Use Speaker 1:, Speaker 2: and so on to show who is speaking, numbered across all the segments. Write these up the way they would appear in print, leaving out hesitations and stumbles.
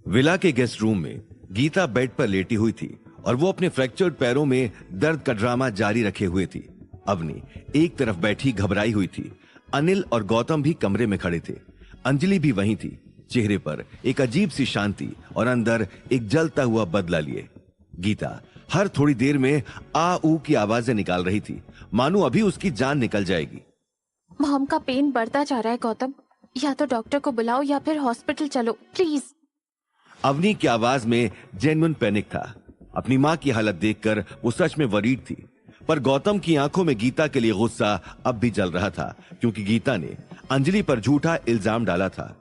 Speaker 1: Villa के guest room में Gita bed पर लेटी हुई थी और वो अपने फ्रैक्चर्ड पैरों में दर्द का ड्रामा जारी रखे हुए थी। अवनी एक तरफ बैठी घबराई हुई थी। अनिल और गौतम भी कमरे में खड़े थे। अंजलि भी वहीं थी, चेहरे पर एक अजीब सी शांति और अंदर एक जलता हुआ बदला लिए। गीता हर थोड़ी देर में आ ऊ की आवाजें निकाल रही थी, मानो अभी उसकी जान निकल जाएगी।
Speaker 2: मॉम का पेन बढ़ता जा रहा है गौतम, या तो डॉक्टर को बुलाओ या फिर हॉस्पिटल चलो प्लीज।
Speaker 1: अवनी की आवाज में जेन्युइन पैनिक था। अपनी मां की हालत देखकर वो सच में वरीड थी, पर गौतम की आंखों में गीता के लिए गुस्सा अब भी जल रहा था, क्योंकि गीता ने अंजलि पर झूठा इल्जाम डाला था।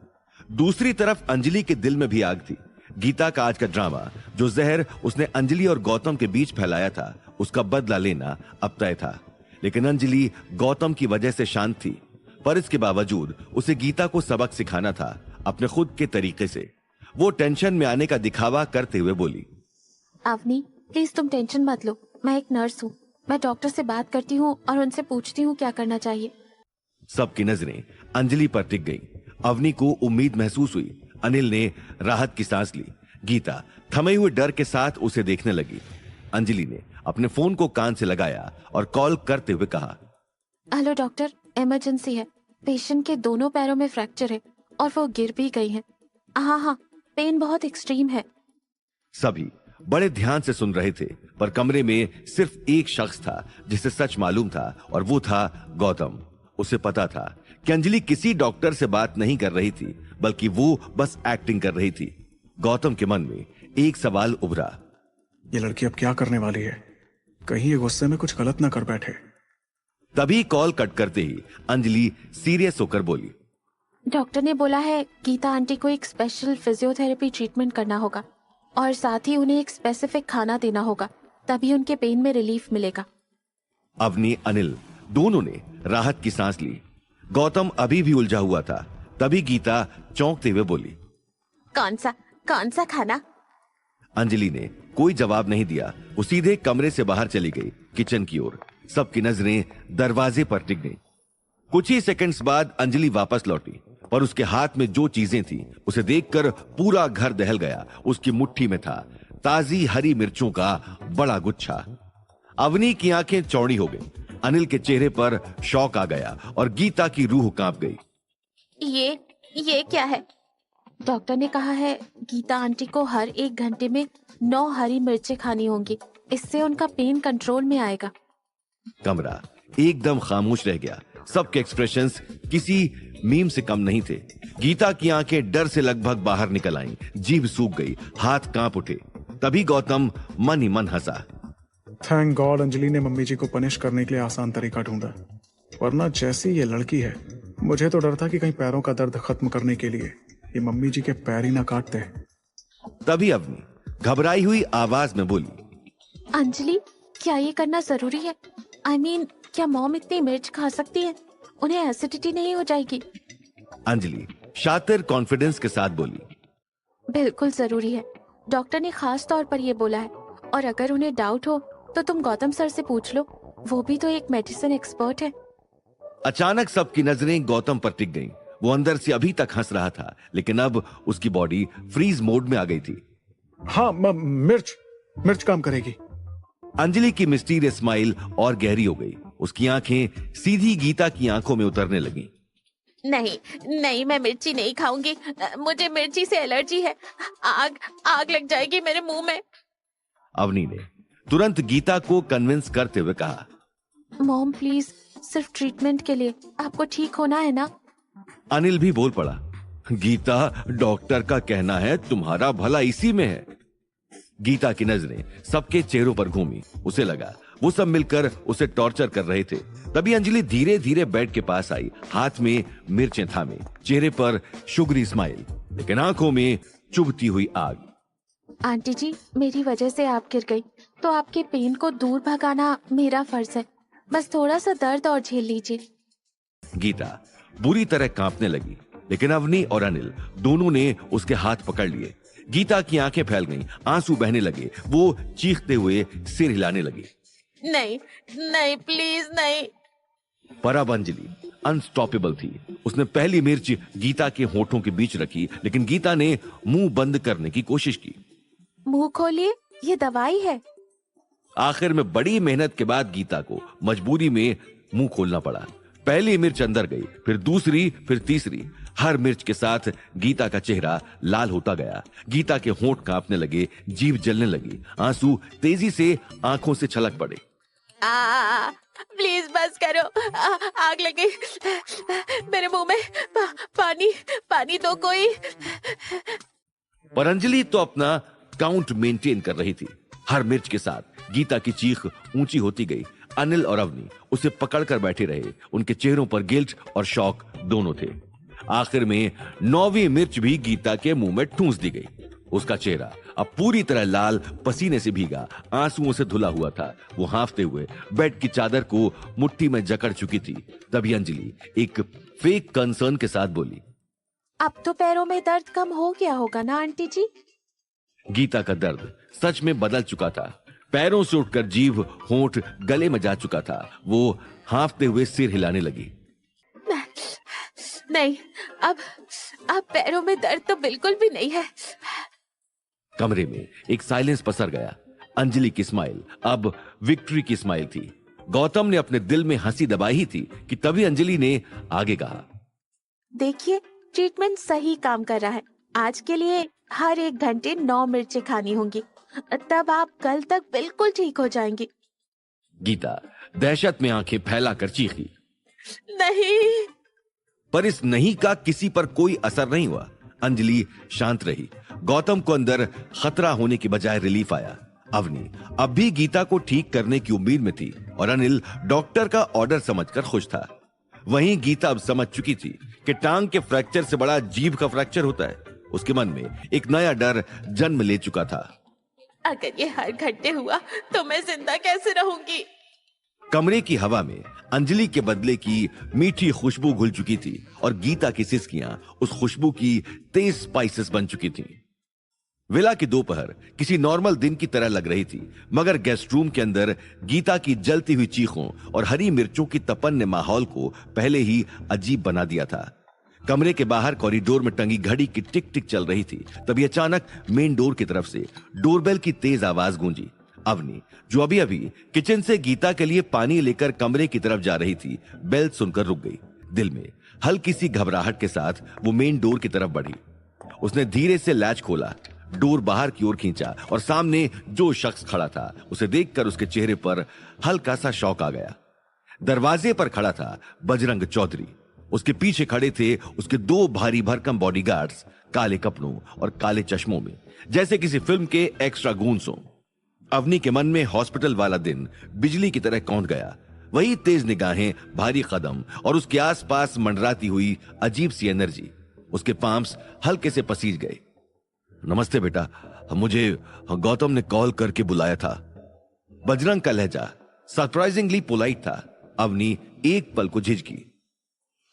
Speaker 1: दूसरी तरफ अंजलि के दिल में भी आग थी। गीता का आज का ड्रामा, जो जहर उसने अंजलि और गौतम के बीच फैलाया था, उसका बदला लेना अब तय था। लेकिन अंजलि गौतम की वजह से शांत थी, पर इसके बावजूद उसे गीता को सबक सिखाना था अपने खुद के तरीके से। वो टेंशन में आने का दिखावा करते हुए बोली,
Speaker 2: अवनी प्लीज तुम टेंशन मत लो, मैं एक नर्स हूँ, मैं डॉक्टर से बात करती हूँ और उनसे पूछती हूँ क्या करना चाहिए।
Speaker 1: सबकी नजरें अंजलि पर टिक गई। अवनी को उम्मीद महसूस हुई। अनिल ने राहत की सांस ली। गीता थमे हुए डर के साथ उसे देखने लगी। अंजलि ने अपने फोन को कान से लगाया और कॉल करते हुए कहा,
Speaker 2: हेलो डॉक्टर, इमरजेंसी है, पेशेंट के दोनों पैरों में फ्रैक्चर है और वो गिर भी गई हैं। हाँ, पेन बहुत एक्सट्रीम है।
Speaker 1: सभी बड़े ध्यान से सुन रहे थे, पर कमरे में सिर्फ एक शख्स था जिसे सच मालूम था, और वो था गौतम। उसे पता था कि अंजलि किसी डॉक्टर से बात नहीं कर रही थी, बल्कि वो बस एक्टिंग कर रही थी। गौतम के मन में एक सवाल उभरा,
Speaker 3: ये लड़की अब क्या करने वाली है? कहीं ये गुस्से में कुछ गलत ना कर बैठे।
Speaker 1: तभी कॉल कट करते ही अंजलि सीरियस होकर बोली,
Speaker 2: डॉक्टर ने बोला है गीता आंटी को एक स्पेशल फिजियोथेरेपी ट्रीटमेंट करना होगा और साथ ही उन्हें एक स्पेसिफिक खाना देना होगा, तभी उनके पेन में रिलीफ मिलेगा।
Speaker 1: अवनी अनिल दोनों ने राहत की सांस ली। गौतम अभी भी उलझा हुआ था। तभी गीता चौंकते हुए बोली,
Speaker 2: कौन सा खाना?
Speaker 1: अंजलि ने कोई जवाब नहीं दिया। वो सीधे कमरे से बाहर चली गई, किचन की ओर। सबकी नजरें दरवाजे पर टिक गईं। कुछ ही सेकंड्स बाद अंजलि वापस लौटी, पर उसके हाथ में जो चीजें थी उसे देखकर पूरा घर दहल गया। उसकी मुट्ठी में था ताजी हरी मिर्चों का बड़ा गुच्छा। अवनी की आंखें चौड़ी हो गई। अनिल के चेहरे पर शौक आ गया और गीता की रूह कांप गई।
Speaker 2: ये क्या है? डॉक्टर ने कहा है गीता आंटी को हर 1 घंटे में 9 हरी मिर्चें खानी होंगी, इससे उनका पेन कंट्रोल में आएगा।
Speaker 1: कमरा एकदम खामोश रह गया। सबके एक्सप्रेशंस किसी मीम से कम नहीं थे। गीता की आंखें डर से लगभग बाहर निकल आईं, जीभ सूख गई, हाथ कांप उठे। तभी गौतम मन ही मन हंसा।
Speaker 3: थैंक गॉड अंजलि ने मम्मी जी को पनिश करने के लिए आसान तरीका ढूंढा, वरना जैसी ये लड़की है, मुझे तो डर था कि कहीं पैरों का दर्द खत्म करने के लिए ये मम्मी जी के पैर ही ना काटते।
Speaker 1: तभी अवनी घबराई हुई आवाज में बोली,
Speaker 2: अंजलि क्या ये करना जरूरी है? I mean, क्या मॉम इतनी मिर्च खा सकती है? उन्हें एसिडिटी नहीं हो जाएगी?
Speaker 1: अंजलि शातिर कॉन्फिडेंस के साथ बोली,
Speaker 2: बिल्कुल जरूरी है, डॉक्टर ने खास तौर पर ये बोला है। और अगर उन्हें डाउट हो तो तुम गौतम सर से पूछ लो, वो भी तो एक मेडिसिन एक्सपर्ट है।
Speaker 1: अचानक सबकी नजरें गौतम पर टिक गईं। वो अंदर से अभी तक हंस रहा था, लेकिन अब उसकी बॉडी फ्रीज मोड में आ गई थी।
Speaker 3: हाँ, मिर्च काम करेगी।
Speaker 1: अंजलि की मिस्टीरियस स्माइल और गहरी हो गई। उसकी आंखें सीधी गीता की आंखों में उतरने लगीं।
Speaker 2: नहीं, मैं मिर्ची नहीं खाऊंगी, मुझे मिर्ची से एलर्जी है, आग लग जाएगी मेरे मुंह में।
Speaker 1: अवनी ने तुरंत गीता को कन्विंस करते हुए कहा,
Speaker 2: मॉम प्लीज, सिर्फ ट्रीटमेंट के लिए, आपको ठीक होना है ना?
Speaker 1: अनिल भी बोल पड़ा, गीता डॉक्टर का कहना है तुम्हारा भला इसी में है। गीता की नजरें सबके चेहरों पर घूमी। उसे लगा वो सब मिलकर उसे टॉर्चर कर रहे थे। तभी अंजलि धीरे धीरे बेड के पास आई, हाथ में मिर्चें थामे, चेहरे पर शुगरी स्माइल, लेकिन आंखों में चुभती हुई आग।
Speaker 2: आंटी जी, मेरी वजह से आप गिर गई, तो आपके पेन को दूर भगाना मेरा फर्ज है, बस थोड़ा सा दर्द और झेल लीजिए।
Speaker 1: गीता बुरी तरह कांपने लगी, लेकिन अवनी और अनिल दोनों ने उसके हाथ पकड़ लिए। गीता की आंखें फैल गईं, आंसू बहने लगे। वो चीखते हुए सिर हिलाने लगी,
Speaker 2: नहीं प्लीज नहीं।
Speaker 1: पर अब अंजलि अनस्टॉपेबल थी। उसने पहली मिर्च गीता के होठों के बीच रखी, लेकिन गीता ने मुंह बंद करने की कोशिश की।
Speaker 2: मुंह खोलिए, ये दवाई है।
Speaker 1: आखिर में बड़ी मेहनत के बाद गीता को मजबूरी में मुंह खोलना पड़ा। पहली मिर्च अंदर गई, फिर दूसरी, फिर तीसरी। हर मिर्च के साथ गीता का चेहरा लाल होता गया। गीता के होंठ कांपने लगे, जीभ जलने लगी, आंसू तेजी से आंखों से छलक पड़े।
Speaker 2: प्लीज बस करो, आग लगी मेरे मुंह में। पानी पानी दो कोई।
Speaker 1: पर अंजलि तो अपना काउंट मेंटेन कर रही थी। हर मिर्च के साथ गीता की चीख ऊंची होती गई। अनिल और अवनी उसे पकड़कर बैठे रहे। उनके चेहरों पर गिल्ट और शॉक दोनों थे। आखिर में 9वीं मिर्च भी गीता के मुंह में ठूंस दी गई। उसका चेहरा अब पूरी तरह लाल, पसीने से भीगा, आंसुओं से धुला हुआ था। वो हांफते हुए बेड की चादर को मुट्ठी में जकड़ चुकी थी। तभी अंजलि एक फेक कंसर्न के साथ बोली,
Speaker 2: अब तो पैरों में दर्द कम हो गया होगा ना आंटी जी?
Speaker 1: गीता का दर्द सच में बदल चुका था। पैरों से उठकर जीभ, होंठ गले में जा चुका था। वो हांफते हुए सिर हिलाने लगी।
Speaker 2: नहीं, अब पैरों में दर्द तो बिल्कुल भी नहीं है।
Speaker 1: कमरे में एक साइलेंस पसर गया। अंजलि की स्माइल अब विक्ट्री की स्माइल थी। गौतम ने अपने दिल में हंसी दबाई ही थी कि तभी अंजलि ने आगे कहा,
Speaker 2: देखिए, ट्रीटमेंट सही काम कर रहा है। आज के लिए हर 1 घंटे 9 मिर्चें खानी होंगी, तब आप कल तक बिल्कुल ठीक हो जाएंगी।
Speaker 1: गीता दहशत में आंखें फैलाकर चीखी।
Speaker 2: नहीं।
Speaker 1: पर इस नहीं का किसी पर कोई असर नहीं हुआ। अंजलि शांत रही। गौतम को अंदर खतरा होने की बजाय रिलीफ आया। अवनी अब भी गीता को ठीक करने की उम्मीद में थी और अनिल डॉक्टर का ऑर्डर समझकर खुश था। वहीं गीता अब समझ चुकी थी कि टांग के फ्रैक्चर से बड़ा जीभ का फ्रैक्चर होता है। उसके मन में एक नया डर जन्म ले चुका था।
Speaker 2: अगर ये हर घंटे हुआ तो मैं जिंदा कैसे रहूंगी?
Speaker 1: कमरे की हवा में अंजलि के बदले की मीठी खुशबू घुल चुकी थी और गीता की सिसकियां उस खुशबू की तेज स्पाइसेस बन चुकी थीं। विला की दोपहर किसी नॉर्मल दिन की तरह लग रही थी, मगर गेस्ट रूम के अंदर गीता की जलती हुई चीखों और हरी मिर्चों की तपन ने माहौल को पहले ही अजीब बना दिया था। कमरे के बाहर कॉरिडोर में टंगी घड़ी की टिक टिक चल रही थी। तभी अचानक मेन डोर की तरफ से डोरबेल की तेज आवाज गूंजी। अवनी, जो अभी अभी किचन से गीता के लिए पानी लेकर कमरे की तरफ जा रही थी, बेल सुनकर रुक गई। दिल में हल्की सी घबराहट के साथ वो मेन डोर की तरफ बढ़ी। उसने धीरे से लैच खोला, डोर बाहर की ओर खींचा और सामने जो शख्स खड़ा था उसे देखकर उसके चेहरे पर हल्का सा शौक आ गया। दरवाजे पर खड़ा था बजरंग चौधरी। उसके पीछे खड़े थे उसके 2 भारी भरकम बॉडीगार्ड्स, काले कपड़ों और काले चश्मों में, जैसे किसी फिल्म के एक्स्ट्रा गूंस हों। अवनी के मन में हॉस्पिटल वाला दिन बिजली की तरह कौंध गया। वही तेज निगाहें, भारी कदम और उसके आसपास मंडराती हुई अजीब सी एनर्जी। उसके पाम्स हल्के से पसीज गए। नमस्ते बेटा, मुझे गौतम ने कॉल करके बुलाया था। बजरंग का लहजा सरप्राइजिंगली पोलाइट था। अवनी एक पल को झिझकी।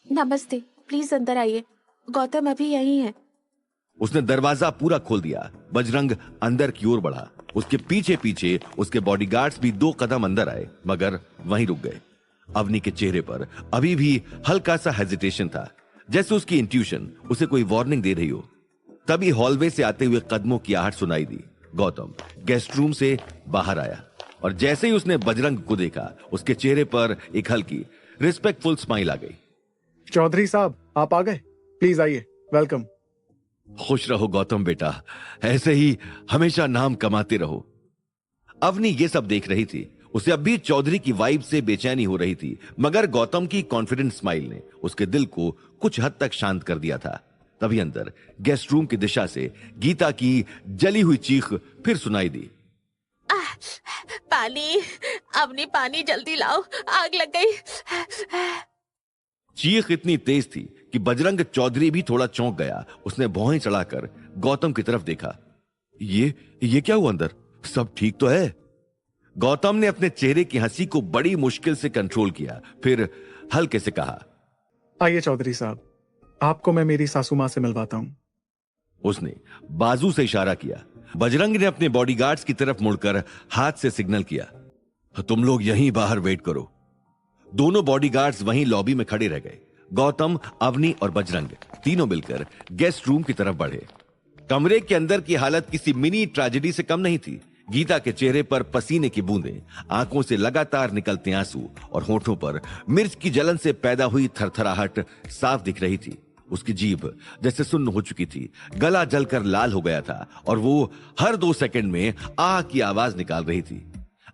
Speaker 2: नमस्ते, प्लीज अंदर आइए, गौतम अभी यहीं है।
Speaker 1: उसने दरवाजा पूरा खोल दिया। बजरंग अंदर की ओर बढ़ा। उसके पीछे पीछे उसके बॉडीगार्ड्स भी 2 कदम अंदर आए, मगर वहीं रुक गए। अवनी के चेहरे पर अभी भी हल्का सा हेजिटेशन था, जैसे उसकी इंट्यूशन उसे कोई वार्निंग दे रही हो। तभी हॉलवे से आते हुए कदमों की आहट सुनाई दी। गौतम गेस्ट रूम से बाहर आया और जैसे ही उसने बजरंग को देखा, उसके चेहरे पर एक हल्की रिस्पेक्टफुल स्माइल आ गई।
Speaker 3: चौधरी साहब, आप आ गए? प्लीज आइए, वेलकम।
Speaker 1: खुश रहो गौतम बेटा, ऐसे ही हमेशा नाम कमाते रहो। अवनी ये सब देख रही थी। उसे अब भी चौधरी की वाइब से बेचैनी हो रही थी, मगर गौतम की कॉन्फिडेंट स्माइल ने उसके दिल को कुछ हद तक शांत कर दिया था। तभी अंदर गेस्ट रूम की दिशा से गीता की जली हुई चीख फिर सुनाई दी।
Speaker 2: पानी, अवनी पानी जल्दी लाओ, आग लग गई।
Speaker 1: चीख इतनी तेज थी कि बजरंग चौधरी भी थोड़ा चौंक गया। उसने भौहें चढ़ाकर गौतम की तरफ देखा। ये क्या हुआ अंदर? सब ठीक तो है? गौतम ने अपने चेहरे की हंसी को बड़ी मुश्किल से कंट्रोल किया, फिर हल्के से कहा,
Speaker 3: आइए चौधरी साहब, आपको मैं मेरी सासू मां से मिलवाता हूं।
Speaker 1: उसने बाजू से इशारा किया। बजरंग ने अपने बॉडीगार्ड्स की तरफ मुड़कर हाथ से सिग्नल किया, तुम लोग यहीं बाहर वेट करो। दोनों बॉडीगार्ड्स वहीं लॉबी में खड़े रह गए। गौतम, अवनी और बजरंग तीनों मिलकर गेस्ट रूम की तरफ बढ़े। कमरे के अंदर की हालत किसी मिनी ट्रेजेडी से कम नहीं थी। गीता के चेहरे पर पसीने की बूंदें, आंखों से लगातार निकलते आंसू और होठों पर मिर्च की जलन से पैदा हुई थरथराहट साफ दिख रही थी। उसकी जीभ जैसे सुन्न हो चुकी थी, गला जलकर लाल हो गया था और वो हर 2 सेकंड में आह की आवाज निकाल रही थी।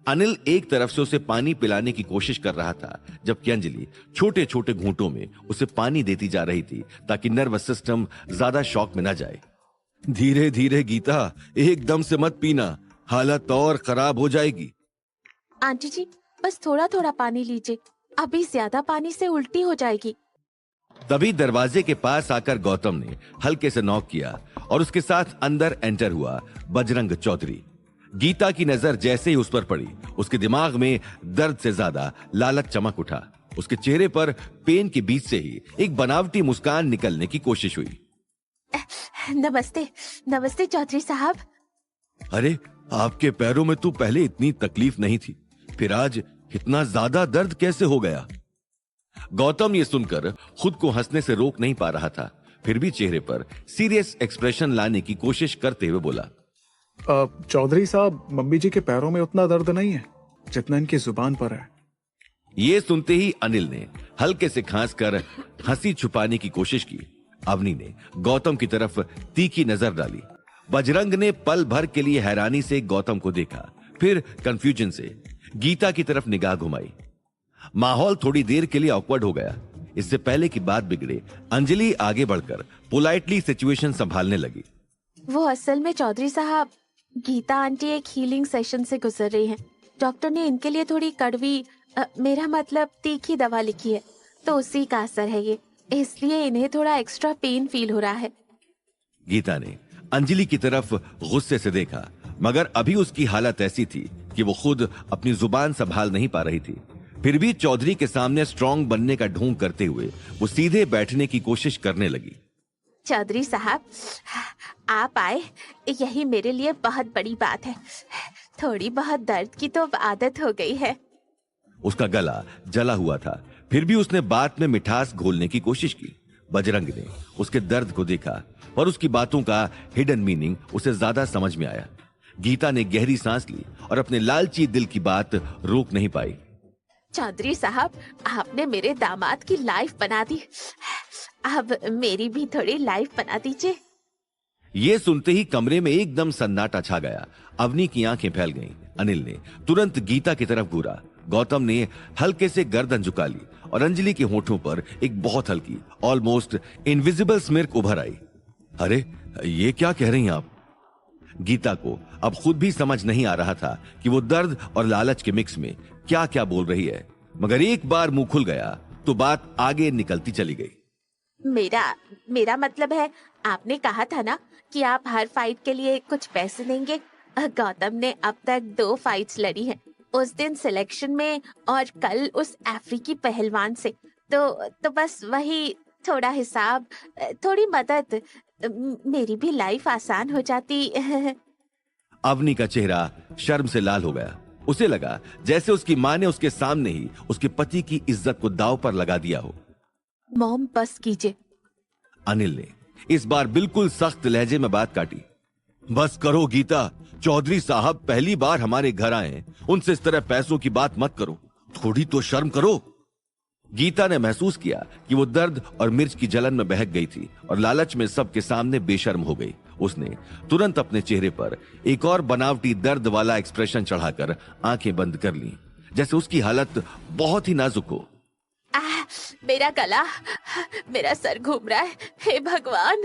Speaker 1: अनिल एक तरफ से उसे पानी पिलाने की कोशिश कर रहा था, जबकि अंजलि छोटे छोटे घूंटों में उसे पानी देती जा रही थी ताकि नर्वस सिस्टम ज्यादा शॉक में न जाए। धीरे धीरे गीता, एकदम से मत पीना, हालत और खराब हो जाएगी।
Speaker 2: आंटी जी, बस थोड़ा थोड़ा पानी लीजिए, अभी ज्यादा पानी से उल्टी हो जाएगी।
Speaker 1: तभी दरवाजे के पास आकर गौतम ने हल्के से नॉक किया और उसके साथ अंदर एंटर हुआ बजरंग चौधरी। गीता की नजर जैसे ही उस पर पड़ी, उसके दिमाग में दर्द से ज्यादा लालच चमक उठा। उसके चेहरे पर पेन के बीच से ही एक बनावटी मुस्कान निकलने की कोशिश हुई।
Speaker 2: नमस्ते, नमस्ते चौधरी साहब।
Speaker 1: अरे, आपके पैरों में तो पहले इतनी तकलीफ नहीं थी, फिर आज इतना ज्यादा दर्द कैसे हो गया? गौतम ये सुनकर खुद को हंसने से रोक नहीं पा रहा था, फिर भी चेहरे पर सीरियस एक्सप्रेशन लाने की कोशिश करते हुए बोला,
Speaker 3: चौधरी साहब, मम्मी जी के पैरों में उतना दर्द नहीं है जितना इनकी जुबान पर है।
Speaker 1: ये सुनते ही अनिल ने हल्के से खांसकर हंसी छुपाने की कोशिश की। अवनी ने गौतम की तरफ तीखी नजर डाली। बजरंग ने पल भर के लिए हैरानी से गौतम को देखा, फिर कंफ्यूजन से गीता की तरफ निगाह घुमाई। माहौल थोड़ी देर के लिए ऑकवर्ड हो गया। इससे पहले की बात बिगड़े, अंजलि आगे बढ़कर पोलाइटली सिचुएशन संभालने लगी।
Speaker 2: वो असल में चौधरी साहब, गीता आंटी एक हीलिंग सेशन से गुजर रही हैं। डॉक्टर ने इनके लिए थोड़ी कड़वी, मेरा मतलब तीखी दवा लिखी है, तो उसी का असर है ये, इसलिए इन्हें थोड़ा एक्स्ट्रा पेन फील हो रहा है।
Speaker 1: गीता ने अंजलि की तरफ गुस्से से देखा, मगर अभी उसकी हालत ऐसी थी कि वो खुद अपनी जुबान संभाल नहीं पा रही थी। फिर भी चौधरी के सामने स्ट्रांग बनने का ढोंग करते हुए वो सीधे बैठने की कोशिश करने लगी।
Speaker 2: चौधरी साहब, आप आए, यही मेरे लिए बहुत बड़ी बात है। थोड़ी बहुत दर्द की तो आदत हो गई है।
Speaker 1: उसका गला जला हुआ था, फिर भी उसने बात में मिठास घोलने की कोशिश की। बजरंग ने उसके दर्द को देखा और उसकी बातों का हिडन मीनिंग उसे ज्यादा समझ में आया। गीता ने गहरी सांस ली और अपने लालची दिल की बात रोक नहीं पाई।
Speaker 2: चौधरी साहब, आपने मेरे दामाद की लाइफ बना दी, अब मेरी भी थोड़ी लाइफ बना दीजिए।
Speaker 1: ये सुनते ही कमरे में एकदम सन्नाटा छा गया। अवनी की आंखें फैल गईं। अनिल ने तुरंत गीता की तरफ घूरा। गौतम ने हल्के से गर्दन झुका ली और अंजलि के होठों पर एक बहुत हल्की, ऑलमोस्ट इनविजिबल स्मिर्क उभर आई। अरे, ये क्या कह रही हैं आप? गीता को अब खुद भी समझ नहीं आ रहा था कि वो दर्द और लालच के मिक्स में क्या क्या बोल रही है, मगर एक बार मुंह खुल गया तो बात आगे निकलती चली गई।
Speaker 2: मेरा मतलब है, आपने कहा था ना कि आप हर फाइट के लिए कुछ पैसे देंगे। गौतम ने अब तक 2 फाइट्स लड़ी हैं, उस दिन सिलेक्शन में और कल उस अफ्रीकी पहलवान से। तो बस वही थोड़ा हिसाब, थोड़ी मदद, मेरी भी लाइफ आसान हो जाती।
Speaker 1: अवनी का चेहरा शर्म से लाल हो गया। उसे लगा जैसे उसकी मां ने उसके सामने ही उसके पति की इज्जत को दांव पर लगा दिया हो।
Speaker 2: मॉम, बस कीजिए।
Speaker 1: अनिल ने इस बार बिल्कुल सख्त लहजे में बात काटी। बस करो गीता, चौधरी साहब पहली बार हमारे घर आए, उनसे इस तरह पैसों की बात मत करो, थोड़ी तो शर्म करो। गीता ने महसूस किया कि वो दर्द और मिर्च की जलन में बहक गई थी और लालच में सबके सामने बेशर्म हो गई। उसने तुरंत अपने चेहरे पर एक और बनावटी दर्द वाला एक्सप्रेशन चढ़ाकर आंखें बंद कर ली, जैसे उसकी हालत बहुत ही नाजुक हो।
Speaker 2: मेरा गला, मेरा सर घूम रहा है, हे भगवान।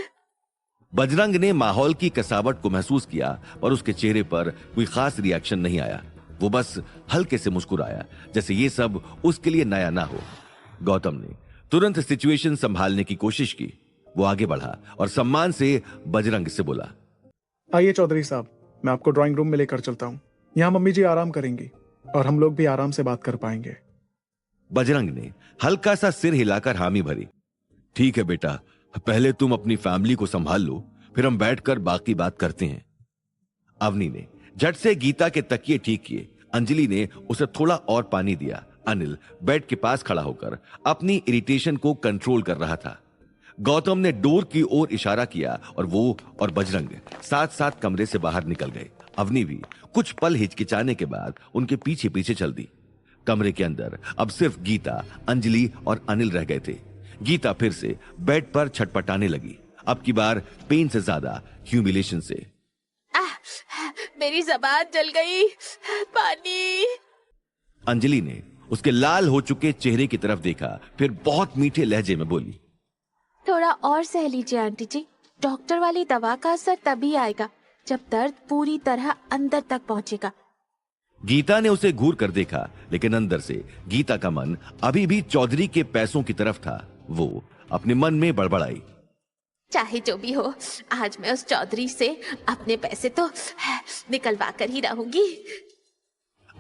Speaker 1: बजरंग ने माहौल की कसावट को महसूस किया और उसके चेहरे पर कोई खास रिएक्शन नहीं आया। वो बस हल्के से मुस्कुराया, जैसे ये सब उसके लिए नया ना हो। गौतम ने तुरंत सिचुएशन संभालने की कोशिश की। वो आगे बढ़ा और सम्मान से बजरंग से बोला,
Speaker 3: आइए चौधरी साहब, मैं आपको ड्राइंग रूम में लेकर चलता हूँ। यहाँ मम्मी जी आराम करेंगी और हम लोग भी आराम से बात कर पाएंगे।
Speaker 1: बजरंग ने हल्का सा सिर हिलाकर हामी भरी। ठीक है बेटा, पहले तुम अपनी फैमिली को संभाल लो, फिर हम बैठकर बाकी बात करते हैं। अवनी ने झट से गीता के तकिए ठीक किए। अंजलि ने उसे थोड़ा और पानी दिया। अनिल बेड के पास खड़ा होकर अपनी इरिटेशन को कंट्रोल कर रहा था। गौतम ने डोर की ओर इशारा किया और वो और बजरंग साथ साथ कमरे से बाहर निकल गए। अवनी भी कुछ पल हिचकिचाने के बाद उनके पीछे पीछे चल दी। कमरे के अंदर अब सिर्फ गीता, अंजलि और अनिल रह गए थे। गीता फिर से बेड पर छटपटाने लगी, अब की बार पेन से ज्यादा ह्यूमिलेशन से।
Speaker 2: मेरी जबान जल गई, पानी।
Speaker 1: अंजलि ने उसके लाल हो चुके चेहरे की तरफ देखा, फिर बहुत मीठे लहजे में बोली,
Speaker 2: थोड़ा और सह लीजिए आंटी जी, डॉक्टर वाली दवा का असर तभी आएगा जब दर्द पूरी तरह अंदर तक पहुंचेगा।
Speaker 1: गीता ने उसे घूर कर देखा, लेकिन अंदर से गीता का मन अभी भी चौधरी के पैसों की तरफ था। वो अपने मन में बड़बड़ाई,
Speaker 2: चाहे जो भी हो, आज मैं उस चौधरी से अपने पैसे तो निकलवा कर ही रहूंगी।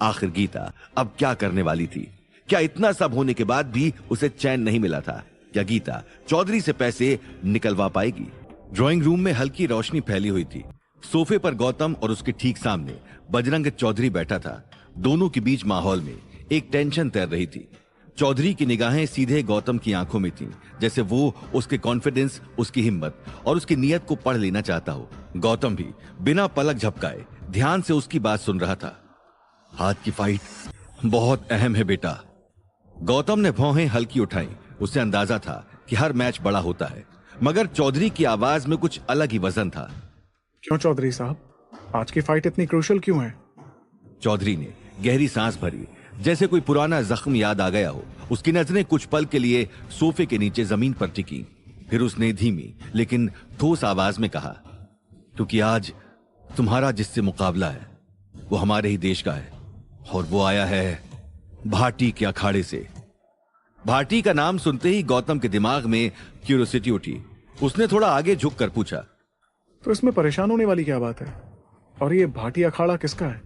Speaker 1: आखिर गीता अब क्या करने वाली थी? क्या इतना सब होने के बाद भी उसे चैन नहीं मिला था? क्या गीता चौधरी से पैसे निकलवा पाएगी? ड्राइंग रूम में हल्की रोशनी फैली हुई थी। सोफे पर गौतम और उसके ठीक सामने बजरंग चौधरी बैठा था। दोनों के बीच माहौल में एक टेंशन तैर रही थी। चौधरी की निगाहें सीधे गौतम की आंखों में थीं, जैसे वो उसके कॉन्फिडेंस, उसकी हिम्मत और उसकी नीयत को पढ़ लेना चाहता हो। गौतम भी बिना पलक झपकाए ध्यान से उसकी बात सुन रहा था। आज की फाइट बहुत अहम है बेटा। गौतम ने भौहें हल्की उठाई। उसे अंदाजा था कि हर मैच बड़ा होता है, मगर चौधरी की आवाज में कुछ अलग ही वजन था।
Speaker 3: क्यों चौधरी साहब, आज की फाइट इतनी क्रूशल क्यों है?
Speaker 1: चौधरी ने गहरी सांस भरी, जैसे कोई पुराना जख्म याद आ गया हो। उसकी नजरें कुछ पल के लिए सोफे के नीचे जमीन पर टिकी, फिर उसने धीमी लेकिन ठोस आवाज में कहा, क्योंकि आज तुम्हारा जिससे मुकाबला है वो हमारे ही देश का है, और वो आया है भाटी के अखाड़े से। भाटी का नाम सुनते ही गौतम के दिमाग में क्यूरियोसिटी उठी। उसने थोड़ा आगे झुककर पूछा,
Speaker 3: तो इसमें परेशान होने वाली क्या बात है? और ये भाटी अखाड़ा किसका है?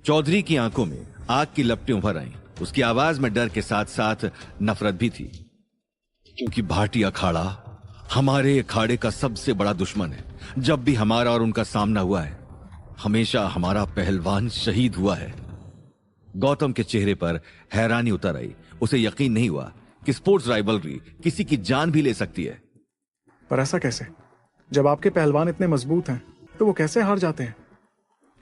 Speaker 1: चौधरी की आंखों में आग की लपटें उभर आईं। उसकी आवाज में डर के साथ साथ नफरत भी थी, क्योंकि भाटी अखाड़ा हमारे अखाड़े का सबसे बड़ा दुश्मन है। जब भी हमारा और उनका सामना हुआ है, हमेशा हमारा पहलवान शहीद हुआ है। गौतम के चेहरे पर हैरानी उतर आई। उसे यकीन नहीं हुआ कि स्पोर्ट्स राइवलरी किसी की जान भी ले सकती है।
Speaker 3: पर ऐसा कैसे? जब आपके पहलवान इतने मजबूत हैं तो वो कैसे हार जाते हैं?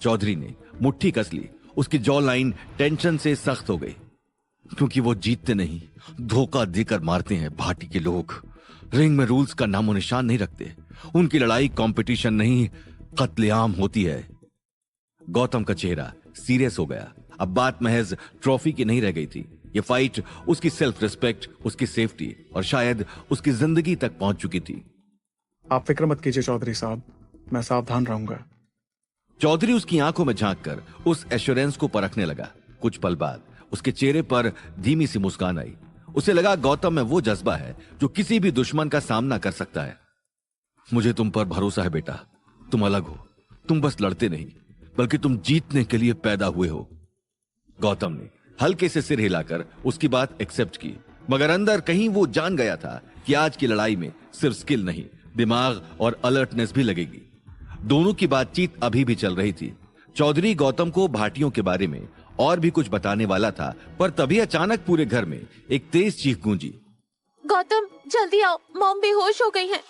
Speaker 1: चौधरी ने मुट्ठी कस ली। उसकी जॉ लाइन टेंशन से सख्त हो गई, क्योंकि वो जीतते नहीं, धोखा देकर मारते हैं। भाटी के लोग रिंग में रूल्स का नामो निशान नहीं रखते। उनकी लड़ाई कंपटीशन नहीं, कत्लेआम होती है। गौतम का चेहरा सीरियस हो गया। अब बात महज ट्रॉफी की नहीं रह गई थी। ये फाइट उसकी सेल्फ रिस्पेक्ट, उसकी सेफ्टी और शायद उसकी जिंदगी तक पहुंच चुकी थी।
Speaker 3: आप फिक्र मत कीजिए चौधरी साहब, मैं सावधान रहूंगा।
Speaker 1: चौधरी उसकी आंखों में झांककर उस एश्योरेंस को परखने लगा। कुछ पल बाद उसके चेहरे पर धीमी सी मुस्कान आई। उसे लगा गौतम में वो जज्बा है जो किसी भी दुश्मन का सामना कर सकता है। मुझे तुम पर भरोसा है बेटा। तुम अलग हो, तुम बस लड़ते नहीं बल्कि तुम जीतने के लिए पैदा हुए हो। गौतम ने हल्के से सिर हिलाकर उसकी बात एक्सेप्ट की, मगर अंदर कहीं वो जान गया था कि आज की लड़ाई में सिर्फ स्किल नहीं, दिमाग और अलर्टनेस भी लगेगी। दोनों की बातचीत अभी भी चल रही थी। चौधरी गौतम को भाटियों के बारे में और भी कुछ बताने वाला था, पर तभी अचानक पूरे घर में एक तेज चीख गूंजी,
Speaker 2: गौतम जल्दी आओ, मॉम बेहोश हो गई हैं।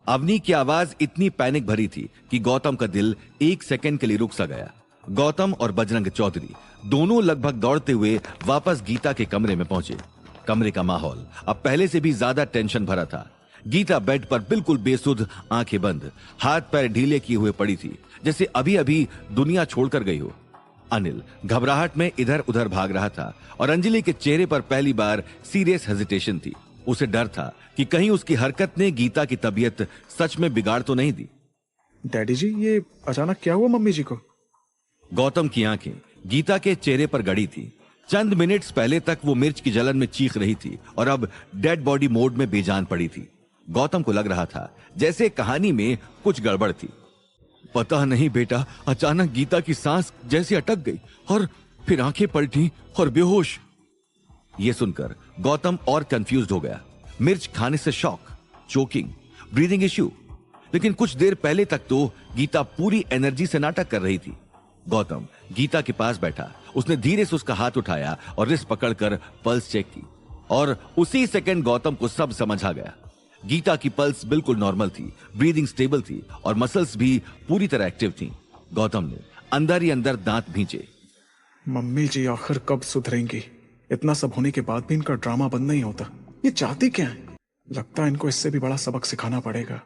Speaker 1: अवनी की आवाज इतनी पैनिक भरी थी कि गौतम का दिल एक सेकंड के लिए रुक सा गया। गौतम और बजरंग चौधरी दोनों लगभग दौड़ते हुए वापस गीता के कमरे में पहुंचे। कमरे का माहौल अब पहले से भी ज्यादा टेंशन भरा था। गीता बेड पर बिल्कुल बेसुध, आंखें बंद, हाथ पैर ढीले किए हुए पड़ी थी, जैसे अभी अभी दुनिया छोड़कर गई हो। अनिल घबराहट में इधर उधर भाग रहा था और अंजलि के चेहरे पर पहली बार सीरियस हेजिटेशन थी। उसे डर था कि कहीं उसकी हरकत ने गीता की तबीयत सच में बिगाड़ तो नहीं दी।
Speaker 3: डैडी जी, ये अचानक क्या हुआ मम्मी जी को?
Speaker 1: गौतम की आंखें गीता के चेहरे पर गड़ी थी। चंद मिनट्स पहले तक वो मिर्च की जलन में चीख रही थी और अब डेड बॉडी मोड में बेजान पड़ी थी। गौतम को लग रहा था जैसे कहानी में कुछ गड़बड़ थी। पता नहीं बेटा, अचानक गीता की सांस जैसे अटक गई और फिर आंखें पलटी और बेहोश। यह सुनकर गौतम और कंफ्यूज्ड हो गया। मिर्च खाने से शॉक, चोकिंग, ब्रीदिंग इश्यू, लेकिन कुछ देर पहले तक तो गीता पूरी एनर्जी से नाटक कर रही थी। गौतम गीता के पास बैठा। उसने धीरे से उसका हाथ उठाया और रिस्ट पकड़कर पल्स चेक की और उसी सेकंड गौतम को सब समझ आ गया। गीता की पल्स बिल्कुल नॉर्मल थी, ब्रीदिंग स्टेबल थी और मसल्स भी पूरी तरह एक्टिव थी। गौतम ने अंदर ही अंदर दांत भींचे।
Speaker 3: मम्मी जी आखिर कब सुधरेंगी? इतना सब होने के बाद भी इनका ड्रामा बंद नहीं होता। ये चाहती क्या है? लगता है इनको इससे भी बड़ा सबक सिखाना पड़ेगा।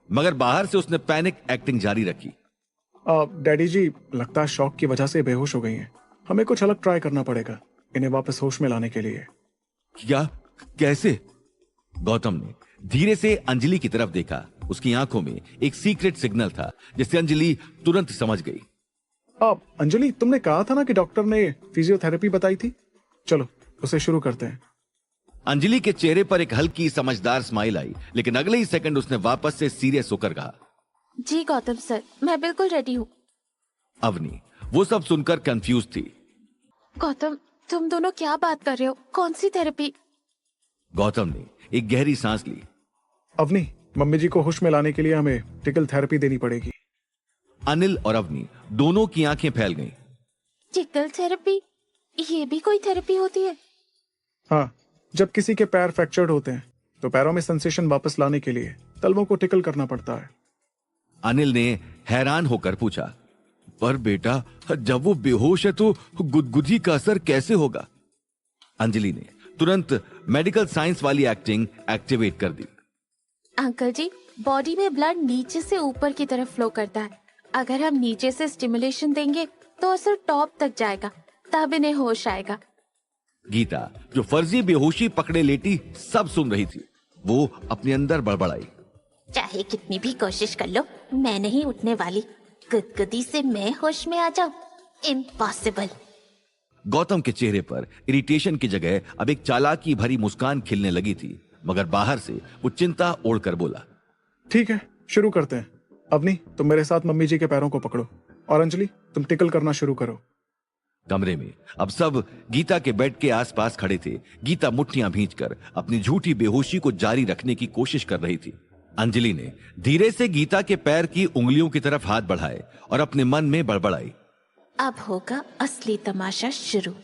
Speaker 1: मगर बाहर से उसने पैनिक एक्टिंग जारी रखी।
Speaker 3: डैडी जी, लगता है शॉक की वजह से बेहोश हो गई हैं। हमें कुछ अलग ट्राई करना पड़ेगा इन्हें वापस होश में लाने के लिए।
Speaker 1: क्या? कैसे? गौतम ने धीरे से अंजलि की तरफ देखा। उसकी आंखों में एक सीक्रेट सिग्नल था जिसे अंजलि तुरंत समझ गई।
Speaker 3: अंजलि, तुमने कहा था ना कि डॉक्टर ने फिजियोथेरेपी बताई थी। चलो उसे शुरू करते हैं।
Speaker 1: अंजलि के चेहरे पर एक हल्की समझदार स्माइल आई, लेकिन अगले ही सेकंड उसने वापस से सीरियस होकर कहा,
Speaker 2: जी गौतम सर, मैं बिल्कुल रेडी हूँ।
Speaker 1: अवनी वो सब सुनकर कंफ्यूज थी।
Speaker 2: गौतम, तुम दोनों क्या बात कर रहे हो? कौन सी थेरेपी?
Speaker 1: गौतम ने एक गहरी सांस ली।
Speaker 3: अवनी, मम्मी जी को होश में लाने के लिए हमें टिकल थेरेपी देनी पड़ेगी।
Speaker 1: अनिल और अवनी दोनों की आंखें फैल गईं।
Speaker 2: Tackle therapy? ये भी कोई थेरेपी होती है?
Speaker 3: हाँ, जब किसी के पैर फ्रैक्चर्ड होते हैं तो पैरों में सेंसेशन वापस लाने के लिए तलवों को टिकल करना पड़ता है।
Speaker 1: अनिल ने हैरान होकर पूछा, पर बेटा जब वो बेहोश है तो गुदगुदी का असर कैसे होगा? अंजलि ने तुरंत मेडिकल साइंस वाली एक्टिंग एक्टिवेट कर दी।
Speaker 2: अंकल जी, बॉडी में ब्लड नीचे से ऊपर की तरफ फ्लो करता है। अगर हम नीचे से स्टिमुलेशन देंगे तो असर टॉप तक जाएगा, तब इन्हें होश आएगा।
Speaker 1: गीता जो फर्जी बेहोशी पकड़े लेटी सब सुन रही थी। वो अपने अंदर बड़बड़ाई,
Speaker 2: चाहे कितनी भी कोशिश कर लो, मैं नहीं उठने वाली। गुदगुदी से मैं होश में आ जाऊं? इम्पॉसिबल।
Speaker 1: गौतम के चेहरे पर इरिटेशन की जगह अब एक चालाकी भरी मुस्कान खिलने लगी थी, मगर बाहर से वो चिंता ओढ़कर बोला,
Speaker 3: ठीक है, शुरू करते हैं। अवनी, तुम मेरे साथ मम्मी जी के पैरों को पकड़ो और अंजलि, तुम टिकल करना शुरू करो।
Speaker 1: कमरे में अब सब गीता के बेड के आसपास खड़े थे। गीता मुट्ठियां भींचकर अपनी झूठी बेहोशी को जारी रखने की कोशिश कर रही थी। अंजलि ने धीरे से गीता के पैर की उंगलियों की तरफ हाथ बढ़ाए और अपने मन में बड़बड़ाई,
Speaker 2: अब होगा असली तमाशा शुरू।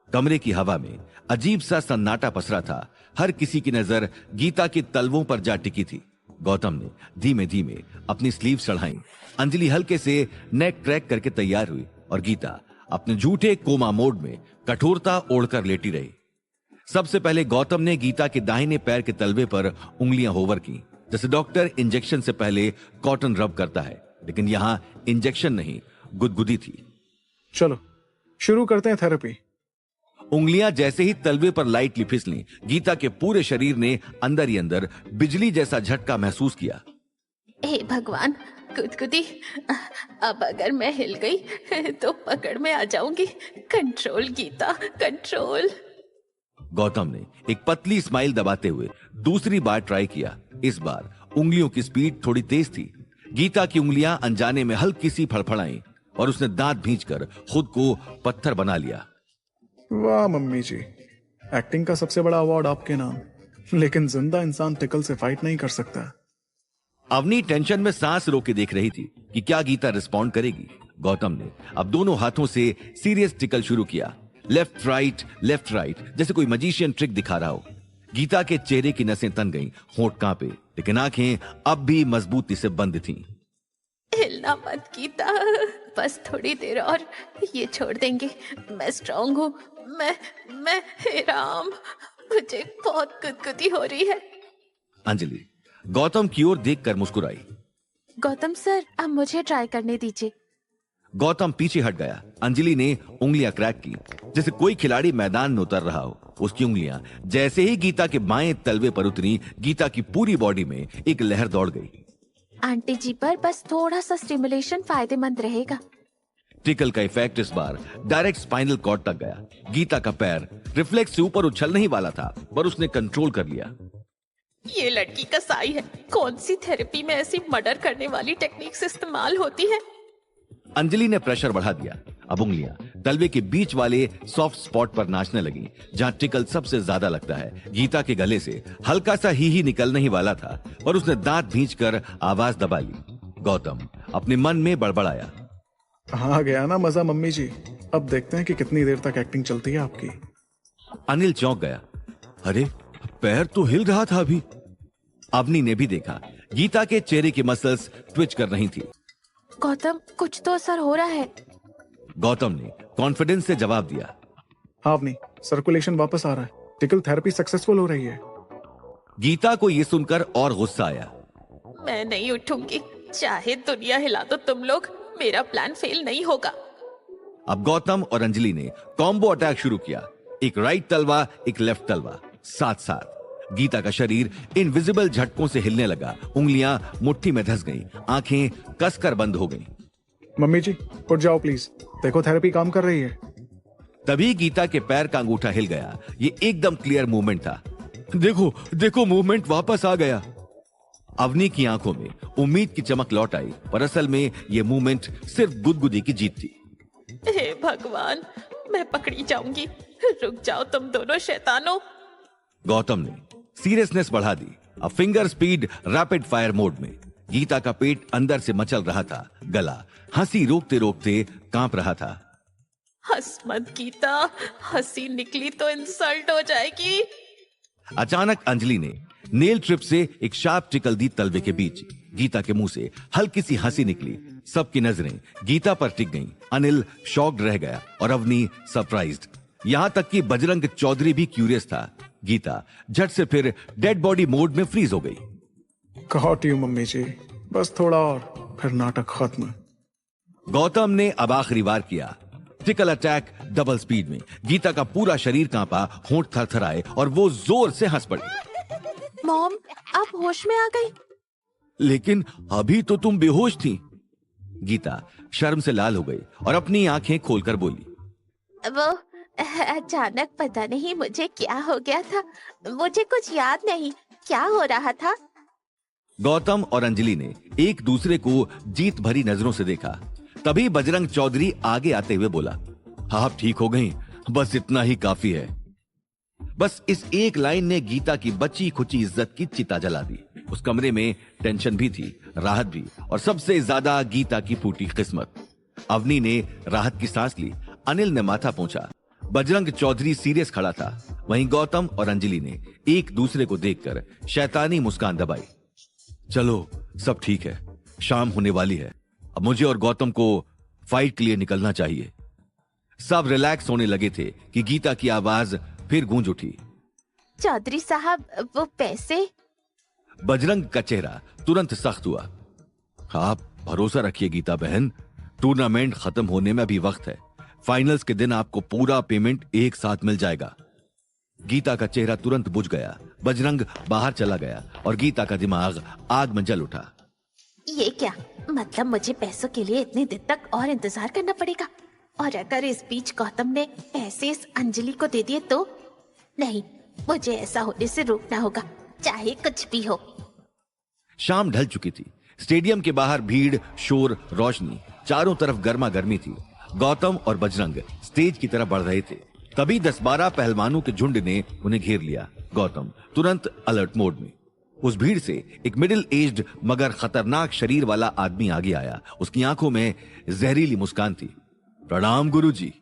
Speaker 1: कमरे की हवा में अजीब सा सन्नाटा पसरा था। हर किसी की नजर गीता के तलवों पर जा टिकी थी। गौतम ने धीमे धीमे अपनी स्लीव चढ़ाई। अंजलि हल्के से नेक क्रैक करके तैयार हुई और गीता अपने झूठे कोमा मोड में कठोरता ओढ़कर लेटी रही। सबसे पहले गौतम ने गीता के दाहिने पैर के तलवे पर उंगलियां होवर की, जैसे डॉक्टर इंजेक्शन से पहले कॉटन रब करता है, लेकिन यहां इंजेक्शन नहीं, गुदगुदी थी।
Speaker 3: चलो शुरू करते हैं थेरेपी।
Speaker 1: उंगलियां जैसे ही तलवे पर लाइटली फिसली, गीता के पूरे शरीर ने अंदर ही अंदर बिजली जैसा झटका महसूस किया।
Speaker 2: हे भगवान, गुदगुदी। अब अगर मैं हिल गई तो पकड़ में आ जाऊंगी। Control Gita, control.
Speaker 1: गौतम ने एक पतली स्माइल दबाते हुए दूसरी बार ट्राई किया। इस बार उंगलियों की स्पीड थोड़ी तेज थी। गीता की उंगलियां अनजाने में हल्की सी फड़फड़ाई और उसने दांत भींचकर खुद को पत्थर बना लिया।
Speaker 3: वाह मम्मी जी, एक्टिंग का सबसे बड़ा अवार्ड आपके नाम। लेकिन जिंदा इंसान टिकल से फाइट नहीं कर सकता।
Speaker 1: अवनी टेंशन में सांस रोके देख रही थी कि क्या गीता रिस्पॉन्ड करेगी। गौतम ने अब दोनों हाथों से सीरियस टिकल शुरू किया, लेफ्ट राइट, जैसे कोई मजिशियन ट्रिक दिखा रहा हो। गीता के चेहरे की नसें तन गईं, होंठ कांपे, लेकिन आंखें अब भी मजबूती से बंद थीं।
Speaker 2: हिलना मत गीता, बस थोड़ी देर और, ये छोड़ देंगे। मैं स्ट्रांग हूँ। मैं हे राम, मुझे बहुत गुदगुदी हो रही है।
Speaker 1: अंजलि गौतम की ओर देखकर मुस्कुराई।
Speaker 2: गौतम सर, अब मुझे ट्राई करने दीजिए।
Speaker 1: गौतम पीछे हट गया। अंजलि ने उंगलियां क्रैक की, जैसे कोई खिलाड़ी मैदान में उतर रहा हो। उसकी उंगलियां जैसे ही गीता के बाएं तलवे पर उतरी, गीता की पूरी बॉडी में एक लहर दौड़ गई।
Speaker 2: आंटी जी पर बस थोड़ा सा स्टिमुलेशन फायदेमंद रहेगा।
Speaker 1: टिकल का इफेक्ट इस बार डायरेक्ट स्पाइनल कॉर्ड तक गया। गीता का पैर रिफ्लेक्स से ऊपर उछलने ही वाला था, पर उसने कंट्रोल कर लिया।
Speaker 2: ये लड़की कसाई है। कौन सी थेरेपी में ऐसी मर्डर करने वाली टेक्निक्स इस्तेमाल होती है?
Speaker 1: अंजलि ने प्रेशर बढ़ा दिया। अब उंगलियां तलवे के बीच वाले सॉफ्ट स्पॉट पर नाचने लगी, जहां टिकल सबसे ज्यादा लगता है। गीता के गले से हल्का सा ही निकलने ही वाला था, पर उसने दांत भींचकर आवाज दबा ली। गौतम अपने मन में बड़बड़ाया,
Speaker 3: हाँ गया ना मजा मम्मी जी। अब देखते हैं कि कितनी देर तक एक्टिंग चलती है आपकी।
Speaker 1: अनिल चौंक गया। अरे पैर तो हिल रहा था अभी। अवनी ने भी देखा गीता के चेहरे की मसल्स ट्विच कर रही थी।
Speaker 2: गौतम, कुछ तो असर हो रहा है।
Speaker 1: गौतम ने कॉन्फिडेंस से जवाब दिया।
Speaker 3: हाँ अवनी, सर्कुलेशन वापस आ रहा है। टिकल थेरेपी सक्सेसफुल हो रही है।
Speaker 1: गीता को यह सुनकर और गुस्सा आया।
Speaker 2: मैं नहीं उठूंगी, चाहे दुनिया हिला दो तुम लोग, मेरा प्लान फेल नहीं होगा।
Speaker 1: अब गौतम और अंजलि ने कॉम्बो अटैक शुरू किया। एक राइट तलवा, एक लेफ्ट तलवा, साथ साथ। गीता का शरीर इनविजिबल झटकों से हिलने लगा। उंगलियां मुट्ठी में धंस गईं, आंखें कसकर बंद हो गईं।
Speaker 3: मम्मी जी उठ जाओ प्लीज, देखो थेरेपी काम कर रही है।
Speaker 1: तभी गीता के पैर का अंगूठा हिल गया। ये एकदम क्लियर मूवमेंट था। देखो देखो, मूवमेंट वापस आ गया। अवनी की आंखों में उम्मीद की चमक लौट आई, पर असल में यह मूवमेंट सिर्फ गुदगुदी की जीत थी।
Speaker 2: हे भगवान, मैं पकड़ी जाऊंगी। रुक जाओ तुम दोनों शैतानों।
Speaker 1: गौतम ने सीरियसनेस बढ़ा दी। अब finger speed rapid fire mode में। गीता का पेट अंदर से मचल रहा था, गला हंसी रोकते रोकते कांप रहा था।
Speaker 2: हंस मत गीता, हंसी निकली तो इंसल्ट हो जाएगी।
Speaker 1: अचानक अंजलि ने नेल ट्रिप से एक शार्प टिकल दी तलवे के बीच। गीता के मुंह से हल्की सी हंसी निकली। सबकी नजरें गीता पर टिक गईं। अनिल शॉक्ड रह गया और अवनी सरप्राइज्ड। यहां तक कि बजरंग चौधरी भी क्यूरियस था। गीता झट से फिर डेड बॉडी मोड में फ्रीज हो गई।
Speaker 3: कॉट यू मम्मी जी, बस थोड़ा और फिर नाटक खत्म।
Speaker 1: गौतम ने अब आखिरी बार किया। टिकल अटैक डबल स्पीड में। गीता का पूरा शरीर कांपा, होंठ थरथराए और वो जोर से हंस पड़ी।
Speaker 2: मॉम, आप होश में आ गई।
Speaker 1: लेकिन अभी तो तुम बेहोश थी। गीता शर्म से लाल हो गई और अपनी आंखें खोलकर बोली।
Speaker 2: वो अचानक पता नहीं मुझे क्या हो गया था, मुझे कुछ याद नहीं क्या हो रहा था।
Speaker 1: गौतम और अंजलि ने एक दूसरे को जीत भरी नजरों से देखा। तभी बजरंग चौधरी आगे आते हुए बोला, आप ठीक हो गई, बस इतना ही काफी है। बस इस एक लाइन ने गीता की बची खुची इज्जत की चिता जला दी। उस कमरे में टेंशन भी थी, राहत भी, और सबसे ज्यादा गीता की फूटी किस्मत। अवनी ने राहत की सांस ली। अनिल ने माथा पोंछा। बजरंग चौधरी सीरियस खड़ा था। वहीं गौतम और अंजलि ने एक दूसरे को देखकर शैतानी मुस्कान दबाई। चलो सब ठीक है, शाम होने वाली है, अब मुझे और गौतम को फाइट के लिए निकलना चाहिए। सब रिलैक्स होने लगे थे कि गीता की आवाज फिर गूंज उठी।
Speaker 2: चौधरी साहब, वो पैसे?
Speaker 1: बजरंग का चेहरा तुरंत सख्त हुआ। आप भरोसा रखिए गीता बहन, टूर्नामेंट खत्म होने में अभी वक्त है। फाइनल्स के दिन आपको पूरा पेमेंट एक साथ मिल जाएगा। गीता का चेहरा तुरंत बुझ गया। बजरंग बाहर चला गया और गीता का दिमाग आग में जल उठा।
Speaker 2: ये क्या मतलब, मुझे पैसों के लिए इतने दिन तक और इंतजार करना पड़ेगा? और अगर इस बीच गौतम ने पैसे इस अंजलि को दे दिए तो? नहीं, मुझे ऐसा होने से रोकना होगा, चाहे कुछ भी हो।
Speaker 1: शाम ढल चुकी थी। स्टेडियम के बाहर भीड़, शोर, रोशनी, चारों तरफ गर्मा गर्मी थी। गौतम और बजरंग स्टेज की तरफ बढ़ रहे थे। तभी 10-12 पहलवानों के झुंड ने उन्हें घेर लिया। गौतम तुरंत अलर्ट मोड में। उस भीड़ से एक मिडिल एज्ड मगर खतरनाक शरीर वाला आदमी आगे आया। उसकी आंखों में जहरीली मुस्कान थी। प्रणाम गुरुजी।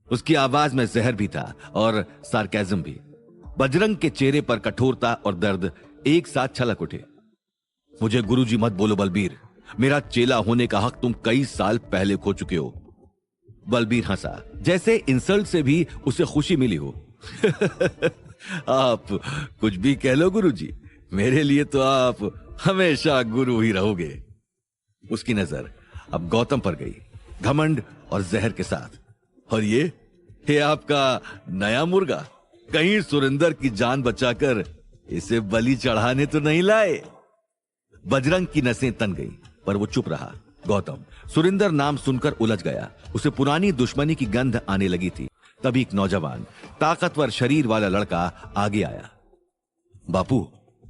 Speaker 1: उसकी आवाज में जहर भी था और सार्केज्म भी। बजरंग के चेहरे पर कठोरता और दर्द एक साथ छलक उठे। मुझे गुरुजी मत बोलो बलबीर, मेरा चेला होने का हक तुम कई साल पहले खो चुके हो। बलबीर हंसा, जैसे इंसल्ट से भी उसे खुशी मिली हो। आप कुछ भी कह लो गुरुजी, मेरे लिए तो आप हमेशा गुरु ही रहोगे। उसकी नजर अब गौतम पर गई, घमंड और जहर के साथ। और ये आपका नया मुर्गा, कहीं सुरेंद्र की जान बचाकर इसे बलि चढ़ाने तो नहीं लाए? बजरंग की नसें तन गई, पर वो चुप रहा। गौतम सुरेंद्र नाम सुनकर उलझ गया। उसे पुरानी दुश्मनी की गंध आने लगी थी। तभी एक नौजवान ताकतवर शरीर वाला लड़का आगे आया। बापू,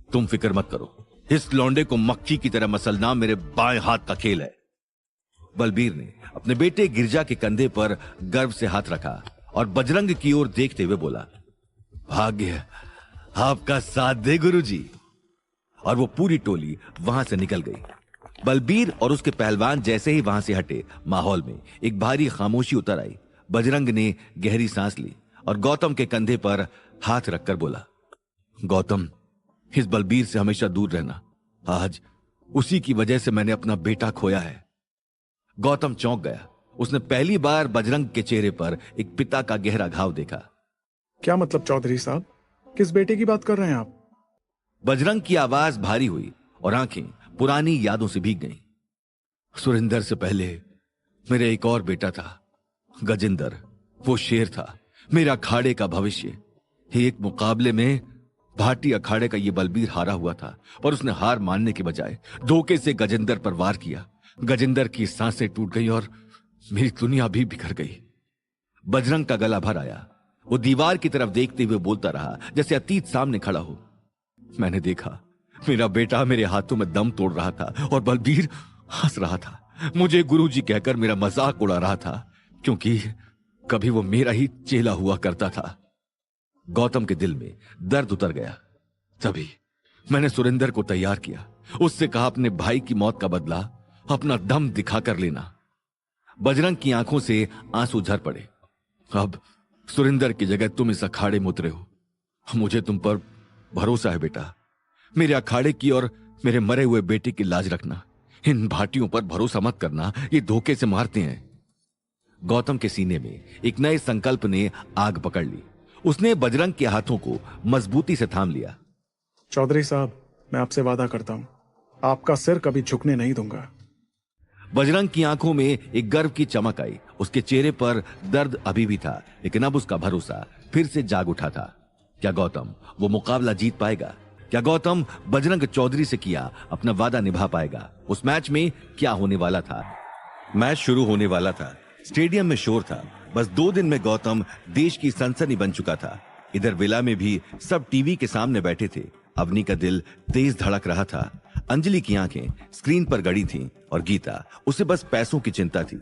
Speaker 1: तुम फिक्र मत करो, इस लौंडे को मक्खी की तरह मसलना मेरे बाएं हाथ का खेल है। बलबीर ने अपने बेटे गिरजा के कंधे पर गर्व से हाथ रखा और बजरंग की ओर देखते हुए बोला, भाग्य आपका साथ दे गुरुजी। और वो पूरी टोली वहां से निकल गई। बलबीर और उसके पहलवान जैसे ही वहां से हटे, माहौल में एक भारी खामोशी उतर आई। बजरंग ने गहरी सांस ली और गौतम के कंधे पर हाथ रखकर बोला, गौतम, इस बलबीर से हमेशा दूर रहना। आज उसी की वजह से मैंने अपना बेटा खोया है। गौतम चौंक गया। उसने पहली बार बजरंग के चेहरे पर एक पिता का गहरा घाव देखा।
Speaker 3: क्या मतलब चौधरी साहब, किस बेटे की बात कर रहे हैं आप?
Speaker 1: बजरंग की आवाज भारी हुई और आंखें पुरानी यादों से भीग गईं। सुरेंद्र से पहले मेरा एक और बेटा था, गजेंद्र। वो शेर था, मेरा अखाड़े का भविष्य। एक मुकाबले में भाटी अखाड़े का ये बलबीर हारा हुआ था, पर उसने हार मानने के बजाय धोखे से गजेंद्र पर वार किया। गजेंद्र की सांसें टूट गई और मेरी दुनिया भी बिखर गई। बजरंग का गला भर आया। वो दीवार की तरफ देखते हुए बोलता रहा, जैसे अतीत सामने खड़ा हो। मैंने देखा मेरा बेटा मेरे हाथों में दम तोड़ रहा था और बलबीर हंस रहा था, मुझे गुरुजी कहकर मेरा मजाक उड़ा रहा था, क्योंकि कभी वो मेरा ही चेला हुआ करता था। गौतम के दिल में दर्द उतर गया। तभी मैंने सुरेंद्र को तैयार किया। उससे कहा, अपने भाई की मौत का बदला अपना दम दिखाकर लेना। बजरंग की आंखों से आंसू झर पड़े। अब सुरेंद्र की जगह तुम इस अखाड़े में उतरे हो। मुझे तुम पर भरोसा है बेटा। मेरे अखाड़े की और मेरे मरे हुए बेटे की लाज रखना। इन भाटियों पर भरोसा मत करना, ये धोखे से मारते हैं। गौतम के सीने में एक नए संकल्प ने आग पकड़ ली। उसने बजरंग के हाथों को मजबूती से थाम लिया।
Speaker 3: चौधरी साहब, मैं आपसे वादा करता हूं, आपका सिर कभी झुकने नहीं दूंगा।
Speaker 1: बजरंग की आंखों में एक गर्व की चमक आई। उसके चेहरे पर दर्द अभी भी था, लेकिन अब उसका भरोसा फिर से जाग उठा था। क्या गौतम वो मुकाबला जीत पाएगा? क्या गौतम बजरंग चौधरी से किया अपना वादा निभा पाएगा? उस मैच में क्या होने वाला था? मैच शुरू होने वाला था। स्टेडियम में शोर था। बस 2 दिन में गौतम देश की सनसनी बन चुका था। इधर विला में भी सब टीवी के सामने बैठे थे। अवनी का दिल तेज धड़क रहा था। अंजलि की आंखें स्क्रीन पर गड़ी थीं और गीता, उसे बस पैसों की चिंता थी।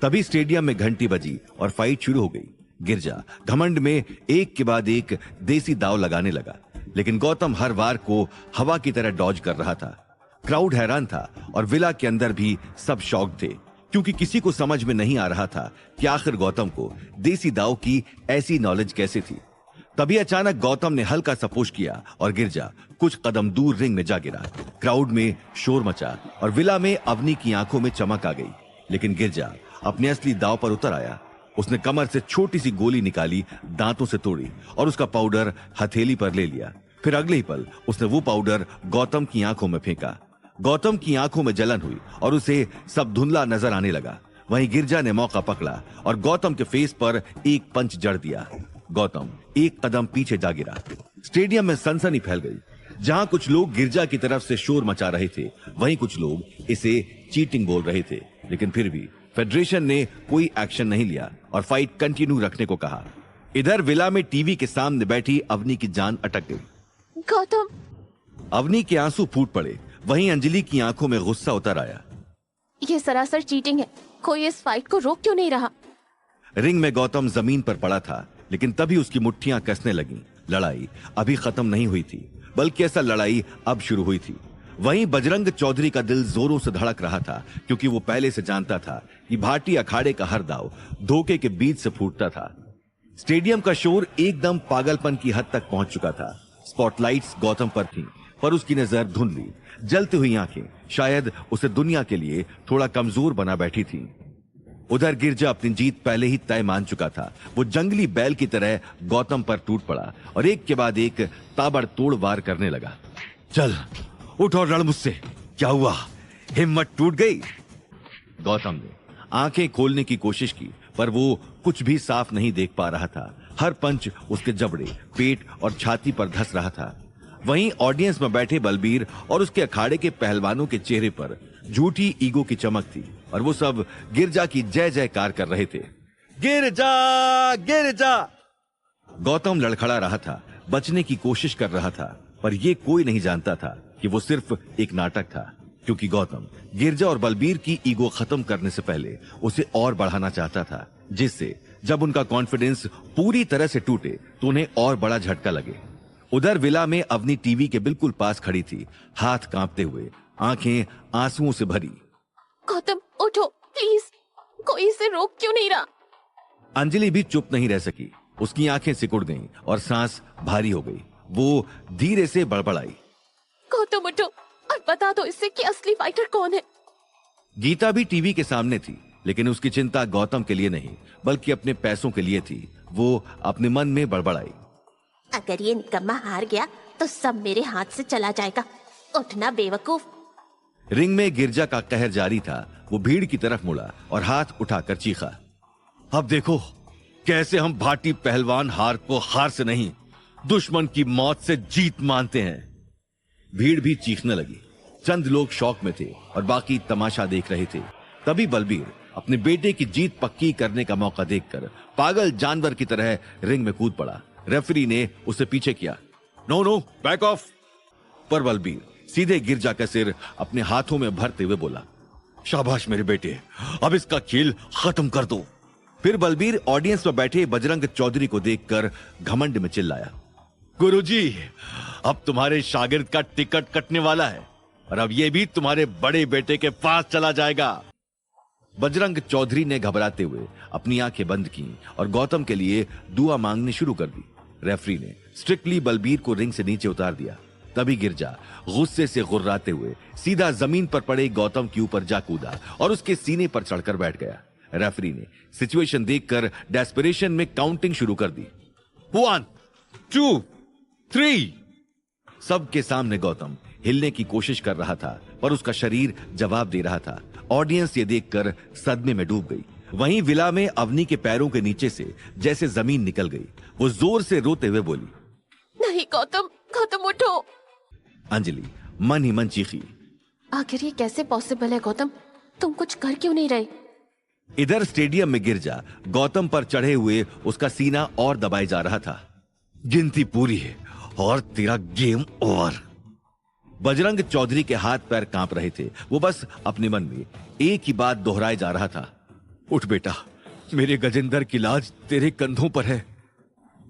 Speaker 1: तभी स्टेडियम में घंटी बजी और फाइट शुरू हो गई। गिरजा घमंड में एक के बाद एक देसी दाव लगाने लगा, लेकिन गौतम हर वार को हवा की तरह डॉज कर रहा था। क्राउड हैरान था और विला के अंदर भी सब शॉक थे, क्योंकि किसी को समझ में नहीं आ रहा था कि आखिर गौतम को देसी दाव की ऐसी नॉलेज कैसे थी। तभी अचानक गौतम ने हल्का सा पुश किया और गिरजा कुछ कदम दूर रिंग में जा गिरा। क्राउड में शोर मचा और विला में अवनी की आंखों में चमक आ गई, लेकिन गिरजा अपने असली दाव पर उतर आया। उसने कमर से छोटी सी गोली निकाली, दांतों से तोड़ी और उसका पाउडर हथेली पर ले लिया। फिर अगले ही पल उसने वो पाउडर गौतम की आंखों में फेंका। गौतम की आंखों में जलन हुई और उसे सब धुंधला नजर आने लगा। वहीं गिरजा ने मौका पकड़ा और गौतम के फेस पर एक पंच जड़ दिया। गौतम एक कदम पीछे जा गिरा। स्टेडियम में सनसनी फैल गई। जहां कुछ लोग गिरजा की तरफ से शोर मचा रहे थे, वहीं कुछ लोग इसे चीटिंग बोल रहे थे, लेकिन फिर भी फेडरेशन ने कोई एक्शन नहीं लिया और फाइट कंटिन्यू रखने को कहा। इधर विला में टीवी के सामने बैठी अवनी की जान अटक गई।
Speaker 2: गौतम,
Speaker 1: अवनी के आंसू फूट पड़े। वहीं अंजलि की आंखों में गुस्सा उतर आया।
Speaker 2: ये सरासर चीटिंग है। कोई इस फाइट को रोक क्यों नहीं रहा?
Speaker 1: रिंग में गौतम जमीन पर पड़ा था, लेकिन तभी उसकी मुट्ठियां कसने लगीं। लड़ाई अभी खत्म नहीं हुई थी, बल्कि ऐसा लड़ाई अब शुरू हुई थी। वहीं बजरंग चौधरी का दिल जोरों से धड़क रहा था, क्योंकि वो पहले से जानता था कि भाटी अखाड़े का हर दाव धोखे के बीच से फूटता था। स्टेडियम का शोर एकदम पागलपन की हद तक पहुंच चुका था। स्पॉटलाइट्स गौतम पर थीं, पर उसकी नजर धुंधली, जलती हुई आंखें शायद उसे दुनिया के लिए थोड़ा कमजोर बना बैठी थीं। उधर गिरजा अपनी जीत पहले ही तय मान चुका था। वो जंगली बैल की तरह गौतम पर टूट पड़ा और एक के बाद एक ताबड़तोड़ वार करने लगा। चल उठ और लड़ मुझसे। क्या हुआ, हिम्मत टूट गई? गौतम ने आंखें खोलने की कोशिश की, पर वो कुछ भी साफ नहीं देख पा रहा था। हर पंच उसके जबड़े, पेट और छाती पर धस रहा था। वहीं ऑडियंस में बैठे बलबीर और उसके अखाड़े के पहलवानों के चेहरे पर झूठी ईगो की चमक थी और वो सब गिरजा की जय जयकार कर रहे थे। गिरजा, गिरजा! गौतम लड़खड़ा रहा था, बचने की कोशिश कर रहा था, पर ये कोई नहीं जानता था कि वो सिर्फ एक नाटक था, क्योंकि गौतम गिरजा और बलबीर की ईगो खत्म करने से पहले उसे और बढ़ाना चाहता था, जिससे जब उनका कॉन्फिडेंस पूरी तरह से टूटे तो उन्हें और बड़ा झटका लगे। उधर विला में अवनी टीवी के बिल्कुल पास खड़ी थी, हाथ कांपते हुए। आंखें आंसुओं से भरी।
Speaker 2: गौतम उठो प्लीज, कोई इसे रोक क्यों नहीं रहा?
Speaker 1: अंजलि भी चुप नहीं रह सकी। उसकी आंखें सिकुड़ गईं और सांस भारी हो गई। वो धीरे से बड़बड़ाई,
Speaker 2: गौतम उठो और बता दो इससे कि असली फाइटर कौन है।
Speaker 1: गीता भी टीवी के सामने थी, लेकिन उसकी चिंता गौतम के लिए नहीं बल्कि अपने पैसों के लिए थी। वो अपने मन में बड़बड़ाई,
Speaker 2: अगर ये निकम्मा हार गया तो सब मेरे हाथ से चला जाएगा। उठना बेवकूफ।
Speaker 1: रिंग में गिरजा का कहर जारी था। वो भीड़ की तरफ मुड़ा और हाथ उठाकर चीखा, अब देखो कैसे हम भाटी पहलवान हार को हार से नहीं, दुश्मन की मौत से जीत मानते हैं। भीड़ भी चीखने लगी। चंद लोग शौक में थे और बाकी तमाशा देख रहे थे। तभी बलबीर अपने बेटे की जीत पक्की करने का मौका देखकर पागल जानवर की तरह रिंग में कूद पड़ा। रेफरी ने उसे पीछे किया, नो नो बैक ऑफ। पर बलबीर सीधे गिरजा का सिर अपने हाथों में भरते हुए बोला, शाबाश मेरे बेटे, अब इसका खेल खत्म कर दो। फिर बलबीर ऑडियंस में बैठे बजरंग चौधरी को देखकर घमंड में चिल्लाया, गुरुजी, अब तुम्हारे शागिर्द का टिकट कटने वाला है और अब ये भी तुम्हारे बड़े बेटे के पास चला जाएगा। बजरंग चौधरी ने घबराते हुए अपनी आंखें बंद की और गौतम के लिए दुआ मांगनी शुरू कर दी। रेफरी ने स्ट्रिक्टली बलबीर को रिंग से नीचे उतार दिया। तभी गिरजा गुस्से से गुर्राते हुए सीधा जमीन पर पड़े गौतम के ऊपर जा कूदा और उसके सीने पर चढ़कर बैठ गया। रेफरी ने सिचुएशन देखकर डेस्परेशन में काउंटिंग शुरू कर दी। 1 2 3। सबके सामने गौतम हिलने की कोशिश कर रहा था पर उसका शरीर जवाब दे रहा था। ऑडियंस ये देखकर सदमे में डूब गई। वहीं विला में अवनी के पैरों के नीचे से जैसे जमीन निकल गई। वो जोर से रोते हुए बोली,
Speaker 2: नहीं गौतम, गौतम उठो।
Speaker 1: अंजलि मन ही मन चीखी,
Speaker 2: आखिर ये कैसे पॉसिबल है गौतम, तुम कुछ कर क्यों नहीं रहे?
Speaker 1: इधर स्टेडियम में गिरजा गौतम पर चढ़े हुए उसका सीना और दबाए जा रहा था। गिनती पूरी है और तेरा गेम ओवर। बजरंग चौधरी के हाथ पैर कांप रहे थे। वो बस अपने मन में एक ही बात दोहराए जा रहा था, उठ बेटा, मेरे गजेंद्र की लाज तेरे कंधों पर है।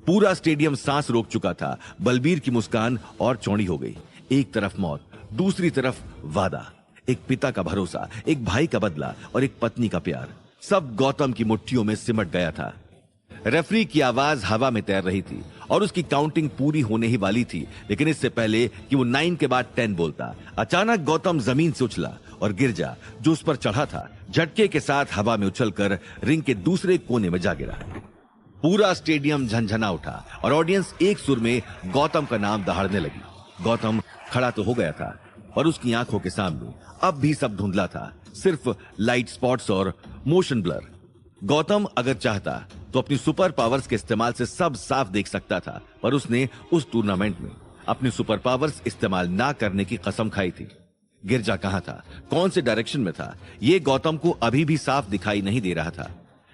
Speaker 1: पूरा स्टेडियम सांस रोक चुका था। बलबीर की मुस्कान और चौड़ी हो गई। एक तरफ मौत, दूसरी तरफ वादा, एक पिता का भरोसा, एक भाई का बदला और एक पत्नी का प्यार, सब गौतम की मुट्ठियों में सिमट गया था। रेफरी की आवाज हवा में तैर रही थी और उसकी काउंटिंग पूरी होने ही वाली थी, लेकिन इससे पहले कि वो 9 के बाद 10 बोलता, अचानक गौतम जमीन से उछला और गिरजा जो उस पर चढ़ा था झटके के साथ हवा में उछलकर रिंग के दूसरे कोने में जा गिरा। पूरा स्टेडियम झंझना उठा और ऑडियंस एक सुर में गौतम का नाम दहाड़ने लगी। गौतम खड़ा तो हो गया था पर उसकी आंखों के सामने अब भी सब धुंधला था, सिर्फ लाइट स्पॉट्स और मोशन ब्लर। गौतम अगर चाहता तो अपनी सुपर पावर्स के इस्तेमाल से सब साफ देख सकता था, पर उसने उस टूर्नामेंट में अपनी सुपर पावर्स इस्तेमाल ना करने की कसम खाई थी। गिरजा कहां था, कौन से डायरेक्शन में था, ये गौतम को अभी भी साफ दिखाई नहीं दे रहा था।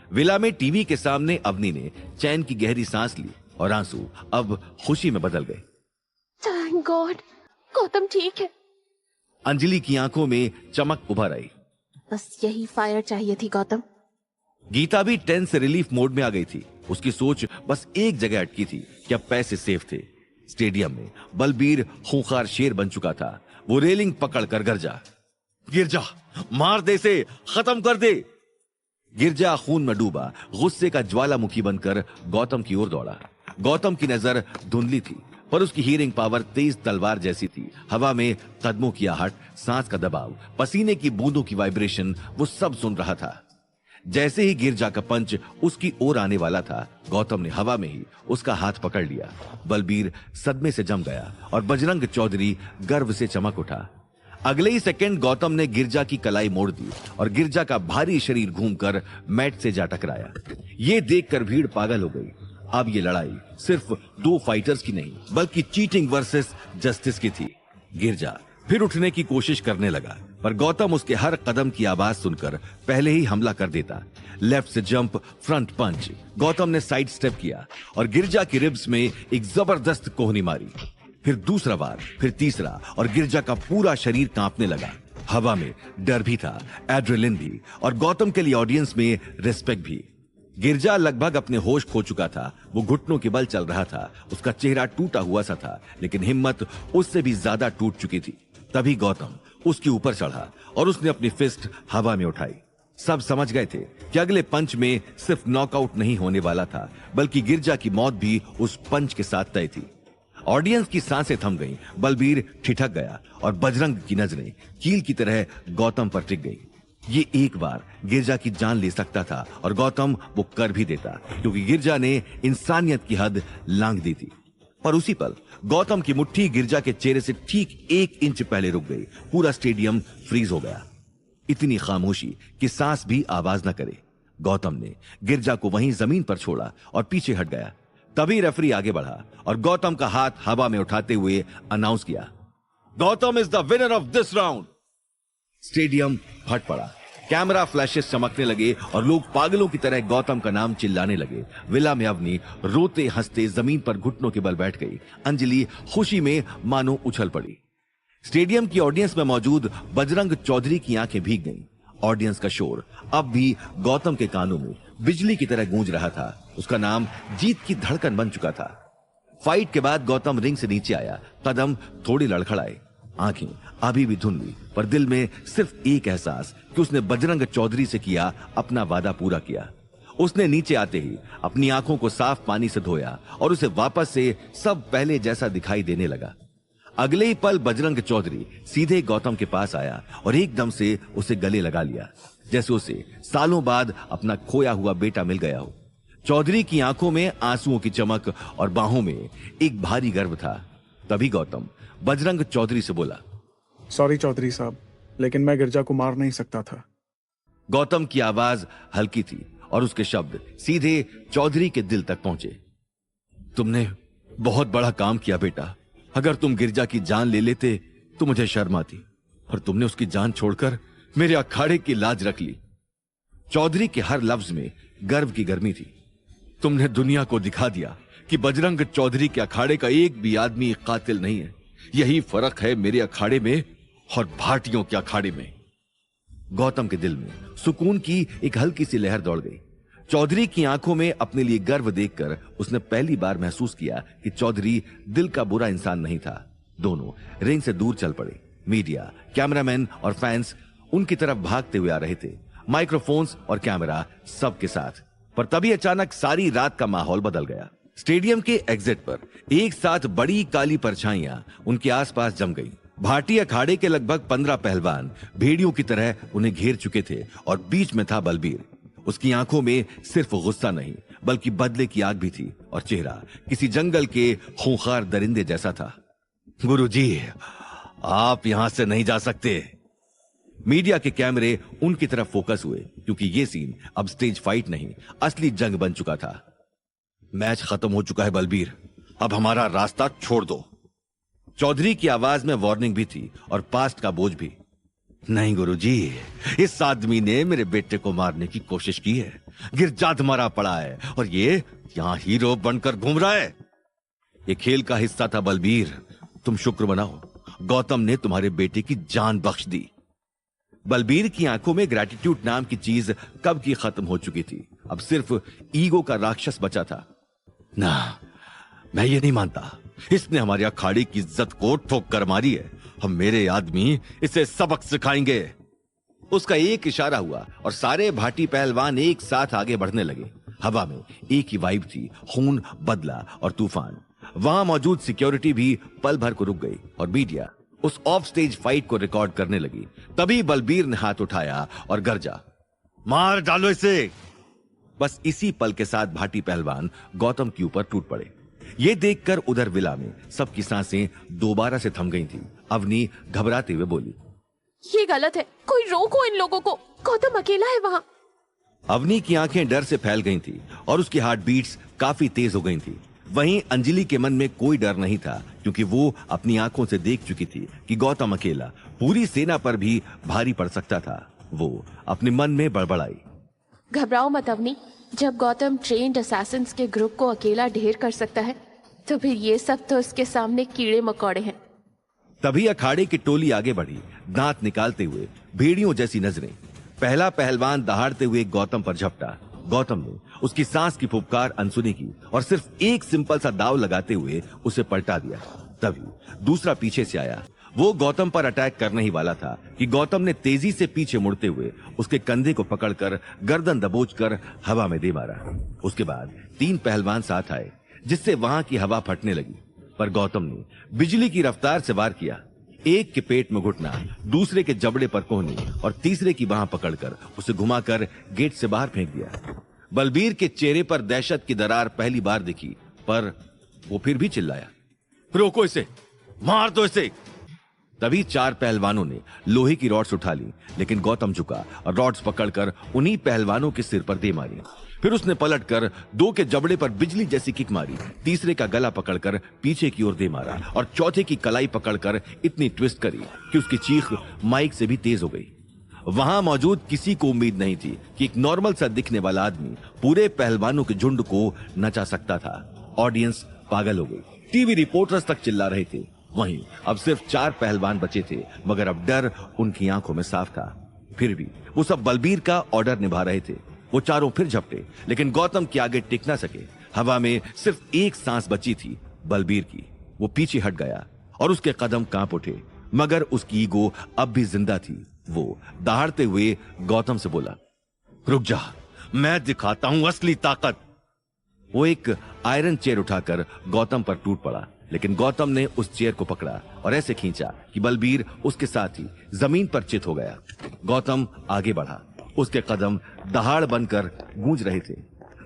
Speaker 1: विला में टीवी के सामने अवनी ने चैन की गहरी सांस ली और आंसू अब खुशी में बदल गए।
Speaker 2: थैंक गॉड, गौतम ठीक है।
Speaker 1: अंजलि की आंखों में चमक उभर आई।
Speaker 2: बस यही फायर चाहिए थी गौतम।
Speaker 1: गीता भी टेंस रिलीफ मोड में आ गई थी। उसकी सोच बस एक जगह अटकी थी कि अब पैसे सेफ थे। स्टेडियम में बलबीर खूंखार शेर बन चुका था। वो रेलिंग पकड़कर गिरजा, गिरजा मार दे से, खत्म कर दे। गिरजा खून में डूबा गुस्से का ज्वालामुखी बनकर गौतम की ओर दौड़ा। गौतम की नजर धुंधली थी पर उसकी हियरिंग पावर तेज तलवार जैसी थी। हवा में कदमों की आहट, सांस का दबाव, पसीने की बूंदों की वाइब्रेशन, वो सब सुन रहा था। जैसे ही गिरजा का पंच उसकी ओर आने वाला था, गौतम ने हवा में ही उसका हाथ पकड़ लिया। बलबीर सदमे से जम गया और बजरंग चौधरी गर्व से चमक उठा। अगले ही सेकंड गौतम ने गिरजा की कलाई मोड़ दी और गिरजा का भारी शरीर घूमकर मैट से जा टकराया। ये देखकर भीड़ पागल हो गई। अब ये लड़ाई सिर्फ 2 फाइटर्स की नहीं बल्कि चीटिंग वर्सेस जस्टिस की थी। गिरजा फिर उठने की कोशिश करने लगा पर गौतम उसके हर कदम की आवाज सुनकर पहले ही हमला कर देता। लेफ्ट से जंप, फ्रंट पंच, गौतम ने साइड स्टेप किया और गिरजा की रिब्स में एक जबरदस्त कोहनी मारी। फिर दूसरा वार, फिर तीसरा और गिरजा का पूरा शरीर कांपने लगा। हवा में डर भी था, एड्रेलिन भी और गौतम के लिए ऑडियंस में रिस्पेक्ट भी। गिरजा लगभग अपने होश खो चुका था। वो घुटनों के बल चल रहा था। उसका चेहरा टूटा हुआ सा था लेकिन हिम्मत उससे भी ज्यादा टूट चुकी थी। तभी गौतम उसके ऊपर चढ़ा और उसने अपनी फिस्ट हवा में उठाई। सब समझ गए थे कि अगले पंच में सिर्फ नॉकआउट नहीं होने वाला था, बल्कि गिरजा की मौत भी उस पंच के साथ तय थी। ऑडियंस की सांसें थम गईं, बलबीर ठिठक गया और बजरंग की नजरें कील की तरह गौतम पर टिक गई। ये एक बार गिरजा की जान ले सकता था और गौतम वो कर भी देता, क्योंकि गिरजा ने इंसानियत की हद लांघ दी थी। पर उसी पल गौतम की मुट्ठी गिरजा के चेहरे से ठीक 1 इंच पहले रुक गई। पूरा स्टेडियम फ्रीज हो गया। इतनी खामोशी कि सांस भी आवाज न करे। गौतम ने गिरजा को वहीं जमीन पर छोड़ा और पीछे हट गया। तभी रेफरी आगे बढ़ा और गौतम का हाथ हवा में उठाते हुए अनाउंस किया, Gautam is the winner of this round. Stadium फट पड़ा, कैमरा फ्लैशेस चमकने लगे और लोग पागलों की तरह गौतम का नाम चिल्लाने लगे। विला में अवनी रोते हंसते जमीन पर घुटनों के बल बैठ गई। अंजलि खुशी में मानो उछल पड़ी। स्टेडियम की ऑडियंस में मौजूद बजरंग चौधरी की आंखें भीग गईं। ऑडियंस का शोर अब भी गौतम के कानों में बिजली की तरह गूंज रहा था। उसका नाम जीत की धड़कन बन चुका था। फाइट के बाद गौतम रिंग से नीचे आया, कदम थोड़ी लड़खड़ाए, आंखें अभी भी धुंधली, पर दिल में सिर्फ एक एहसास कि उसने बजरंग चौधरी से किया अपना वादा पूरा किया। उसने नीचे आते ही अपनी आंखों को साफ पानी से धोया और उसे वापस से सब पहले जैसा दिखाई देने लगा। अगले ही पल बजरंग चौधरी सीधे गौतम के पास आया और एकदम से उसे गले लगा लिया, जैसे उसे सालों बाद अपना खोया हुआ बेटा मिल गया हो। चौधरी की आंखों में आंसुओं की चमक और बाहों में एक भारी गर्व था। तभी गौतम बजरंग चौधरी से बोला,
Speaker 3: सॉरी चौधरी साहब, लेकिन मैं गिरजा को मार नहीं सकता था।
Speaker 1: गौतम की आवाज हल्की थी और उसके शब्द सीधे चौधरी के दिल तक पहुंचे। तुमने बहुत बड़ा काम किया बेटा। अगर तुम गिरजा की जान ले लेते तो मुझे शर्म आती, और तुमने उसकी जान छोड़कर मेरे अखाड़े की लाज रख ली। चौधरी के हर लफ्ज में गर्व की गर्मी थी। तुमने दुनिया को दिखा दिया कि बजरंग चौधरी के अखाड़े का एक भी आदमी कातिल नहीं है। यही फर्क है मेरे अखाड़े में और भाटियों के अखाड़े में। गौतम के दिल में सुकून की एक हल्की सी लहर दौड़ गई। चौधरी की आंखों में अपने लिए गर्व देखकर उसने पहली बार महसूस किया कि चौधरी दिल का बुरा इंसान नहीं था। दोनों रिंग से दूर चल पड़े। मीडिया, कैमरामैन और फैंस उनकी तरफ भागते हुए आ रहे थे, माइक्रोफोन्स और कैमरा सबके साथ। पर तभी अचानक सारी रात का माहौल बदल गया। स्टेडियम के एग्जिट पर एक साथ बड़ी काली परछाइयां उनके आसपास जम गईं। भाटी अखाड़े के लगभग 15 पहलवान भेड़ियों की तरह उन्हें घेर चुके थे और बीच में था बलबीर। उसकी आंखों में सिर्फ गुस्सा नहीं बल्कि बदले की आग भी थी और चेहरा किसी जंगल के खूंखार दरिंदे जैसा था। गुरुजी, आप यहां से नहीं जा सकते। मीडिया के कैमरे उनकी तरफ फोकस हुए, क्योंकि यह सीन अब स्टेज फाइट नहीं, असली जंग बन चुका था। मैच खत्म हो चुका है बलबीर, अब हमारा रास्ता छोड़ दो। चौधरी की आवाज में वार्निंग भी थी और पास्ट का बोझ भी। नहीं गुरुजी, इस आदमी ने मेरे बेटे को मारने की कोशिश की है। गिरजात मरा पड़ा है और ये यहां हीरो बनकर घूम रहा है। ये खेल का हिस्सा था बलबीर। तुम शुक्र मनाओ, गौतम ने तुम्हारे बेटे की जान बख्श दी। बलबीर की आंखों में ग्रैटिट्यूड नाम की चीज कब की खत्म हो चुकी थी। अब सिर्फ ईगो का राक्षस बचा था। ना, मैं ये नहीं मानता। इसने हमारे अखाड़े की इज्जत को ठोक कर मारी है। हम मेरे आदमी इसे सबक सिखाएंगे। उसका एक इशारा हुआ और सारे भाटी पहलवान एक साथ आगे बढ़ने लगे। हवा में एक ही वाइब थी, खून, बदला और तूफान। वहां मौजूद सिक्योरिटी भी पल भर को रुक गई और मीडिया उस ऑफ स्टेज फाइट को रिकॉर्ड करने लगी। तभी बलबीर ने हाथ उठाया और गरजा, मार डालो इसे। बस इसी पल के साथ भाटी पहलवान गौतम के ऊपर टूट पड़े। ये देखकर उधर विला में सबकी सांसें दोबारा से थम गई थी। अवनी घबराते हुए बोली,
Speaker 2: ये गलत है, कोई रोको इन लोगों को, गौतम अकेला है वहां।
Speaker 1: अवनी की आंखें डर से फैल गई थी और उसकी हार्ट बीट्स काफी तेज हो गई थी। वहीं अंजलि के मन में कोई डर नहीं था, क्योंकि वो अपनी आंखों से देख चुकी थी कि गौतम अकेला पूरी सेना पर भी भारी पड़ सकता था। वो अपने मन में बड़बड़ाई,
Speaker 2: घबराओ मत अवनी, जब गौतम ट्रेन्ड असैसिन्स के ग्रुप को अकेला ढेर कर सकता है तो फिर ये सब तो उसके सामने कीड़े मकोड़े हैं।
Speaker 1: तभी अखाड़े की टोली आगे बढ़ी, दांत निकालते हुए, भेड़ियों जैसी नजरें। पहला पहलवान दहाड़ते हुए गौतम पर झपटा। गौतम ने उसकी सांस की फुफकार अनसुनी की और सिर्फ एक सिंपल सा दाव लगाते हुए उसे पलटा दिया। तभी दूसरा पीछे से आया वो गौतम पर अटैक करने ही वाला था कि गौतम ने तेजी से पीछे मुड़ते हुए उसके कंधे को पकड़कर गर्दन दबोचकर हवा में दे मारा। उसके बाद 3 पहलवान साथ आए, जिससे वहां की हवा फटने लगी। पर गौतम ने बिजली की रफ्तार से वार किया। एक के पेट में घुटना, दूसरे के जबड़े पर कोहनी और तीसरे की बाह पकड़कर उसे घुमाकर गेट से बाहर फेंक दिया। बलबीर के चेहरे पर दहशत की दरार पहली बार दिखी, पर वो फिर भी चिल्लाया, रोको इसे, मार दो इसे। तभी 4 पहलवानों ने लोहे की रॉड्स उठा ली, लेकिन गौतम झुका और रॉड्स पकड़कर उन्हीं पहलवानों के सिर पर दे मारी। फिर उसने पलटकर 2 के जबड़े पर बिजली जैसी किक मारी, तीसरे का गला पकड़कर पीछे की ओर दे मारा और चौथे की कलाई पकड़कर इतनी ट्विस्ट करी कि उसकी चीख माइक से भी तेज हो गई। वहां मौजूद किसी को उम्मीद नहीं थी कि एक नॉर्मल सा दिखने वाला आदमी पूरे पहलवानों के झुंड को नचा सकता था। ऑडियंस पागल हो गई, टीवी रिपोर्टर्स तक चिल्ला रहे थे। वहीं अब सिर्फ 4 पहलवान बचे थे, मगर अब डर उनकी आंखों में साफ था। फिर भी वो सब बलबीर का ऑर्डर निभा रहे थे। वो चारों फिर झपटे, लेकिन गौतम के आगे टिक ना सके। हवा में सिर्फ एक सांस बची थी बलबीर की। वो पीछे हट गया और उसके कदम कांप उठे, मगर उसकी ईगो अब भी जिंदा थी। वो दहाड़ते हुए गौतम से बोला, रुक जा, मैं दिखाता हूं असली ताकत। वो एक आयरन चेयर उठाकर गौतम पर टूट पड़ा, लेकिन गौतम ने उस चेयर को पकड़ा और ऐसे खींचा कि बलबीर उसके साथ ही जमीन पर चित हो गया। गौतम आगे बढ़ा, उसके कदम दहाड़ बनकर गूंज रहे थे।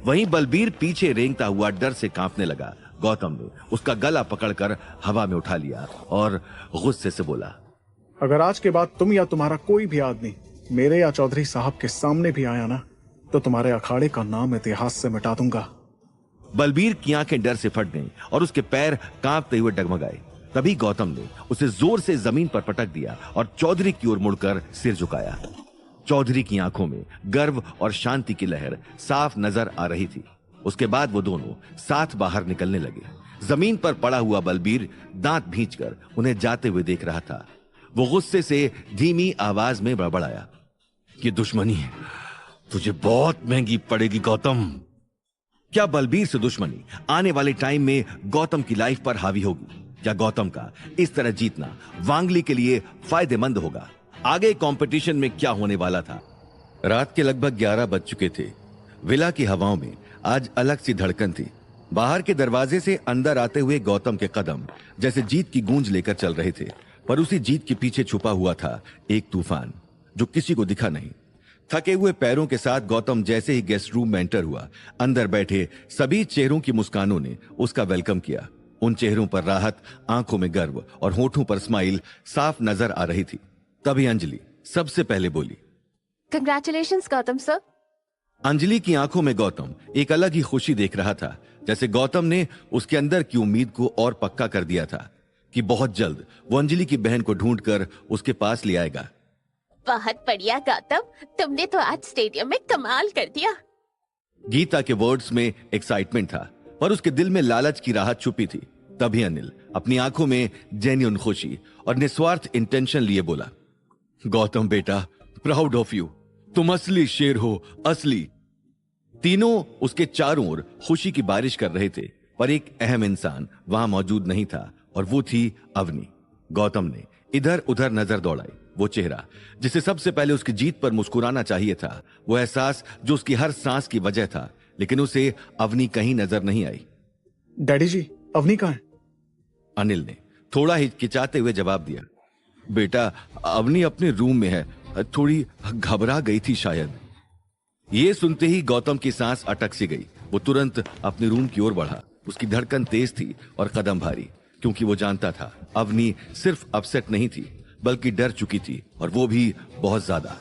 Speaker 1: वहीं बलबीर पीछे रेंगता हुआ डर से कांपने लगा। गौतम ने उसका गला पकड़कर हवा में उठा लिया और गुस्से से बोला,
Speaker 3: अगर आज के बाद तुम या तुम्हारा कोई भी आदमी मेरे या चौधरी साहब के सामने भी आया ना, तो तुम्हारे अखाड़े का नाम इतिहास से मिटा दूंगा।
Speaker 1: बलबीर की आंखें डर से फट गईं और उसके पैर कांपते हुए डगमगाए। तभी गौतम ने उसे जोर से जमीन पर पटक दिया और चौधरी की ओर मुड़कर सिर झुकाया। चौधरी की आंखों में गर्व और शांति की लहर साफ नजर आ रही थी। उसके बाद वो दोनों साथ बाहर निकलने लगे। जमीन पर पड़ा हुआ बलबीर दांत भींचकर उन्हें जाते हुए देख रहा था। वो गुस्से से धीमी आवाज में बड़बड़ाया, ये दुश्मनी है, तुझे बहुत महंगी पड़ेगी गौतम। क्या बलबीर से दुश्मनी आने वाले टाइम में गौतम की लाइफ पर हावी होगी? क्या गौतम का इस तरह जीतना वांगली के लिए फायदेमंद होगा? आगे कंपटीशन में क्या होने वाला था? रात के लगभग 11 बज चुके थे। विला की हवाओं में आज अलग सी धड़कन थी। बाहर के दरवाजे से अंदर आते हुए गौतम के कदम जैसे जीत की गूंज लेकर चल रहे थे, पर उसी जीत के पीछे छुपा हुआ था एक तूफान जो किसी को दिखा नहीं। थके हुए पैरों के साथ गौतम जैसे ही गेस्ट रूम में एंटर हुआ, अंदर बैठे सभी चेहरों की मुस्कानों ने उसका वेलकम किया। उन चेहरों पर राहत, आंखों में गर्व और होठों पर स्माइल साफ नजर आ रही थी। तभी अंजलि सबसे पहले बोली,
Speaker 2: कंग्रेचुलेशंस गौतम सर।
Speaker 1: अंजलि की आंखों में गौतम एक अलग ही खुशी देख रहा था, जैसे गौतम ने उसके अंदर की उम्मीद को और पक्का कर दिया था कि बहुत जल्द वो अंजलि की बहन को ढूंढकर उसके पास ले आएगा।
Speaker 2: बहुत बढ़िया गौतम, तुमने तो आज स्टेडियम में कमाल कर दिया।
Speaker 1: गीता के वर्ड्स में एक्साइटमेंट था, पर उसके दिल में लालच की राहत छुपी थी। तभी अनिल अपनी आंखों में जेन्युइन खुशी और निस्वार्थ इंटेंशन लिए बोला, गौतम बेटा, प्राउड ऑफ यू, तुम असली शेर हो, असली। तीनों उसके चारों ओर खुशी की बारिश कर रहे थे, पर एक अहम इंसान वहां मौजूद नहीं था और वो थी अवनी। गौतम ने इधर उधर नजर दौड़ाई। वो चेहरा जिसे सबसे पहले उसकी जीत पर मुस्कुराना चाहिए था, वो एहसास जो उसकी हर सांस की वजह था, लेकिन उसे अवनी कहीं नजर नहीं आई।
Speaker 3: डैडी जी, अवनी कहाँ है?
Speaker 1: अनिल ने थोड़ा हिचकिचाते हुए जवाब दिया, बेटा अवनी अपने रूम में है, थोड़ी घबरा गई थी शायद। ये सुनते ही गौतम की सांस अटक सी गई। वो तुरंत अपने रूम की ओर बढ़ा। उसकी धड़कन तेज थी और कदम भारी, क्योंकि वो जानता था अवनी सिर्फ अपसेट नहीं थी, बल्कि डर चुकी थी, और वो भी बहुत ज्यादा।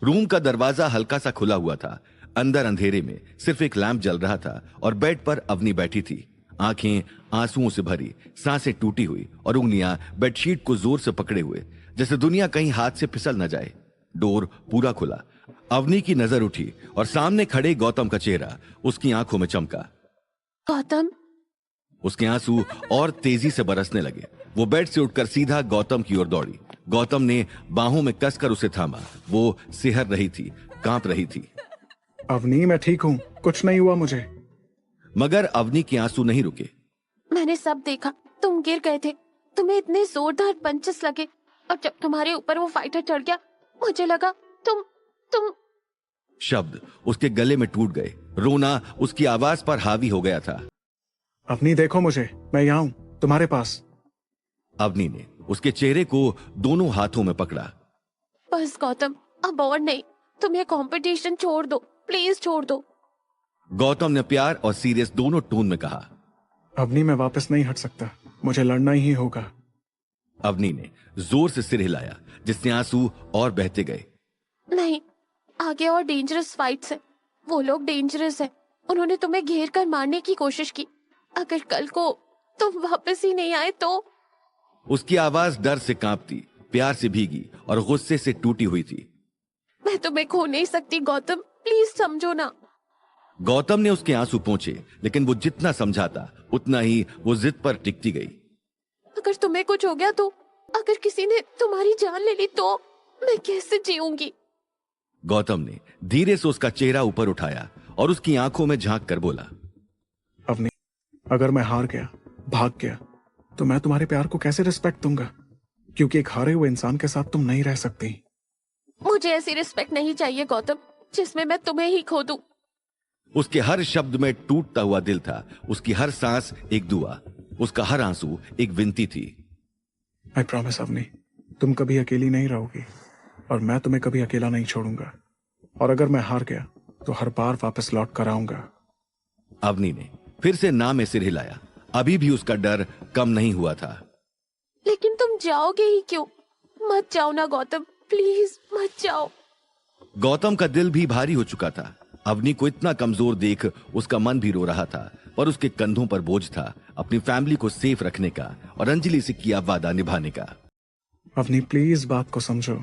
Speaker 1: रूम का दरवाजा हल्का सा खुला हुआ था। अंदर अंधेरे में सिर्फ एक लैंप जल रहा था और बेड पर अवनी बैठी थी, आंखें आंसुओं से भरी, सांसें टूटी हुई और उंगलियां बेडशीट को जोर से पकड़े हुए, जैसे दुनिया कहीं हाथ से फिसल न जाए। डोर पूरा खुला। अवनी की नजर उठी और सामने खड़े गौतम का चेहरा उसकी आंखों में चमका।
Speaker 2: गौतम।
Speaker 1: उसके आंसू और तेजी से बरसने लगे। वो बेड से उठकर सीधा गौतम की ओर दौड़ी। गौतम ने बाहों में कसकर उसे थामा। वो सिहर रही थी, कांप रही थी।
Speaker 3: अवनी, मैं ठीक हूँ, कुछ नहीं हुआ मुझे।
Speaker 1: मगर अवनी के आंसू नहीं रुके।
Speaker 2: मैंने सब देखा, तुम गिर गए थे, तुम्हें इतने जोरदार पंचेस लगे और जब तुम्हारे ऊपर वो फाइटर चढ़ गया मुझे लगा तुम
Speaker 1: शब्द उसके गले में टूट गए। रोना उसकी आवाज पर हावी हो गया था।
Speaker 3: अवनी देखो मुझे, मैं यहाँ हूँ तुम्हारे पास।
Speaker 1: अवनी ने उसके चेहरे को दोनों हाथों में पकड़ा।
Speaker 2: बस गौतम, अब और नहीं, तुम ये कंपटीशन छोड़ दो, प्लीज छोड़ दो।
Speaker 1: गौतम ने प्यार और सीरियस दोनों टोन में कहा।
Speaker 3: अवनी मैं वापस नहीं हट सकता, मुझे लड़ना ही होगा।
Speaker 1: अवनी ने जोर से सिर हिलाया जिससे आंसू और बहते गए।
Speaker 2: नहीं, आगे और डेंजरस फाइट्स है, वो लोग डेंजरस है, उन्होंने तुम्हें घेर कर मारने की कोशिश की। अगर कल को तुम वापस ही नहीं आए तो।
Speaker 1: उसकी आवाज डर से कांपती, प्यार से भीगी और गुस्से से टूटी हुई थी।
Speaker 2: मैं तुम्हें खो नहीं सकती गौतम, प्लीज समझो ना।
Speaker 1: गौतम ने उसके आंसू पोंछे, लेकिन वो जितना समझाता उतना ही वो जिद पर टिकती गई।
Speaker 2: अगर तुम्हें कुछ हो गया तो, अगर किसी ने तुम्हारी जान ले ली तो मैं कैसे जीऊंगी?
Speaker 1: गौतम ने धीरे से उसका चेहरा ऊपर उठाया और उसकी आंखों में झांक कर बोला।
Speaker 3: अवनी, अगर मैं हार गया, भाग गया, तो मैं तुम्हारे प्यार को कैसे रिस्पेक्ट दूंगा? क्योंकि एक हारे हुए इंसान के साथ तुम नहीं रह सकती।
Speaker 2: मुझे ऐसी रिस्पेक्ट नहीं चाहिए गौतम, जिसमें मैं तुम्हें ही खो दूं।
Speaker 1: उसके हर शब्द में टूटता हुआ दिल था, उसकी हर सांस एक दुआ, उसका हर आंसू एक विनती थी।
Speaker 3: आई प्रॉमिस अवनी, तुम कभी अकेली नहीं रहोगी और मैं तुम्हें कभी अकेला नहीं छोड़ूंगा। और अगर मैं हार गया तो हर बार वापस लौट कर आऊंगा।
Speaker 1: अवनी ने फिर से ना में सिर हिलाया। अभी भी उसका डर कम नहीं हुआ था।
Speaker 2: लेकिन तुम जाओगे ही क्यों? मत जाओ ना गौतम, प्लीज मत जाओ।
Speaker 1: गौतम का दिल भी भारी हो चुका था। अवनी को इतना कमजोर देख उसका मन भी रो रहा था, पर उसके कंधों पर बोझ था अपनी फैमिली को सेफ रखने का और अंजलि से किया वादा निभाने का।
Speaker 3: अवनी प्लीज बात को समझो,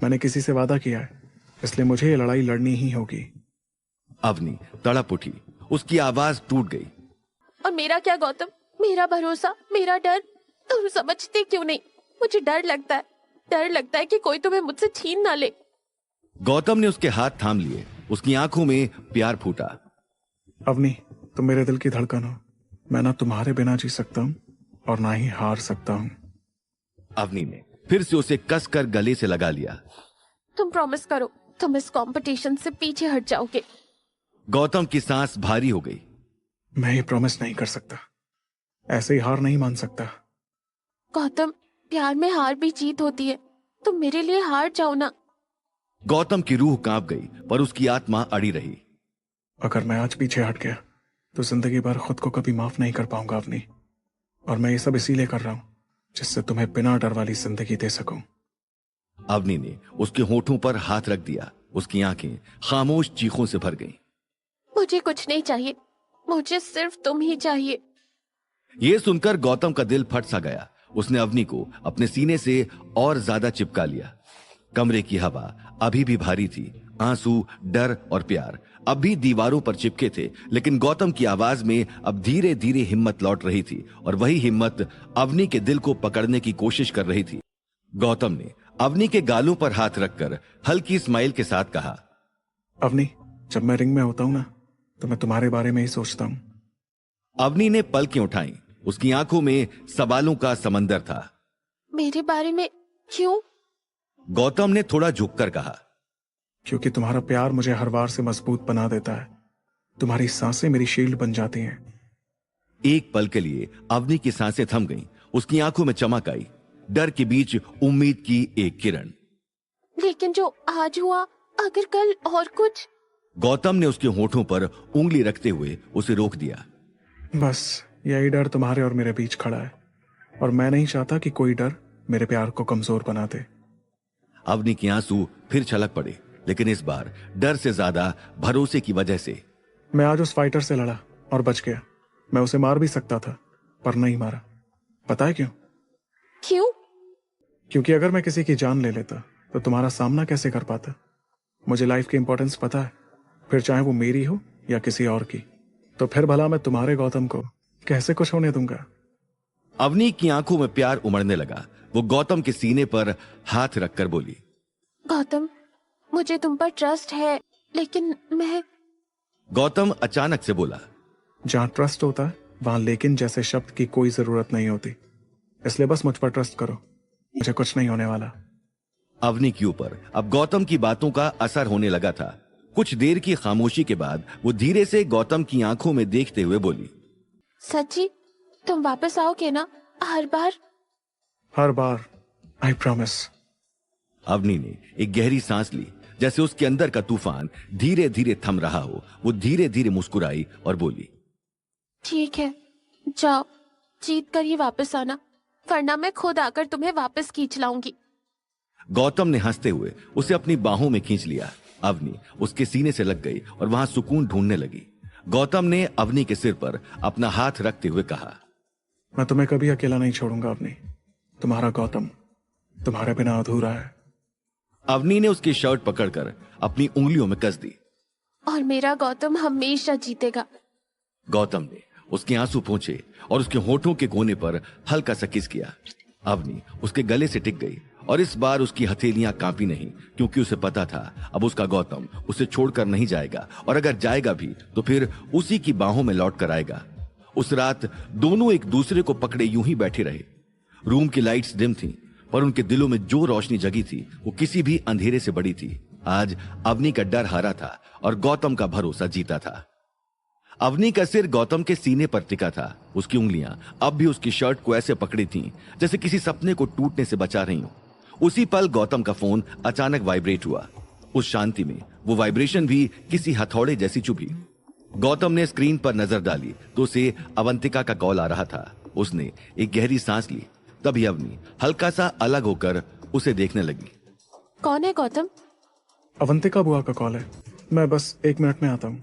Speaker 3: मैंने किसी से वादा किया है, इसलिए मुझे ये लड़ाई लड़नी ही होगी।
Speaker 1: अवनी तड़प उठी, उसकी आवाज टूट गई।
Speaker 2: और मेरा क्या गौतम, मेरा भरोसा, मेरा डर, तुम समझते क्यों नहीं? मुझे डर लगता है कि कोई तुम्हें मुझसे छीन ना ले।
Speaker 1: गौतम ने उसके हाथ थाम लिए, उसकी आंखों में प्यार फूटा।
Speaker 3: अवनी, तुम मेरे दिल की धड़कन हो, मैं ना तुम्हारे बिना जी सकता हूँ और ना ही हार सकता हूँ।
Speaker 1: अवनी ने फिर से उसे कसकर गले से लगा लिया।
Speaker 2: तुम प्रॉमिस करो, तुम इस कंपटीशन से पीछे हट जाओगे।
Speaker 1: गौतम की सांस भारी हो गई।
Speaker 3: मैं ये प्रॉमिस नहीं कर सकता, ऐसे ही हार नहीं मान सकता।
Speaker 2: गौतम, प्यार में हार भी जीत होती है, तुम मेरे लिए हार जाओ ना।
Speaker 1: गौतम की रूह कांप गई, पर उसकी आत्मा अड़ी रही।
Speaker 3: अगर मैं आज पीछे हट गया तो जिंदगी भर खुद को कभी माफ नहीं कर पाऊंगा अवनी। और मैं ये सब इसीलिए कर रहा हूं जिससे तुम्हें बिना डर वाली जिंदगी दे सकूं।
Speaker 1: अवनी ने उसके होठों पर हाथ रख दिया, उसकी आंखें खामोश चीखों से भर गईं।
Speaker 2: मुझे कुछ नहीं चाहिए, मुझे सिर्फ तुम ही चाहिए।
Speaker 1: यह सुनकर गौतम का दिल फट सा गया। उसने अवनी को अपने सीने से और ज्यादा चिपका लिया। कमरे की हवा अभी भी भारी थी, आंसू, डर और प्यार अब भी दीवारों पर चिपके थे, लेकिन गौतम की आवाज में अब धीरे धीरे हिम्मत लौट रही थी और वही हिम्मत अवनी के दिल को पकड़ने की कोशिश कर रही थी। गौतम ने अवनी के गालों पर हाथ रखकर हल्की स्माइल के साथ कहा,
Speaker 3: अवनी, जब मैं रिंग में होता हूं ना तो मैं तुम्हारे बारे में ही सोचता हूं।
Speaker 1: अवनी ने पलकें उठाई, उसकी आंखों में सवालों का समंदर था।
Speaker 2: मेरे बारे में क्यों?
Speaker 1: गौतम ने थोड़ा झुककर कहा,
Speaker 3: क्योंकि तुम्हारा प्यार मुझे हर बार से मजबूत बना देता है। तुम्हारी सांसें मेरी शील्ड बन जाती हैं।
Speaker 1: एक पल के लिए अवनी की सांसें थम गईं, उसकी आंखों में चमक आई, डर के बीच उम्मीद की एक किरण।
Speaker 2: लेकिन जो आज हुआ, अगर कल और कुछ?
Speaker 1: गौतम ने उसके होठों पर उंगली रखते हुए उसे रोक दिया।
Speaker 3: बस यही डर तुम्हारे और मेरे बीच खड़ा है और मैं नहीं चाहता कि कोई डर मेरे प्यार को कमजोर बना दे।
Speaker 1: अवनी के आंसू फिर छलक पड़े, लेकिन इस बार डर से ज्यादा भरोसे की वजह से।
Speaker 3: मैं आज उस फाइटर से लड़ा और बच गया। मैं उसे मार भी सकता था पर नहीं मारा। पता है क्यों?
Speaker 2: क्यों?
Speaker 3: क्योंकि अगर मैं किसी की जान ले लेता तो तुम्हारा सामना कैसे कर पाता। मुझे लाइफ की इंपॉर्टेंस पता है, फिर चाहे वो मेरी हो या किसी और की। तो फिर भला मैं तुम्हारे गौतम को कैसे कुछ होने दूंगा।
Speaker 1: अवनी की आंखों में प्यार उमड़ने लगा। वो गौतम के सीने पर हाथ रखकर बोली,
Speaker 2: गौतम, मुझे तुम पर ट्रस्ट है, लेकिन मैं।
Speaker 1: गौतम अचानक से बोला,
Speaker 3: जहां ट्रस्ट होता है वहां लेकिन जैसे शब्द की कोई जरूरत नहीं होती। इसलिए बस मुझ पर ट्रस्ट करो, मुझे कुछ नहीं होने वाला।
Speaker 1: अवनी के ऊपर अब गौतम की बातों का असर होने लगा था। कुछ देर की खामोशी के बाद वो धीरे से गौतम की आंखों में देखते हुए बोली,
Speaker 2: सच्ची तुम वापस आओगे ना हर बार?
Speaker 3: हर बार, आई प्रॉमिस।
Speaker 1: अवनी ने एक गहरी सांस ली, जैसे उसके अंदर का तूफान धीरे धीरे थम रहा हो। वो धीरे धीरे मुस्कुराई और बोली,
Speaker 2: ठीक है, जाओ, जीत कर ही वापस आना, वरना मैं खुद आकर तुम्हें वापस खींच लाऊंगी।
Speaker 1: गौतम ने हंसते हुए उसे अपनी बाहों में खींच लिया। अवनी उसके सीने से लग गई और वहां सुकून ढूंढने लगी। गौतम ने अवनी के सिर पर अपना हाथ रखते हुए कहा,
Speaker 3: मैं तुम्हें कभी अकेला नहीं छोड़ूंगा अवनी। तुम्हारा गौतम तुम्हारे बिना अधूरा है।
Speaker 1: अवनी ने उसकी शर्ट पकड़कर अपनी उंगलियों में कस दी।
Speaker 2: और मेरा गौतम हमेशा जीतेगा।
Speaker 1: गौतम ने उसके आंसू पोंछे और उसके होठों के कोने पर हल्का सा किस किया। अवनी उसके गले से टिक गई और इस बार उसकी हथेलियां कांपी नहीं, क्योंकि उसे पता था अब उसका गौतम उसे छोड़कर नहीं जाएगा, और अगर जाएगा भी तो फिर उसी की बाहों में लौट कर आएगा। उस रात दोनों एक दूसरे को पकड़े यूं ही बैठे रहे। रूम की लाइट्स डिम थीं, पर उनके दिलों में जो रोशनी जगी थी वो किसी भी अंधेरे से बड़ी थी। आज अवनी का डर हारा था और गौतम का भरोसा जीता था। अवनी का सिर गौतम के सीने पर टिका था। उसकी उंगलियां अब भी उसकी शर्ट को ऐसे पकड़ी थीं जैसे किसी सपने को टूटने से बचा रही हो। उसी पल गौतम का फोन अचानक वाइब्रेट हुआ। उस शांति में वो वाइब्रेशन भी किसी हथौड़े जैसी चुभी। गौतम ने स्क्रीन पर नजर डाली तो उसे अवंतिका का कॉल आ रहा था। उसने एक गहरी सांस ली। तभी अवनी हल्का सा अलग होकर उसे देखने लगी।
Speaker 2: कौन है गौतम?
Speaker 3: अवंतिका बुआ का कॉल है, मैं बस 1 मिनट में आता हूँ।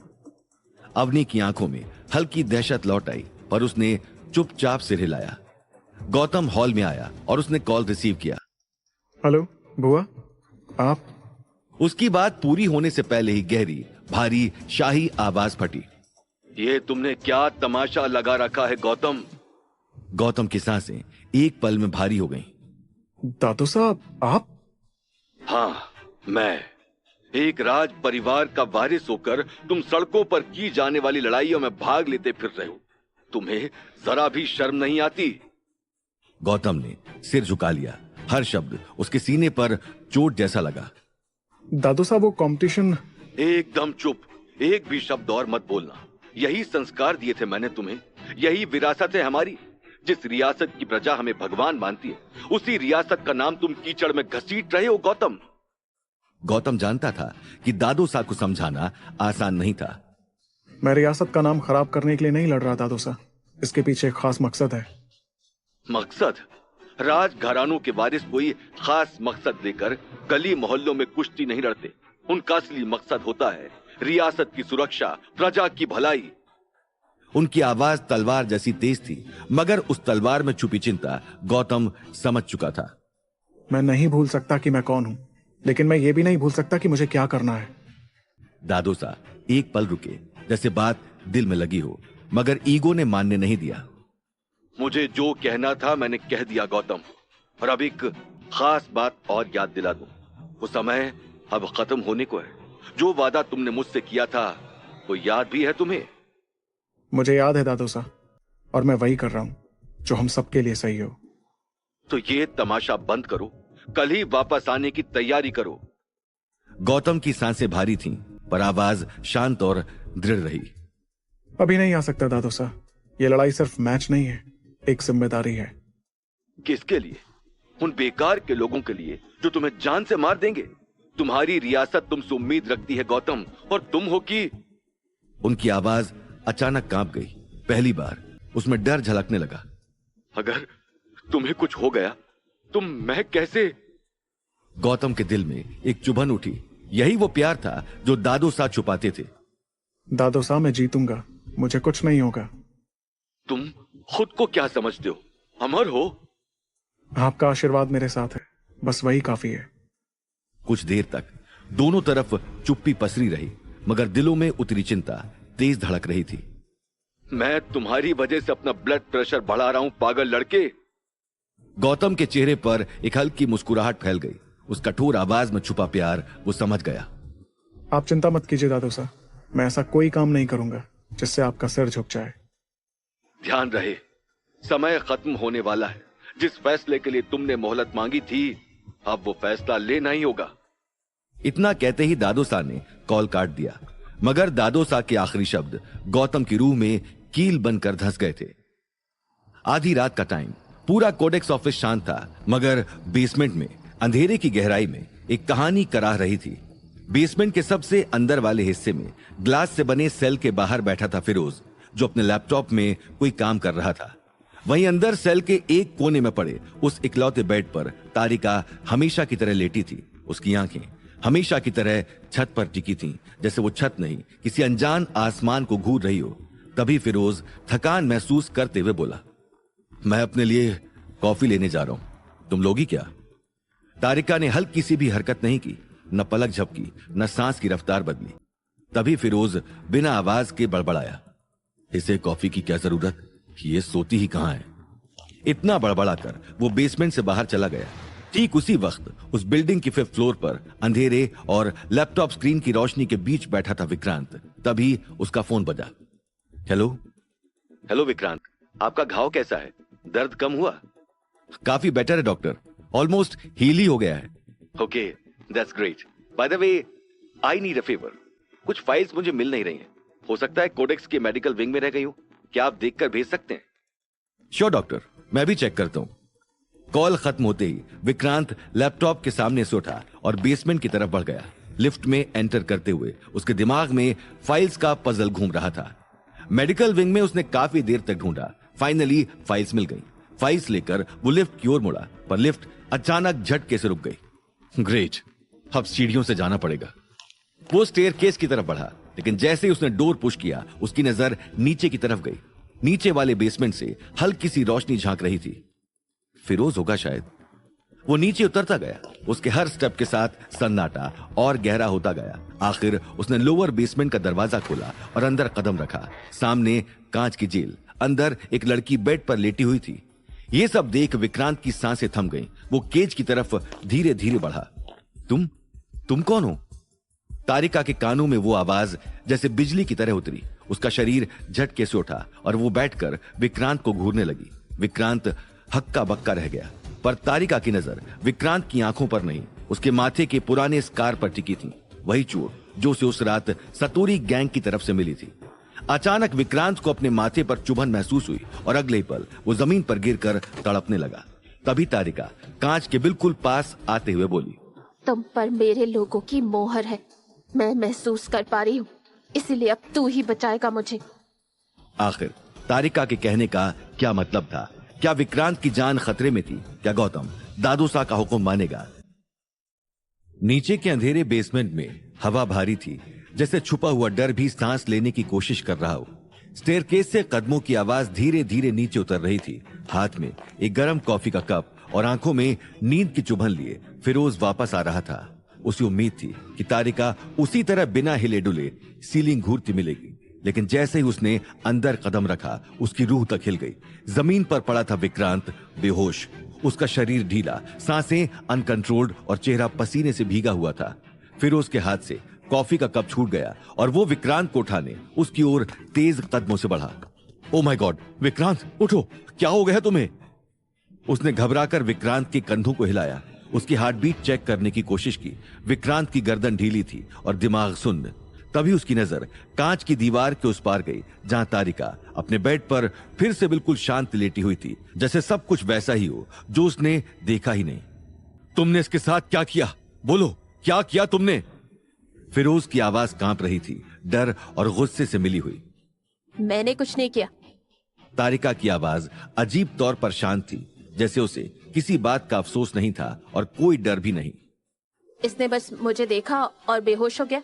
Speaker 1: अवनी की आंखों में हल्की दहशत लौट आई, पर उसने चुपचाप सिर हिलाया। गौतम हॉल में आया और उसने कॉल रिसीव किया।
Speaker 3: हेलो बुआ, आप?
Speaker 1: उसकी बात पूरी होने से पहले ही गहरी भारी शाही आवाज फटी। ये तुमने क्या तमाशा लगा रखा है गौतम? गौतम की सांसें एक पल में भारी हो गईं।
Speaker 3: दादू साहब, आप?
Speaker 1: हाँ, मैं एक राज परिवार का वारिस होकर तुम सड़कों पर की जाने वाली लड़ाइयों में भाग लेते फिर रहे हो। तुम्हें जरा भी शर्म नहीं आती? गौतम ने सिर झुका लिया। हर शब्द उसके सीने पर चोट जैसा लगा।
Speaker 3: दादू साहब, वो कंपटीशन।
Speaker 1: एकदम चुप, एक भी शब्द और मत बोलना। यही संस्कार दिए थे मैंने तुम्हें, यही विरासत है हमारी। जिस रियासत की प्रजा हमें भगवान मानती है, उसी रियासत का नाम तुम कीचड़ में घसीट रहे हो गौतम। गौतम जानता था कि दादू साहब को समझाना आसान नहीं था।
Speaker 3: मैं रियासत का नाम खराब करने के लिए नहीं लड़ रहा दादू साहब, इसके पीछे एक खास मकसद है।
Speaker 1: मकसद? राज घरानों के वारिस कोई खास मकसद लेकर गली मोहल्लों में कुश्ती नहीं लड़ते। उनका असली मकसद होता है रियासत की सुरक्षा, प्रजा की भलाई। उनकी आवाज तलवार जैसी तेज थी, मगर उस तलवार में छुपी चिंता गौतम समझ चुका था।
Speaker 3: मैं नहीं भूल सकता कि मैं कौन हूं, लेकिन मैं ये भी नहीं भूल सकता कि मुझे क्या करना है।
Speaker 1: दादू साहब एक पल रुके, जैसे बात दिल में लगी हो, मगर ईगो ने मानने नहीं दिया। मुझे जो कहना था मैंने कह दिया गौतम, और अब एक खास बात और याद दिला दूं। वो समय अब खत्म होने को है। जो वादा तुमने मुझसे किया था वो याद भी है तुम्हें?
Speaker 3: मुझे याद है दादू साहब, और मैं वही कर रहा हूं जो हम सबके लिए सही हो।
Speaker 1: तो ये तमाशा बंद करो, कल ही वापस आने की तैयारी करो। गौतम की सांसें भारी थीं, पर आवाज शांत और दृढ़ रही।
Speaker 3: अभी नहीं आ सकता दादू साहब, ये लड़ाई सिर्फ मैच नहीं है, एक जिम्मेदारी है।
Speaker 1: किसके लिए? उन बेकार के लोगों के लिए जो तुम्हें जान से मार देंगे। तुम्हारी रियासत तुमसे उम्मीद रखती है गौतम, और तुम हो कि... उनकी आवाज अचानक कांप गई। पहली बार उसमें डर झलकने लगा। अगर तुम्हें कुछ हो गया तो मैं कैसे? गौतम के दिल में एक चुभन उठी। यही वो प्यार था जो दादू साहब छुपाते थे।
Speaker 3: दादू साहब, मैं जीतूंगा, मुझे कुछ नहीं होगा।
Speaker 1: तुम खुद को क्या समझते हो? अमर हो?
Speaker 3: आपका आशीर्वाद मेरे साथ है, बस वही काफी है।
Speaker 1: कुछ देर तक दोनों तरफ चुप्पी पसरी रही, मगर दिलों में उतरी चिंता तेज धड़क रही थी। मैं तुम्हारी वजह से अपना ब्लड प्रेशर बढ़ा रहा हूं पागल लड़के। गौतम के चेहरे पर एक हल्की मुस्कुराहट फैल गई। उस कठोर आवाज में छुपा प्यार वो समझ गया।
Speaker 3: आप चिंता मत कीजिए दादू साहब, मैं ऐसा कोई काम नहीं करूंगा जिससे आपका सिर झुक जाए।
Speaker 1: ध्यान रहे, समय खत्म होने वाला है। जिस फैसले के लिए तुमने मोहलत मांगी थी, अब वो फैसला लेना ही होगा। इतना कहते ही दादोसा ने कॉल काट दिया, मगर दादोसा के आखिरी शब्द गौतम की रूह में कील बनकर धंस गए थे। आधी रात का टाइम, पूरा कोडेक्स ऑफिस शांत था, मगर बेसमेंट में अंधेरे की गहराई में एक कहानी कराह रही थी। बेसमेंट के सबसे अंदर वाले हिस्से में ग्लास से बने सेल के बाहर बैठा था फिरोज, जो अपने लैपटॉप में कोई काम कर रहा था। वहीं अंदर सेल के एक कोने में पड़े उस इकलौते बेड पर तारिका हमेशा की तरह लेटी थी। उसकी आंखें हमेशा की तरह छत पर टिकी थीं, जैसे वो छत नहीं किसी अनजान आसमान को घूर रही हो। तभी फिरोज थकान महसूस करते हुए बोला, मैं अपने लिए कॉफी लेने जा रहा हूं, तुम लोगी क्या? तारिका ने हल्की सी भी हरकत नहीं की, न पलक झपकी, न सांस की रफ्तार बदली। तभी फिरोज बिना आवाज के बड़बड़ाया, इसे कॉफी की क्या जरूरत, ये सोती ही कहां है। इतना बड़बड़ाकर वो बेसमेंट से बाहर चला गया। ठीक उसी वक्त उस बिल्डिंग की 5th फ्लोर पर अंधेरे और लैपटॉप स्क्रीन की रोशनी के बीच बैठा था विक्रांत। तभी उसका फोन बजा। हेलो विक्रांत, आपका घाव कैसा है? दर्द कम हुआ? काफी बेटर है डॉक्टर, ऑलमोस्ट हील ही हो गया है। Okay, that's great. By the way, I need a favour. कुछ फाइल्स मुझे मिल नहीं रही हैं। हो सकता है कोडेक्स के मेडिकल विंग में रह गई हूं। क्या आप देखकर भेज सकते हैं? श्योर डॉक्टर, मैं भी चेक करता हूं। कॉल खत्म होते ही विक्रांत लैपटॉप के सामने से उठा और बेसमेंट की तरफ बढ़ गया। लिफ्ट में एंटर करते हुए उसके दिमाग में फाइल्स का पजल घूम रहा था। मेडिकल विंग में उसने काफी देर तक ढूंढा। फाइनली फाइल्स मिल गई। फाइल्स लेकर वो लिफ्ट की ओर मुड़ा, पर लिफ्ट अचानक झटके से रुक गई। ग्रेट, अब सीढ़ियों से जाना पड़ेगा। वो स्टेयरकेस की तरफ बढ़ा, लेकिन जैसे ही उसने डोर पुश किया, उसकी नजर नीचे की तरफ गई। नीचे वाले बेसमेंट से हल्की सी रोशनी झांक रही थी। फिरोज होगा शायद। वो नीचे उतरता गया। उसके हर स्टेप के साथ सन्नाटा और गहरा होता गया। आखिर उसने लोअर बेसमेंट का दरवाजा खोला और अंदर कदम रखा। सामने कांच की जेल, अंदर एक लड़की बेड पर लेटी हुई थी। ये सब देख विक्रांत की सांसें थम गईं। वो केज की तरफ धीरे धीरे बढ़ा। तुम कौन हो? तारिका के कानों में वो आवाज जैसे बिजली की तरह उतरी। उसका शरीर झटके से उठा और वो बैठकर विक्रांत को घूरने लगी। विक्रांत हक्का बक्का रह गया, पर तारिका की नजर विक्रांत की आंखों पर नहीं, उसके माथे के पुराने स्कार पर टिकी थी। वही चोट जो उसे उस रात सतोरी गैंग की तरफ से मिली थी। अचानक विक्रांत को अपने माथे पर चुभन महसूस हुई और अगले ही पल वो जमीन पर गिरकर तड़पने लगा। तभी तारिका कांच के बिल्कुल पास आते हुए बोली,
Speaker 2: तुम पर मेरे लोगों की मोहर है, मैं महसूस कर पा रही हूँ, इसीलिए अब तू ही बचाएगा मुझे।
Speaker 1: आखिर तारिका के कहने का क्या मतलब था? क्या विक्रांत की जान खतरे में थी? क्या गौतम दादोसा का हुक्म मानेगा? नीचे के अंधेरे बेसमेंट में हवा भारी थी, जैसे छुपा हुआ डर भी सांस लेने की कोशिश कर रहा हो। स्टेयरकेस से कदमों की आवाज धीरे धीरे नीचे उतर रही थी। हाथ में एक गर्म कॉफी का कप और आंखों में नींद की चुभन लिए फिरोज वापस आ रहा था। उसे उम्मीद थी कि तारिका उसी तरह बिना हिले डुले सीलिंग घूरती मिलेगी, लेकिन जैसे ही उसने अंदर कदम रखा, उसकी रूह तक हिल गई। जमीन पर पड़ा था विक्रांत, बेहोश, उसका शरीर ढीला, सांसें अनकंट्रोल्ड और चेहरा पसीने से भीगा हुआ था। फिरोज के हाथ से कॉफी का कप छूट गया और वो विक्रांत को उठाने उसकी ओर तेज कदमों से बढ़ा। ओ माय गॉड, विक्रांत उठो, क्या हो गया तुम्हें? उसने घबराकर विक्रांत के कंधों को हिलाया, उसकी हार्ट बीट चेक करने की कोशिश की। विक्रांत की गर्दन ढीली थी और दिमाग सुन्न। तभी उसकी नजर कांच की दीवार के उस पार गई, जहां तारिका अपने बेड पर फिर से बिल्कुल शांत लेटी हुई थी, जैसे सब कुछ वैसा ही हो जो उसने देखा ही नहीं। तुमने इसके साथ क्या किया? बोलो, क्या किया तुमने? फिरोज की आवाज कांप रही थी, डर और गुस्से से मिली हुई।
Speaker 2: मैंने कुछ नहीं किया।
Speaker 1: तारिका की आवाज अजीब तौर पर शांत थी, जैसे उसे किसी बात का अफसोस नहीं था और कोई डर भी नहीं।
Speaker 2: इसने बस मुझे देखा और बेहोश हो गया।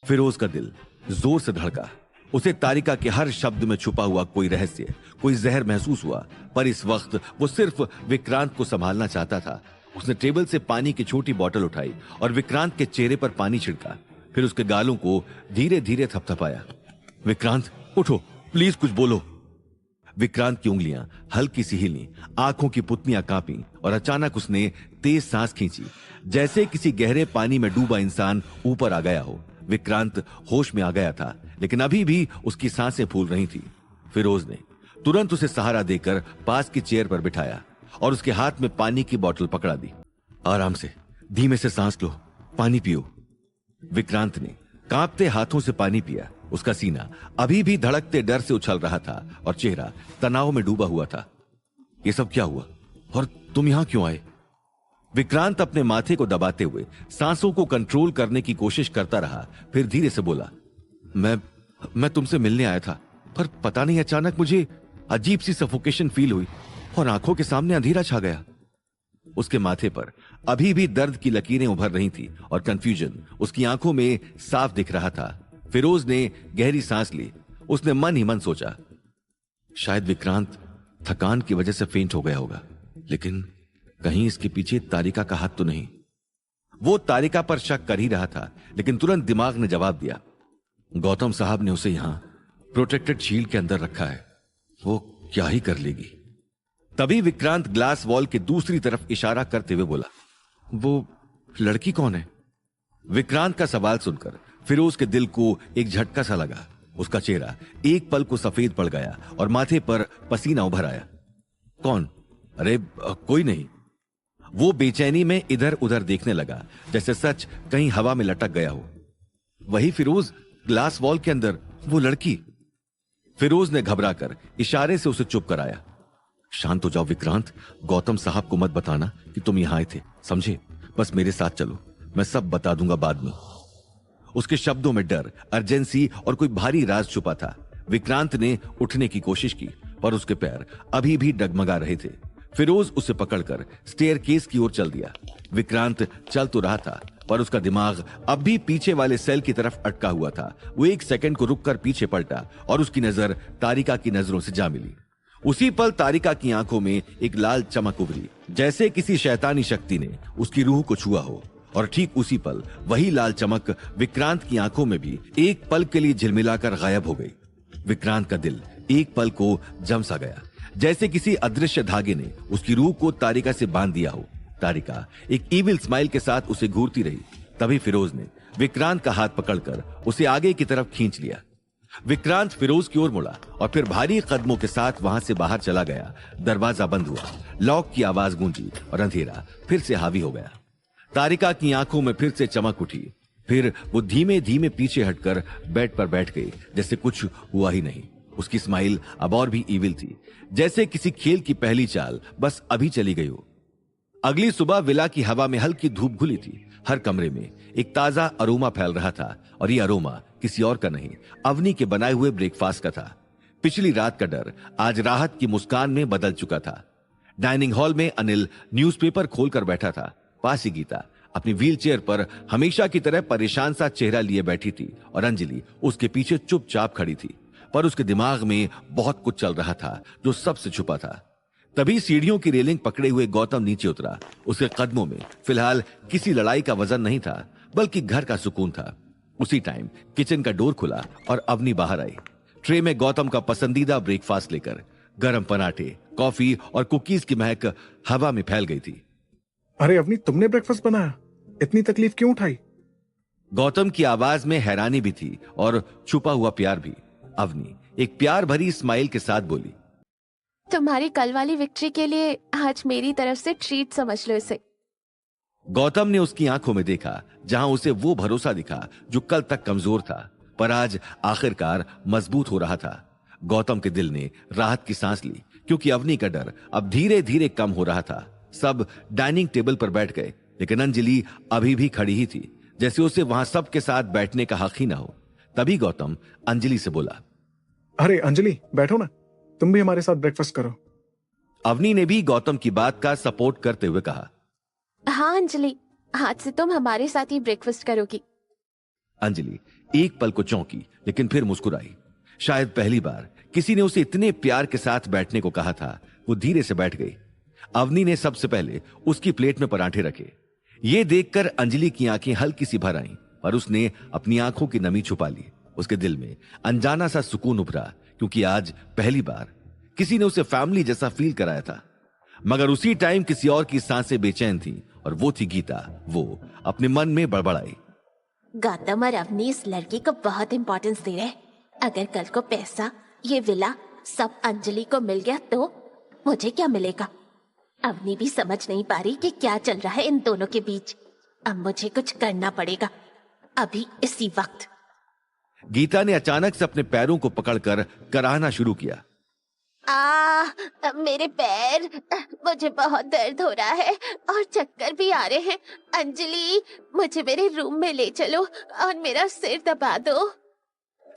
Speaker 1: फिरोज का दिल जोर से धड़का। उसे तारिका के हर शब्द में छुपा हुआ कोई रहस्य, कोई जहर महसूस हुआ, पर इस वक्त वो सिर्फ विक्रांत को संभालना चाहता था। उसने टेबल से पानी की छोटी बोतल उठाई और विक्रांत के चेहरे पर पानी छिड़का, फिर उसके गालों को धीरे धीरे थपथपाया। विक्रांत उठो, प्लीज कुछ बोलो। विक्रांत की उंगलियां हल्की सी हिली, आंखों की पुतलियां कांपी और अचानक उसने तेज सांस खींची, जैसे किसी गहरे पानी में डूबा इंसान ऊपर आ गया हो। विक्रांत होश में आ गया था, लेकिन अभी भी उसकी सांसें फूल रही थी। फिरोज ने तुरंत उसे सहारा देकर पास की चेयर पर बिठाया और उसके हाथ में पानी की बोतल पकड़ा दी। आराम से, धीमे से सांस लो, पानी पियो। विक्रांत ने कांपते हाथों से पानी पिया। उसका सीना अभी भी धड़कते डर से उछल रहा था और चेहरा तनाव में डूबा हुआ था। ये सब क्या हुआ और तुम यहां क्यों आए? विक्रांत अपने माथे को दबाते हुए सांसों को कंट्रोल करने की कोशिश करता रहा, फिर धीरे से बोला, मैं तुमसे मिलने आया था, पर पता नहीं अचानक मुझे अजीब सी सफोकेशन फील हुई और आंखों के सामने अंधेरा छा गया। उसके माथे पर अभी भी दर्द की लकीरें उभर रही थी और कंफ्यूजन उसकी आंखों में साफ दिख रहा था। फिरोज ने गहरी सांस ली। उसने मन ही मन सोचा, शायद विक्रांत थकान की वजह से फेंट हो गया होगा, लेकिन कहीं इसके पीछे तारिका का हाथ तो नहीं। वो तारिका पर शक कर ही रहा था, लेकिन तुरंत दिमाग ने जवाब दिया, गौतम साहब ने उसे यहां प्रोटेक्टेड शील्ड के अंदर रखा है, वो क्या ही कर लेगी। तभी विक्रांत ग्लास वॉल के दूसरी तरफ इशारा करते हुए बोला, वो लड़की कौन है? विक्रांत का सवाल सुनकर फिरोज के दिल को एक झटका सा लगा। उसका चेहरा एक पल को सफेद पड़ गया और माथे पर पसीना उभर आया। कौन? अरे कोई नहीं। वो बेचैनी में इधर उधर देखने लगा, जैसे सच कहीं हवा में लटक गया हो। वही फिरोज, ग्लास वॉल के अंदर वो लड़की। फिरोज ने घबराकर इशारे से उसे चुप कराया। शांत हो जाओ विक्रांत, गौतम साहब को मत बताना कि तुम यहां आए थे, समझे? बस मेरे साथ चलो, मैं सब बता दूंगा बाद में। उसके शब्दों में डर, अर्जेंसी और कोई भारी राज छुपा था। विक्रांत ने उठने की कोशिश की, पर उसके पैर अभी भी डगमगा रहे थे। फिरोज उसे पकड़कर स्टेयरकेस की ओर चल दिया। विक्रांत चल तो रहा था, पर उसका दिमाग अब भी पीछे वाले सेल की तरफ अटका हुआ था। वो एक सेकंड को रुककर पीछे पलटा और उसकी नजर तारिका की नजरों से जा मिली। उसी पल तारिका की आंखों में एक लाल चमक उभरी, जैसे किसी शैतानी शक्ति ने उसकी रूह को छुआ हो। और ठीक उसी पल वही लाल चमक विक्रांत की आंखों में भी एक पल के लिए झिलमिलाकर गायब हो गई। विक्रांत का दिल एक पल को जम सा गया, जैसे किसी अदृश्य धागे ने उसकी रूह को तारिका से बांध दिया हो। तारिका एक इविल स्माइल के साथ उसे घूरती रही। तभी फिरोज ने विक्रांत का हाथ पकड़कर उसे आगे की तरफ खींच लिया। विक्रांत फिरोज की ओर मुड़ा और फिर भारी कदमों के साथ वहां से बाहर चला गया। दरवाजा बंद हुआ, लॉक की आवाज गूंजी और अंधेरा फिर से हावी हो गया। तारिका की आंखों में फिर से चमक उठी। फिर वो धीमे धीमे पीछे हटकर बेड पर बैठ गई, जैसे कुछ हुआ ही नहीं। उसकी स्माइल अब और भी इविल थी, जैसे किसी खेल की पहली चाल बस अभी चली गई हो। अगली सुबह विला की हवा में हल्की धूप घुली थी। हर कमरे में एक ताजा अरोमा फैल रहा था और ये अरोमा किसी और का नहीं, अवनी के बनाए हुए ब्रेकफास्ट का था। पिछली रात का डर आज राहत की मुस्कान में बदल चुका था। डाइनिंग हॉल में अनिल न्यूज़पेपर खोलकर बैठा था। पास ही गीता अपनी व्हीलचेयर पर हमेशा की तरह परेशान सा चेहरा लिए बैठी थी और अंजलि उसके पीछे चुपचाप खड़ी थी। पर उसके दिमाग में बहुत कुछ चल रहा था जो सबसे छुपा था। तभी सीढ़ियों की रेलिंग पकड़े हुए गौतम नीचे उतरा। उसके कदमों में फिलहाल किसी लड़ाई का वजन नहीं था, बल्कि घर का सुकून था। उसी टाइम किचन का डोर खुला और अवनी बाहर आई, ट्रे में गौतम का पसंदीदा ब्रेकफास्ट लेकर। गरम पराठे, कॉफी और कुकीज की महक हवा में फैल गई थी।
Speaker 3: अरे अवनी, तुमने ब्रेकफास्ट बनाया? इतनी तकलीफ क्यों उठाई?
Speaker 1: गौतम की आवाज में हैरानी भी थी और छुपा हुआ प्यार भी। अवनी एक प्यार भरी स्माइल के साथ बोली,
Speaker 2: तुम्हारी कल वाली विक्ट्री के लिए आज मेरी तरफ से ट्रीट समझ लो इसे।
Speaker 1: गौतम ने उसकी आंखों में देखा, जहां उसे वो भरोसा दिखा जो कल तक कमजोर था, पर आज आखिरकार मजबूत हो रहा था। गौतम के दिल ने राहत की सांस ली, क्योंकि अवनी का डर अब धीरे धीरे कम हो रहा था। सब डाइनिंग टेबल पर बैठ गए, लेकिन अंजलि अभी भी खड़ी ही थी, जैसे उसे वहां सबके साथ बैठने का हक ही ना हो। तभी गौतम अंजलि से बोला,
Speaker 3: अरे अंजलि, बैठो ना, तुम भी हमारे साथ ब्रेकफास्ट करो।
Speaker 1: अवनी ने भी गौतम की बात का सपोर्ट करते हुए कहा,
Speaker 2: हाँ अंजलि, आज से तुम हमारे साथ ही ब्रेकफास्ट करोगी।
Speaker 1: अंजलि एक पल को चौंकी, लेकिन फिर मुस्कुराई। शायद पहली बार किसी ने उसे इतने प्यार के साथ बैठने को कहा था। वो धीरे से बैठ गई। अवनी ने सबसे पहले उसकी प्लेट में पराठे रखे। ये देखकर अंजलि की आंखें हल्की सी भर आईं, पर उसने अपनी आंखों की नमी छुपा ली। उसके दिल में अनजाना सा सुकून उभरा, क्योंकि आज पहली बार किसी ने उसे फैमिली जैसा फील कराया था। मगर उसी टाइम किसी और की सांसें बेचैन थी, और वो थी गीता। वो अपने मन में बड़बड़ाई,
Speaker 2: गौतम और अवनी इस लड़की को बहुत इंपॉर्टेंस दे रहे हैं। अगर कल को पैसा, ये विला सब अंजलि को मिल गया तो मुझे क्या मिलेगा? अवनी भी समझ नहीं पा रही कि क्या चल रहा है इन दोनों के बीच। अब मुझे कुछ करना पड़ेगा, अभी इसी वक्त।
Speaker 1: गीता ने अचानक से अपने पैरों को पकड़कर कराहना शुरू किया।
Speaker 2: मेरे पैर, मुझे बहुत दर्द हो रहा है और चक्कर भी आ रहे हैं। अंजलि, मुझे मेरे रूम में ले चलो और मेरा सिर दबा दो।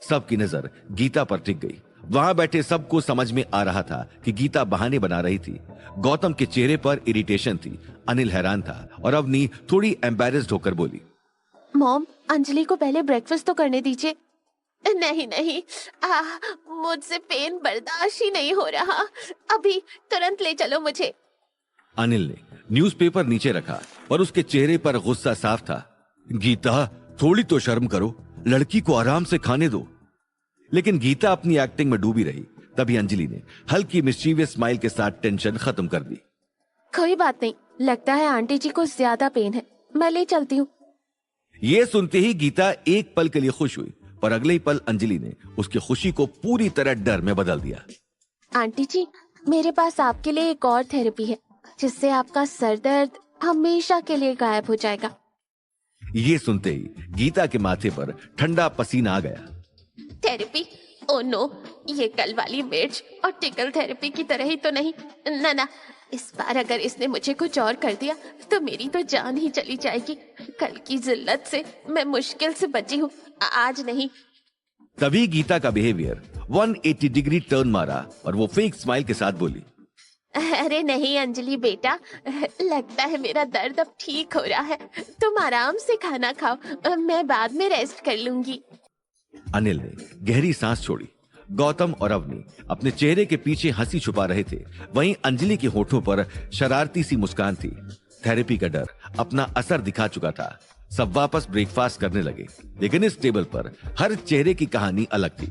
Speaker 1: सबकी नजर गीता पर टिक गई। वहां बैठे सबको समझ में आ रहा था कि गीता बहाने बना रही थी। गौतम के चेहरे पर इरिटेशन थी, अनिल हैरान था और अवनी थोड़ी एम्बैरेस्ड होकर बोली,
Speaker 2: मॉम, अंजलि को पहले ब्रेकफास्ट तो करने दीजिए। नहीं नहीं, मुझसे पेन बर्दाश्त ही नहीं हो रहा, अभी तुरंत ले चलो मुझे।
Speaker 1: अनिल ने न्यूज़पेपर नीचे रखा और उसके चेहरे पर गुस्सा साफ था। गीता, थोड़ी तो शर्म करो, लड़की को आराम से खाने दो। लेकिन गीता अपनी एक्टिंग में डूबी रही। तभी अंजलि ने हल्की मिस्चीवियस स्माइल के साथ टेंशन खत्म कर दी।
Speaker 2: कोई बात नहीं, लगता है आंटी जी को ज्यादा पेन है, मैं ले चलती हूँ।
Speaker 1: ये सुनते ही गीता एक पल के लिए खुश हुई, पर अगले ही पल अंजलि ने उसकी खुशी को पूरी तरह डर में बदल दिया।
Speaker 2: आंटी जी, मेरे पास आपके लिए एक और थेरेपी है, जिससे आपका सर दर्द हमेशा के लिए गायब हो जाएगा।
Speaker 1: ये सुनते ही गीता के माथे पर ठंडा पसीना आ गया।
Speaker 2: थेरेपी? ओह नो, ये कल वाली मिर्च और टिकल थेरेपी की तरह ही तो नहीं। ना ना, इस बार अगर इसने मुझे कुछ और कर दिया तो मेरी तो जान ही चली जाएगी। कल की जिल्लत से मैं मुश्किल से बची हूँ, आज नहीं।
Speaker 1: तभी गीता का बिहेवियर 180 डिग्री टर्न मारा और वो फेक स्माइल के साथ बोली,
Speaker 2: अरे नहीं अंजलि बेटा, लगता है मेरा दर्द अब ठीक हो रहा है। तुम आराम से खाना खाओ, मैं बाद में रेस्ट कर लूंगी।
Speaker 1: अनिल ने गहरी सांस छोड़ी। गौतम और अवनी अपने चेहरे के पीछे हंसी छुपा रहे थे। वहीं अंजलि के होठों पर शरारती सी मुस्कान थी। थेरेपी का डर अपना असर दिखा चुका था। सब वापस ब्रेकफास्ट करने लगे, लेकिन इस टेबल पर हर चेहरे की कहानी अलग थी।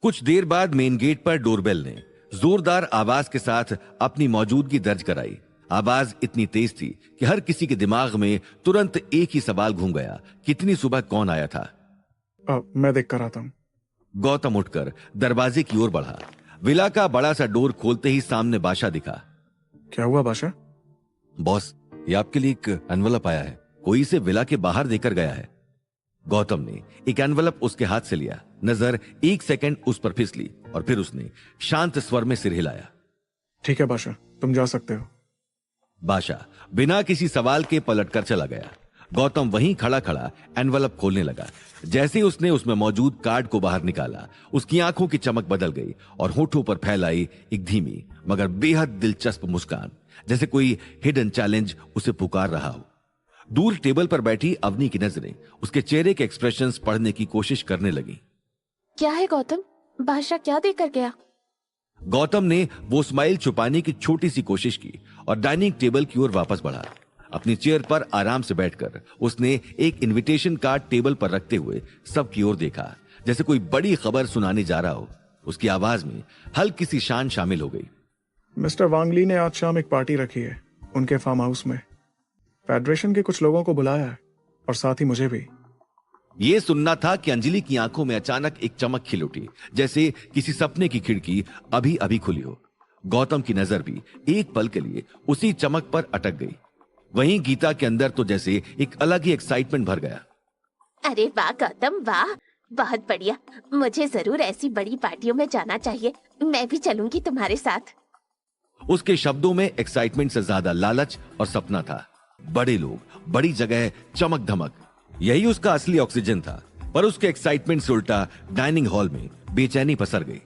Speaker 1: कुछ देर बाद मेन गेट पर डोरबेल ने जोरदार आवाज के साथ अपनी मौजूदगी दर्ज कराई। आवाज इतनी तेज थी कि हर किसी के दिमाग में तुरंत एक ही सवाल घूम गया, कितनी सुबह कौन आया था।
Speaker 3: मैं देख कर आता हूँ।
Speaker 1: गौतम उठकर दरवाजे की ओर बढ़ा। विला का बड़ा सा डोर खोलते ही सामने बादशाह दिखा।
Speaker 3: क्या हुआ बादशाह?
Speaker 1: बॉस, ये आपके लिए एक एनवलप आया है, कोई इसे विला के बाहर देकर गया है। गौतम ने एक एनवलप उसके हाथ से लिया। नजर एक सेकंड उस पर फिसली और फिर उसने शांत स्वर में सिर हिलाया।
Speaker 3: ठीक है बादशाह, तुम जा सकते हो।
Speaker 1: बादशाह बिना किसी सवाल के पलटकर चला गया। गौतम वहीं खड़ा खड़ा एनवलप खोलने लगा। जैसे ही उसने उसमें मौजूद कार्ड को बाहर निकाला, उसकी आंखों की चमक बदल गई और होठों पर फैलाई एक धीमी मगर बेहद दिलचस्प मुस्कान, जैसे कोई हिडन चैलेंज उसे पुकार रहा हो। दूर टेबल पर बैठी अवनी की नजरें उसके चेहरे के एक्सप्रेशंस पढ़ने की कोशिश करने लगी।
Speaker 2: क्या है गौतम, बादशाह क्या देकर गया?
Speaker 1: गौतम ने वो स्माइल छुपाने की छोटी सी कोशिश की और डाइनिंग टेबल की ओर वापस बढ़ा। अपनी चेयर पर आराम से बैठकर उसने एक इनविटेशन कार्ड टेबल पर रखते हुए सबकी ओर देखा, जैसे कोई बड़ी खबर सुनाने जा रहा हो। उसकी आवाज में हल्की सी शान शामिल हो गई।
Speaker 3: मिस्टर वांगली ने आज शाम एक पार्टी रखी है उनके फार्म हाउस में। फेडरेशन के कुछ लोगों को बुलाया है और साथ ही मुझे भी।
Speaker 1: यह सुनना था कि अंजलि की आंखों में अचानक एक चमक खिल उठी, जैसे किसी सपने की खिड़की अभी अभी खुली हो। गौतम की नजर भी एक पल के लिए उसी चमक पर अटक गई। वहीं गीता के अंदर तो जैसे एक अलग ही एक्साइटमेंट भर गया।
Speaker 2: अरे वाह गौतम वाह, बहुत बढ़िया। मुझे जरूर ऐसी बड़ी पार्टियों में जाना चाहिए, मैं भी चलूंगी तुम्हारे साथ।
Speaker 1: उसके शब्दों में एक्साइटमेंट से ज्यादा लालच और सपना था। बड़े लोग, बड़ी जगह, चमक धमक, यही उसका असली ऑक्सीजन था। पर उसके एक्साइटमेंट से उल्टा डाइनिंग हॉल में बेचैनी पसर गई।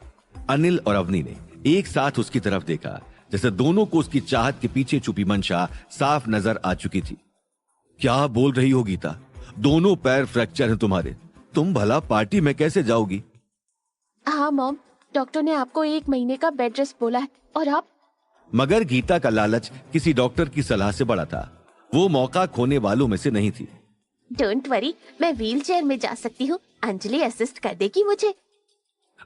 Speaker 1: अनिल और अवनी ने एक साथ उसकी तरफ देखा, जैसे दोनों को उसकी चाहत के पीछे छुपी मंशा साफ नजर आ चुकी थी। क्या बोल रही हो गीता? दोनों पैर फ्रैक्चर हैं तुम्हारे, तुम भला पार्टी में कैसे जाओगी?
Speaker 2: हाँ मॉम, डॉक्टर ने आपको 1 महीने का बेड रेस्ट बोला है और आप।
Speaker 1: मगर गीता का लालच किसी डॉक्टर की सलाह से बड़ा था। वो मौका खोने वालों में से नहीं थी।
Speaker 2: डोंट वरी, मैं व्हील चेयर में जा सकती हूँ, अंजलि असिस्ट कर देगी मुझे।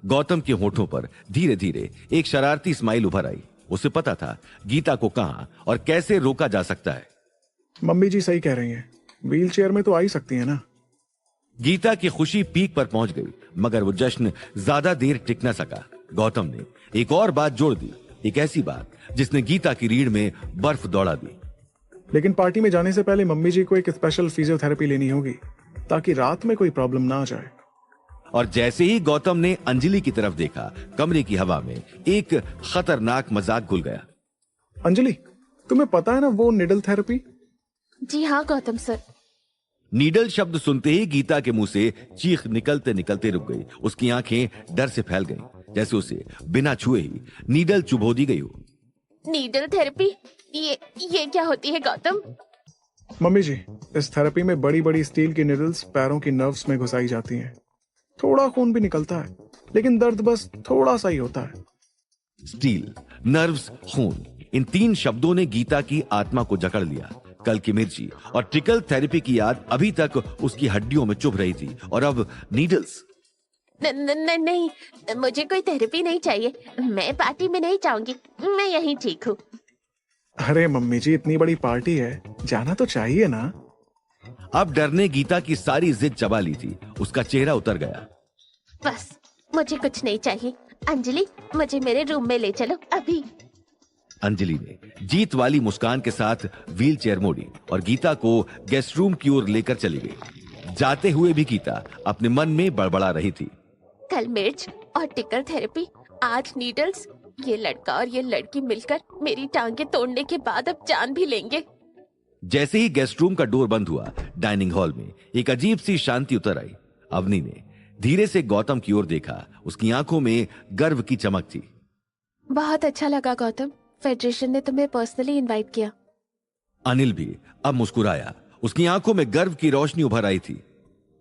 Speaker 1: गौतम के होठों पर धीरे धीरे एक शरारती स्माइल उभर आई। उसे पता था गीता को कहां और कैसे रोका जा सकता है।
Speaker 3: मम्मी जी सही कह रही हैं, व्हील चेयर में तो आ ही सकती है ना।
Speaker 1: गीता की खुशी पीक पर पहुंच गई, मगर वो जश्न ज्यादा देर टिक न सका। गौतम ने एक और बात जोड़ दी, एक ऐसी बात जिसने गीता की रीढ़ में बर्फ दौड़ा दी।
Speaker 3: लेकिन पार्टी में जाने से पहले मम्मी जी को एक स्पेशल फिजियोथेरेपी लेनी होगी ताकि रात में कोई प्रॉब्लम ना आ जाए।
Speaker 1: और जैसे ही गौतम ने अंजलि की तरफ देखा, कमरे की हवा में एक खतरनाक मजाक घुल गया।
Speaker 3: अंजलि, तुम्हें पता है ना वो निडल थेरेपी?
Speaker 2: जी हाँ गौतम सर।
Speaker 1: नीडल शब्द सुनते ही गीता के मुंह से चीख निकलते निकलते रुक गई। उसकी आंखें डर से फैल गईं, जैसे उसे बिना छुए ही नीडल चुभो दी गई हो।
Speaker 2: नीडल थेरेपी, ये क्या होती है गौतम?
Speaker 3: मम्मी जी, इस थेरेपी में बड़ी बड़ी स्टील की निडल्स पैरों की नर्व्स में घुसाई जाती हैं। थोड़ा खून भी निकलता है, लेकिन दर्द बस थोड़ा सा ही होता है।
Speaker 1: स्टील, नर्व्स, खून, इन 3 शब्दों ने गीता की आत्मा को जकड़ लिया। कल की मिर्ची और ट्रिकल थेरेपी की याद अभी तक उसकी हड्डियों में चुभ रही थी, और अब नीडल्स।
Speaker 2: नहीं, मुझे कोई थेरेपी नहीं चाहिए। मैं पार्टी में नहीं जाऊंगी, मैं यहीं ठीक हूँ।
Speaker 3: अरे मम्मी जी, इतनी बड़ी पार्टी है, जाना तो चाहिए ना।
Speaker 1: अब डर ने गीता की सारी जिद चबा ली थी। उसका चेहरा उतर गया।
Speaker 2: बस, मुझे कुछ नहीं चाहिए। अंजलि, मुझे मेरे रूम में ले चलो अभी।
Speaker 1: अंजलि ने जीत वाली मुस्कान के साथ व्हील चेयर मोड़ी और गीता को गेस्ट रूम की ओर लेकर चली गई। जाते हुए भी गीता अपने मन में बड़बड़ा रही थी।
Speaker 2: कल मिर्च और टिकल थेरेपी, आज नीडल्स। ये लड़का और ये लड़की मिलकर मेरी टांगे तोड़ने के बाद अब जान भी लेंगे।
Speaker 1: जैसे ही गेस्ट रूम का डोर बंद हुआ, डाइनिंग हॉल में एक अजीब सी शांति उतर आई। अवनी ने धीरे से गौतम की ओर देखा। उसकी आंखों में गर्व की चमक थी।
Speaker 2: बहुत अच्छा लगा गौतम, फेडरेशन ने तुम्हें पर्सनली इनवाइट किया।
Speaker 1: अनिल भी अब मुस्कुराया। उसकी आंखों में गर्व की रोशनी उभर आई थी।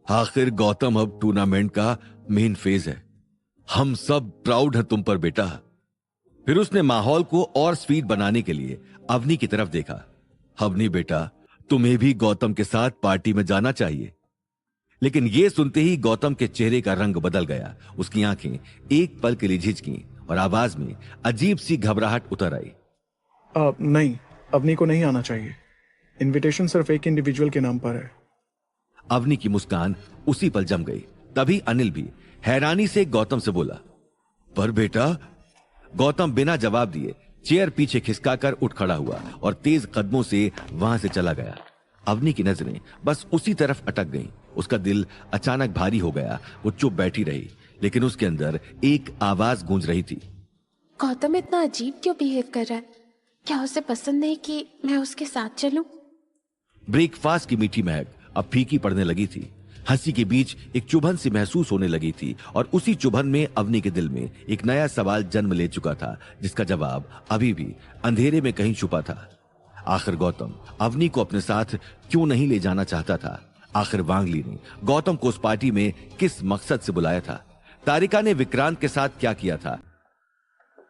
Speaker 1: आखिर गौतम अब टूर्नामेंट का मेन फेज है। हम सब प्राउड हैं तुम पर बेटा। फिर उसने माहौल को और स्वीट बनाने के लिए अवनी की तरफ देखा। अवनी बेटा, तुम्हें भी गौतम के साथ पार्टी में जाना चाहिए। लेकिन यह सुनते ही गौतम के चेहरे का रंग बदल गया। उसकी आंखें एक पल के लिए झिझकी और आवाज में अजीब सी घबराहट उतर आई।
Speaker 3: नहीं, अवनी को नहीं आना चाहिए। इनविटेशन सिर्फ एक इंडिविजुअल के नाम पर है।
Speaker 1: अवनी की मुस्कान उसी पल जम गई। तभी अनिल भी हैरानी से गौतम से बोला, पर बेटा। गौतम बिना जवाब दिए चेयर पीछे खिसकाकर उठ खड़ा हुआ और तेज कदमों से वहां से चला गया। अवनी की नजरें बस उसी तरफ अटक गईं। उसका दिल अचानक भारी हो गया। वो चुप बैठी रही, लेकिन उसके अंदर एक आवाज गूंज रही थी।
Speaker 2: गौतम इतना अजीब क्यों बिहेव कर रहा है? क्या उसे पसंद नहीं कि मैं उसके साथ चलूं?
Speaker 1: ब्रेकफास्ट की मीठी महक अब फीकी पड़ने लगी थी। हंसी के बीच एक चुभन सी महसूस होने लगी थी, और उसी चुभन में अवनी के दिल में एक नया सवाल जन्म ले चुका था, जिसका जवाब अभी भी अंधेरे में कहीं छुपा था। आखिर गौतम अवनी को अपने साथ क्यों नहीं ले जाना चाहता था? आखिर वांगली ने गौतम को उस पार्टी में किस मकसद से बुलाया था? तारिका ने विक्रांत के साथ क्या किया था?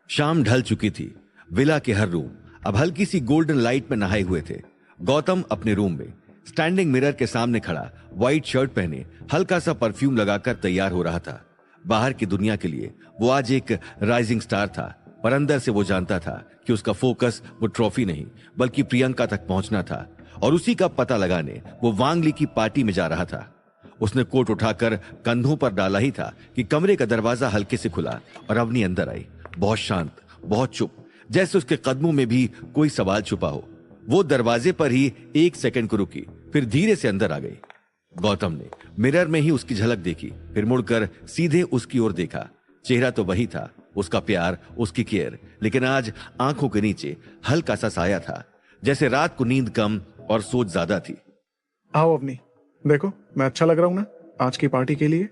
Speaker 1: शाम ढल चुकी थी। विला के हर रूम अब हल्की सी गोल्डन लाइट में नहाए हुए थे। गौतम अपने रूम में स्टैंडिंग मिरर के सामने खड़ा, व्हाइट शर्ट पहने, हल्का सा परफ्यूम लगाकर तैयार हो रहा था। बाहर की दुनिया के लिए वो आज एक राइजिंग स्टार था, पर अंदर से वो जानता था कि उसका फोकस वो ट्रॉफी नहीं बल्कि प्रियंका तक पहुंचना था, और उसी का पता लगाने वो वांगली की पार्टी में जा रहा था। उसने कोट उठाकर कंधों पर डाला ही था कि कमरे का दरवाजा हल्के से खुला और अवनी अंदर आई। बहुत शांत, बहुत चुप, जैसे उसके कदमों में भी कोई सवाल छुपा हो। वो दरवाजे पर ही 1 सेकंड को रुकी, फिर धीरे से अंदर आ गई। गौतम ने मिरर में ही उसकी झलक देखी, फिर मुड़कर सीधे उसकी ओर देखा। चेहरा तो वही था, उसका प्यार, उसकी केयर, लेकिन आज आंखों के नीचे हल्का सा साया था, जैसे रात को नींद कम और सोच ज्यादा थी।
Speaker 3: आओ अवनी, देखो मैं अच्छा लग रहा हूं ना आज की पार्टी के लिए?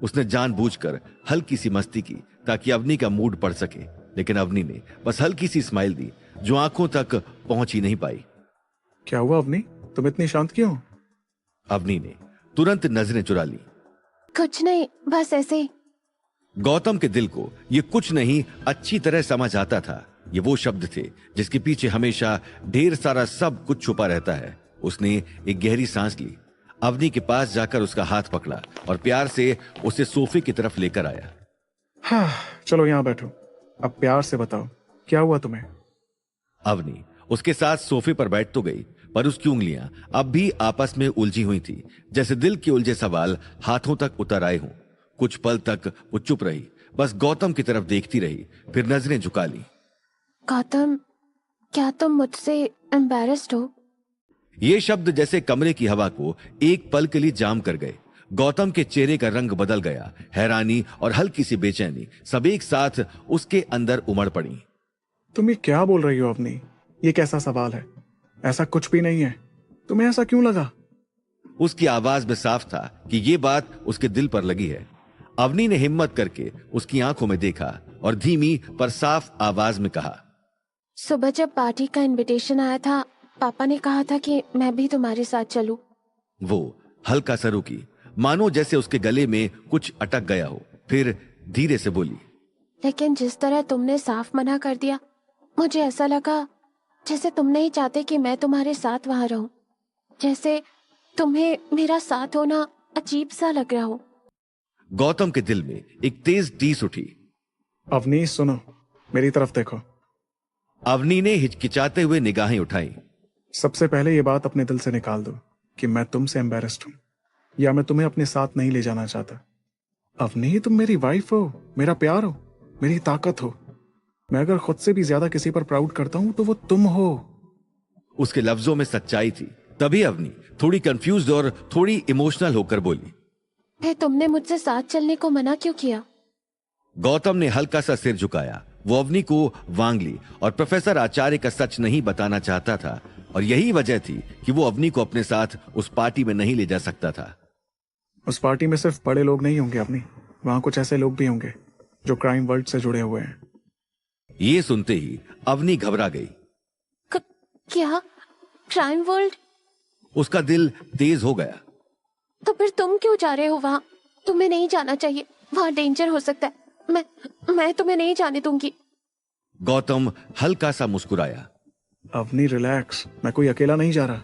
Speaker 1: उसने जानबूझकर हल्की सी मस्ती की ताकि अवनी का मूड पड़ सके, लेकिन अवनी ने बस हल्की सी स्माइल दी जो आंखों तक पहुंच ही नहीं पाई।
Speaker 3: क्या हुआ अवनी, तुम इतनी शांत क्यों?
Speaker 1: अवनी ने तुरंत नजरें चुरा ली।
Speaker 2: कुछ नहीं, बस ऐसे ही।
Speaker 1: गौतम के दिल को ये कुछ नहीं अच्छी तरह समझ आता था। ये वो शब्द थे जिसके पीछे हमेशा ढेर सारा सब कुछ छुपा रहता है। उसने एक गहरी सांस ली, अवनी के पास जाकर उसका हाथ पकड़ा और प्यार से उसे सोफे की तरफ लेकर आया।
Speaker 3: हाँ, चलो यहाँ बैठो। अब प्यार से बताओ, क्या हुआ तुम्हें?
Speaker 1: अवनी उसके साथ सोफे पर बैठ तो गई, पर उसकी उंगलियां अब भी आपस में उलझी हुई थी, जैसे दिल के उलझे सवाल हाथों तक उतर आए हों। कुछ पल तक वो चुप रही, बस गौतम की तरफ देखती रही, फिर नजरें झुका ली।
Speaker 2: गौतम, क्या तुम मुझसे एम्बैरेस्ड हो?
Speaker 1: ये शब्द जैसे कमरे की हवा को एक पल के लिए जाम कर गए। गौतम के चेहरे का रंग बदल गया। हैरानी और हल्की सी बेचैनी सब एक साथ उसके अंदर उमड़ पड़ी।
Speaker 3: तुम ये क्या बोल रही हो अवनी? ये कैसा सवाल है? ऐसा कुछ भी नहीं है। तुम्हें ऐसा क्यों लगा?
Speaker 1: उसकी आवाज में साफ था कि ये बात उसके दिल पर लगी है। अवनी ने हिम्मत करके उसकी आंखों में देखा और धीमी पर साफ आवाज में कहा,
Speaker 2: सुबह जब पार्टी का इनविटेशन आया था, पापा ने कहा था कि मैं भी तुम्हारे साथ चलूं।
Speaker 1: वो हल्का सा रुकी, मानो जैसे उसके गले में कुछ अटक गया हो। फिर धीरे से बोली,
Speaker 2: लेकिन जिस तरह तुमने साफ मना कर दिया, मुझे ऐसा लगा जैसे तुम नहीं चाहते कि मैं तुम्हारे साथ वहां रहूं, जैसे तुम्हें मेरा साथ होना अजीब सा लग रहा हो।
Speaker 1: गौतम के दिल में एक तेज टीस उठी।
Speaker 3: अवनी सुनो, मेरी तरफ देखो।
Speaker 1: अवनी ने हिचकिचाते हुए निगाहें उठाई।
Speaker 3: सबसे पहले ये बात अपने दिल से निकाल दो कि मैं तुमसे एम्बेरस्ड हूं या मैं तुम्हें अपने साथ नहीं ले जाना चाहता। अवनी, तुम मेरी वाइफ हो, मेरा प्यार हो, मेरी ताकत हो। मैं अगर खुद से भी ज्यादा किसी पर प्राउड करता हूं तो वो तुम हो।
Speaker 1: उसके लफ्जों में सच्चाई थी। तभी अवनी थोड़ी कंफ्यूज्ड और थोड़ी इमोशनल होकर बोली,
Speaker 2: फिर तुमने मुझसे साथ चलने को मना क्यों किया?
Speaker 1: गौतम ने हल्का सा सिर झुकाया। वो अवनी को वांग ली और प्रोफेसर आचार्य का सच नहीं बताना चाहता था, और यही वजह थी कि वो अवनी को अपने साथ उस पार्टी में नहीं ले जा सकता था।
Speaker 3: उस पार्टी में सिर्फ बड़े लोग नहीं होंगे अवनी, वहां कुछ ऐसे लोग भी होंगे जो क्राइम वर्ल्ड से जुड़े हुए हैं।
Speaker 1: ये सुनते ही अवनी घबरा गई।
Speaker 2: क्या? Crime world?
Speaker 1: उसका दिल तेज हो गया।
Speaker 2: तो फिर तुम क्यों जा रहे हो वहां? तुम्हें नहीं जाना चाहिए, वहां डेंजर हो सकता है। मैं तुम्हें नहीं जाने दूंगी।
Speaker 1: गौतम हल्का सा मुस्कुराया।
Speaker 3: अवनी रिलैक्स, मैं कोई अकेला नहीं जा रहा।